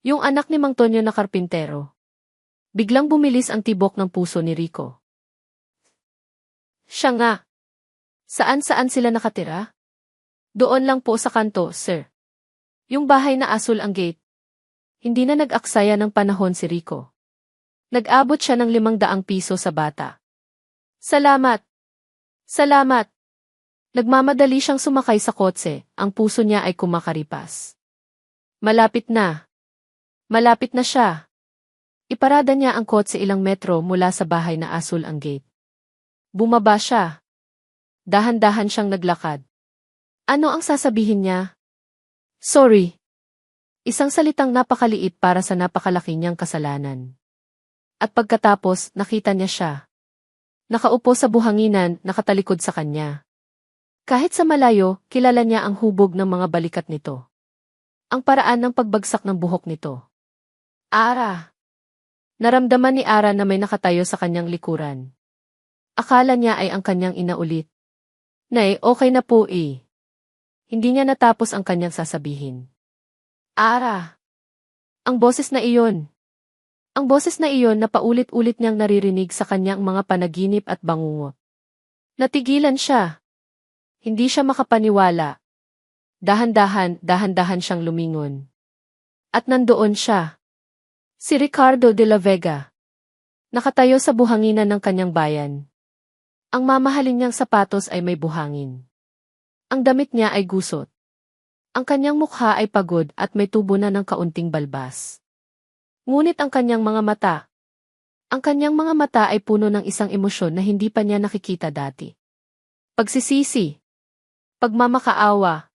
Yung anak ni Mang Tonyo na karpintero. Biglang bumilis ang tibok ng puso ni Rico. Siya nga. Saan-saan sila nakatira? Doon lang po sa kanto, sir. Yung bahay na asul ang gate. Hindi na nag-aksaya ng panahon si Rico. Nag-abot siya ng 500 piso sa bata. Salamat! Salamat! Nagmamadali siyang sumakay sa kotse, ang puso niya ay kumakaripas. Malapit na. Malapit na siya. Iparada niya ang kotse ilang metro mula sa bahay na asul ang gate. Bumaba siya. Dahan-dahan siyang naglakad. Ano ang sasabihin niya? Sorry. Isang salitang napakaliit para sa napakalaki niyang kasalanan. At pagkatapos, nakita niya siya. Nakaupo sa buhanginan, nakatalikod sa kanya. Kahit sa malayo, kilala niya ang hubog ng mga balikat nito. Ang paraan ng pagbagsak ng buhok nito. Ara! Naramdaman ni Ara na may nakatayo sa kanyang likuran. Akala niya ay ang kanyang ina ulit. Nay, okay na po eh. Hindi niya natapos ang kanyang sasabihin. Ara! Ang boses na iyon. Ang boses na iyon na paulit-ulit niyang naririnig sa kanyang mga panaginip at bangungot. Natigilan siya. Hindi siya makapaniwala. Dahan-dahan siyang lumingon. At nandoon siya. Si Ricardo de la Vega. Nakatayo sa buhanginan ng kanyang bayan. Ang mamahalin niyang sapatos ay may buhangin. Ang damit niya ay gusot. Ang kanyang mukha ay pagod at may tubo na ng kaunting balbas. Ngunit ang kanyang mga mata ay puno ng isang emosyon na hindi pa niya nakikita dati. Pagsisisi. Pagmamakaawa.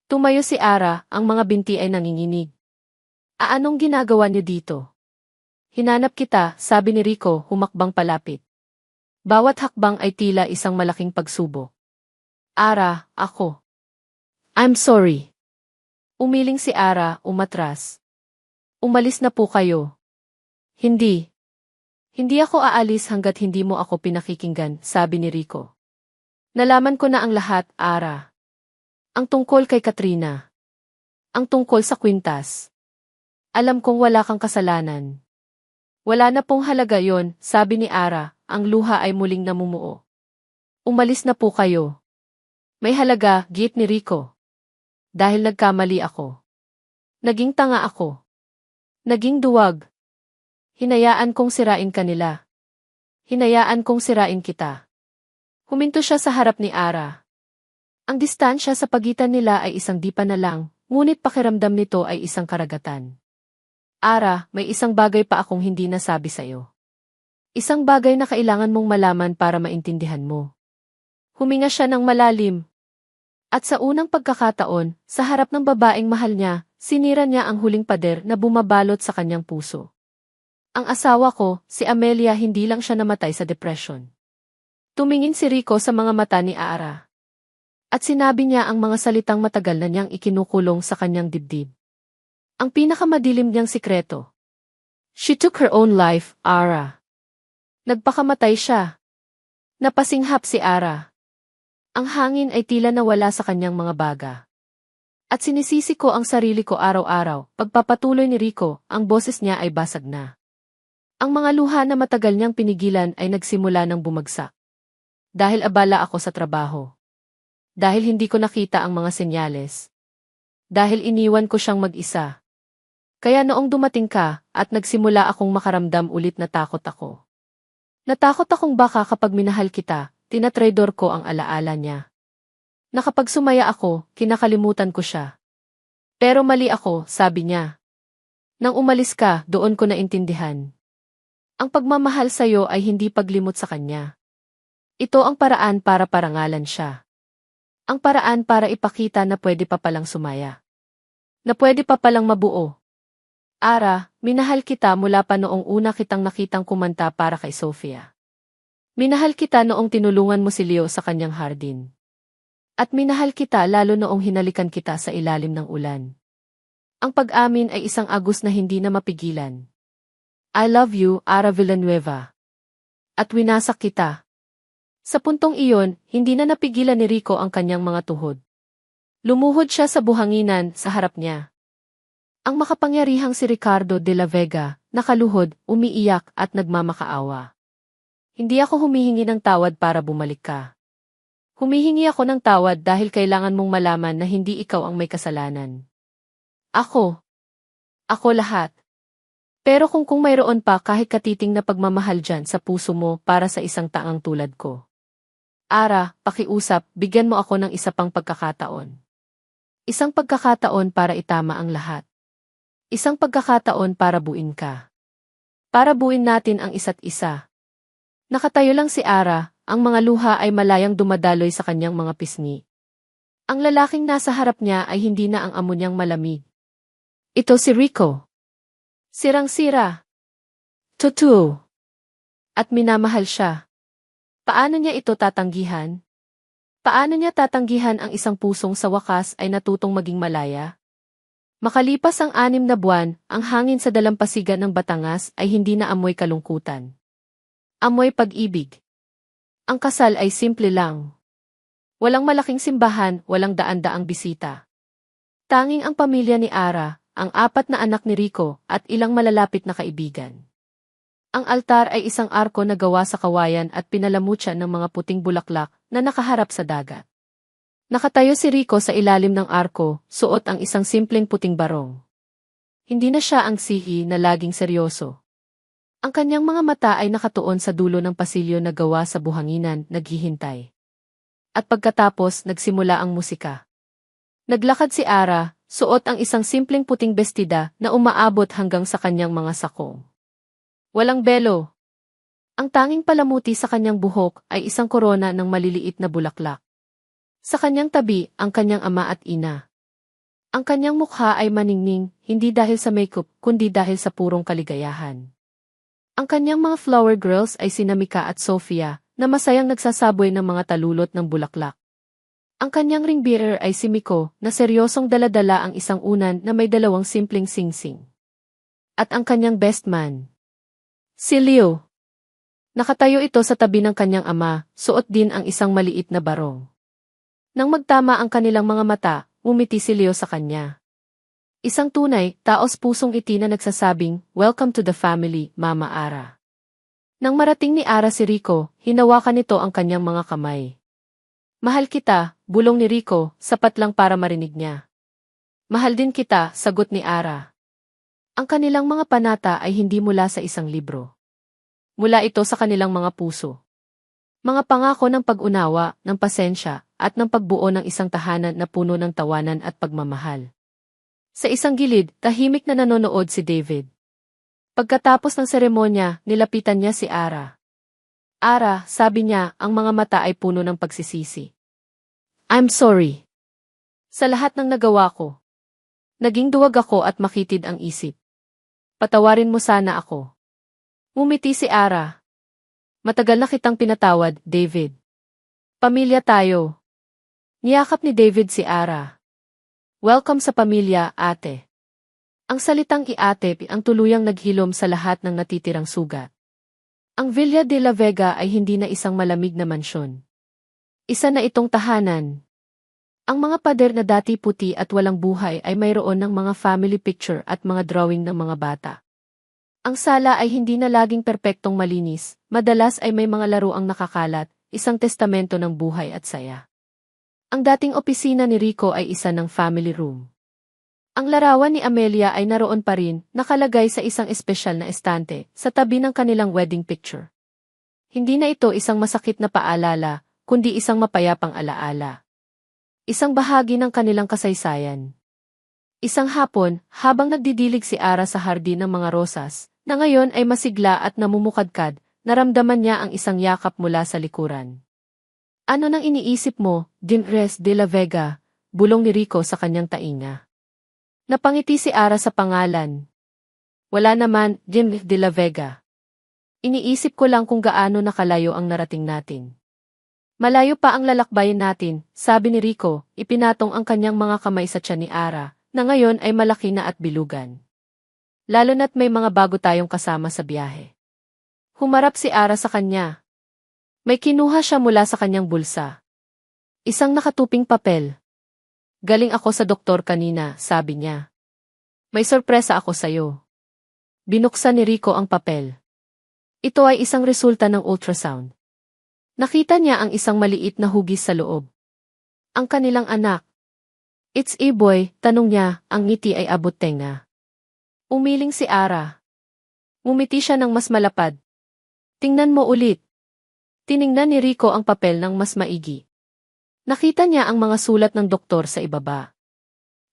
Tumayo si Ara, ang mga binti ay nanginginig. Anong ginagawa niyo dito? Hinanap kita, sabi ni Rico, humakbang palapit. Bawat hakbang ay tila isang malaking pagsubok. Ara, ako. I'm sorry. Umiling si Ara, umatras. Umalis na po kayo. Hindi. Hindi ako aalis hanggat hindi mo ako pinakikinggan, sabi ni Rico. Nalaman ko na ang lahat, Ara. Ang tungkol kay Katrina. Ang tungkol sa kwintas. Alam kong wala kang kasalanan. Wala na pong halaga yon, sabi ni Ara, ang luha ay muling namumuo. Umalis na po kayo. May halaga, git ni Rico. Dahil nagkamali ako. Naging tanga ako. Naging duwag. Hinayaan kong sirain kanila. Hinayaan kong sirain kita. Huminto siya sa harap ni Ara. Ang distansya sa pagitan nila ay isang dipa na lang, ngunit pakiramdam nito ay isang karagatan. Ara, may isang bagay pa akong hindi nasabi sa'yo. Isang bagay na kailangan mong malaman para maintindihan mo. Huminga siya ng malalim. At sa unang pagkakataon, sa harap ng babaeng mahal niya, sinira niya ang huling pader na bumabalot sa kanyang puso. Ang asawa ko, si Amelia, hindi lang siya namatay sa depression. Tumingin si Rico sa mga mata ni Ara. At sinabi niya ang mga salitang matagal na niyang ikinukulong sa kanyang dibdib. Ang pinakamadilim niyang sikreto. She took her own life, Ara. Nagpakamatay siya. Napasinghap si Ara. Ang hangin ay tila nawala sa kanyang mga baga. At sinisisi ko ang sarili ko araw-araw, pagpapatuloy ni Rico, ang boses niya ay basag na. Ang mga luha na matagal niyang pinigilan ay nagsimula ng bumagsak. Dahil abala ako sa trabaho. Dahil hindi ko nakita ang mga senyales. Dahil iniwan ko siyang mag-isa. Kaya noong dumating ka, at nagsimula akong makaramdam ulit na takot ako. Natakot akong baka kapag minahal kita, tinatraidor ko ang alaala niya. Na kapag sumaya ako, kinakalimutan ko siya. Pero mali ako, sabi niya. Nang umalis ka, doon ko naintindihan. Ang pagmamahal sa'yo ay hindi paglimot sa kanya. Ito ang paraan para parangalan siya. Ang paraan para ipakita na pwede pa palang sumaya. Na pwede pa palang mabuo. Ara, minahal kita mula pa noong una kitang nakitang kumanta para kay Sofia. Minahal kita noong tinulungan mo si Leo sa kanyang hardin. At minahal kita lalo noong hinalikan kita sa ilalim ng ulan. Ang pag-amin ay isang agos na hindi na mapigilan. I love you, Ara Villanueva. At winasak kita. Sa puntong iyon, hindi na napigilan ni Rico ang kanyang mga tuhod. Lumuhod siya sa buhanginan sa harap niya. Ang makapangyarihang si Ricardo de la Vega, nakaluhod, umiiyak at nagmamakaawa. Hindi ako humihingi ng tawad para bumalik ka. Humihingi ako ng tawad dahil kailangan mong malaman na hindi ikaw ang may kasalanan. Ako. Ako lahat. Pero kung mayroon pa kahit katiting na pagmamahal dyan sa puso mo para sa isang taang tulad ko. Ara, pakiusap, bigyan mo ako ng isa pang pagkakataon. Isang pagkakataon para itama ang lahat. Isang pagkakataon para buuin ka. Para buuin natin ang isa't isa. Nakatayo lang si Ara, ang mga luha ay malayang dumadaloy sa kanyang mga pisngi. Ang lalaking nasa harap niya ay hindi na ang amo niyang malamig. Ito si Rico. Sirang-sira. Totoo. At minamahal siya. Paano niya ito tatanggihan? Paano niya tatanggihan ang isang pusong sa wakas ay natutong maging malaya? Makalipas ang 6 na buwan, ang hangin sa dalampasigan ng Batangas ay hindi na amoy kalungkutan. Amoy pag-ibig. Ang kasal ay simple lang. Walang malaking simbahan, walang daan-daang bisita. Tanging ang pamilya ni Ara, ang 4 na anak ni Rico, at ilang malalapit na kaibigan. Ang altar ay isang arko na gawa sa kawayan at pinalamutyan ng mga puting bulaklak na nakaharap sa dagat. Nakatayo si Rico sa ilalim ng arko, suot ang isang simpleng puting barong. Hindi na siya ang sihi na laging seryoso. Ang kanyang mga mata ay nakatuon sa dulo ng pasilyo na gawa sa buhanginan, naghihintay. At pagkatapos, nagsimula ang musika. Naglakad si Ara, suot ang isang simpleng puting bestida na umaabot hanggang sa kanyang mga sakong. Walang belo. Ang tanging palamuti sa kanyang buhok ay isang korona ng maliliit na bulaklak. Sa kanyang tabi, ang kanyang ama at ina. Ang kanyang mukha ay maningning, hindi dahil sa makeup, kundi dahil sa purong kaligayahan. Ang kanyang mga flower girls ay sina Mika at Sofia, na masayang nagsasaboy ng mga talulot ng bulaklak. Ang kanyang ring bearer ay si Miko, na seryosong daladala ang isang unan na may dalawang simpleng singsing. At ang kanyang best man, si Leo. Nakatayo ito sa tabi ng kanyang ama, suot din ang isang maliit na barong. Nang magtama ang kanilang mga mata, umiti si Leo sa kanya. Isang tunay, taos-pusong ngiti na nagsasabing, "Welcome to the family, Mama Ara." Nang marating ni Ara si Rico, hinawakan nito ang kanyang mga kamay. "Mahal kita," bulong ni Rico, sapat lang para marinig niya. "Mahal din kita," sagot ni Ara. Ang kanilang mga panata ay hindi mula sa isang libro. Mula ito sa kanilang mga puso. Mga pangako ng pag-unawa, ng pasensya, at ng pagbuo ng isang tahanan na puno ng tawanan at pagmamahal. Sa isang gilid, tahimik na nanonood si David. Pagkatapos ng seremonya, nilapitan niya si Ara. "Ara," sabi niya, ang mga mata ay puno ng pagsisisi. "I'm sorry. Sa lahat ng nagawa ko. Naging duwag ako at makitid ang isip. Patawarin mo sana ako." Ngumiti si Ara. "Matagal na kitang pinatawad, David. Pamilya tayo." Niyakap ni David si Ara. "Welcome sa pamilya, ate." Ang salitang i-ate ang tuluyang naghilom sa lahat ng natitirang sugat. Ang Villa de la Vega ay hindi na isang malamig na mansyon. Isa na itong tahanan. Ang mga pader na dati puti at walang buhay ay mayroon ng mga family picture at mga drawing ng mga bata. Ang sala ay hindi na laging perpektong malinis, madalas ay may mga laruang nakakalat, isang testamento ng buhay at saya. Ang dating opisina ni Rico ay isa ng family room. Ang larawan ni Amelia ay naroon pa rin, nakalagay sa isang espesyal na estante, sa tabi ng kanilang wedding picture. Hindi na ito isang masakit na paalala, kundi isang mapayapang alaala. Isang bahagi ng kanilang kasaysayan. Isang hapon, habang nagdidilig si Ara sa hardin ng mga rosas, na ngayon ay masigla at namumukadkad, naramdaman niya ang isang yakap mula sa likuran. "Ano nang iniisip mo, Dimres de la Vega?" bulong ni Rico sa kanyang tainga. Napangiti si Ara sa pangalan. "Wala naman, Dimres de la Vega. Iniisip ko lang kung gaano nakalayo ang narating natin." "Malayo pa ang lalakbayin natin," sabi ni Rico, ipinatong ang kanyang mga kamay sa tiyan ni Ara, na ngayon ay malaki na at bilugan. "Lalo na't may mga bago tayong kasama sa biyahe." Humarap si Ara sa kanya. May kinuha siya mula sa kanyang bulsa. Isang nakatuping papel. "Galing ako sa doktor kanina," sabi niya. "May sorpresa ako sa'yo." Binuksan ni Rico ang papel. Ito ay isang resulta ng ultrasound. Nakita niya ang isang maliit na hugis sa loob. Ang kanilang anak. "It's a boy," tanong niya, ang ngiti ay abot tenga. Umiling si Ara. Ngumiti siya ng mas malapad. "Tingnan mo ulit." Tiningnan ni Rico ang papel ng mas maigi. Nakita niya ang mga sulat ng doktor sa ibaba.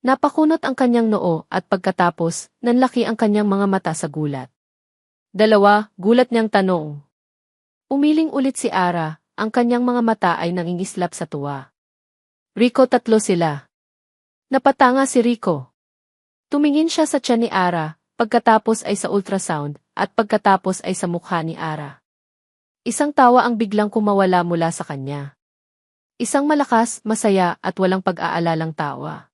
Napakunot ang kanyang noo at pagkatapos, nanlaki ang kanyang mga mata sa gulat. "Dalawa," gulat niyang tanong. Umiling ulit si Ara, ang kanyang mga mata ay nangingislap sa tuwa. "Rico, 3 sila." Napatanga si Rico. Tumingin siya sa tiyan ni Ara, pagkatapos ay sa ultrasound, at pagkatapos ay sa mukha ni Ara. Isang tawa ang biglang kumawala mula sa kanya. Isang malakas, masaya, at walang pag-aalalang tawa.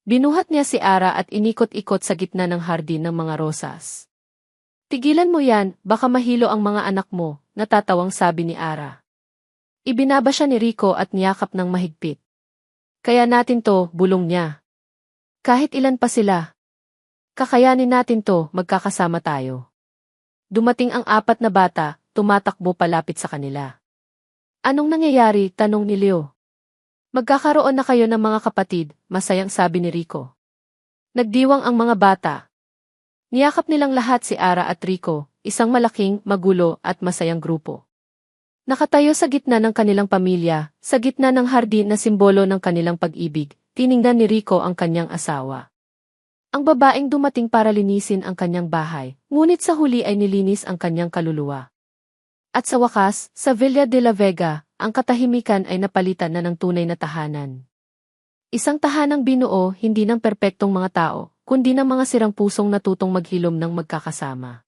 Binuhat niya si Ara at inikot-ikot sa gitna ng hardin ng mga rosas. "Tigilan mo yan, baka mahilo ang mga anak mo," natatawang sabi ni Ara. Ibinaba siya ni Rico at niyakap ng mahigpit. "Kaya natin to," bulong niya. "Kahit ilan pa sila. Kakayanin natin to, magkakasama tayo." Dumating ang 4 na bata, tumatakbo palapit sa kanila. "Anong nangyayari?" tanong ni Leo. "Magkakaroon na kayo ng mga kapatid," masayang sabi ni Rico. Nagdiwang ang mga bata. Niyakap nilang lahat si Ara at Rico, isang malaking, magulo at masayang grupo. Nakatayo sa gitna ng kanilang pamilya, sa gitna ng hardin na simbolo ng kanilang pag-ibig, tiningnan ni Rico ang kanyang asawa. Ang babaeng dumating para linisin ang kanyang bahay, ngunit sa huli ay nilinis ang kanyang kaluluwa. At sa wakas, sa Villa de la Vega, ang katahimikan ay napalitan na ng tunay na tahanan. Isang tahanang binuo hindi ng perpektong mga tao, kundi ng mga sirang pusong natutong maghilom ng magkakasama.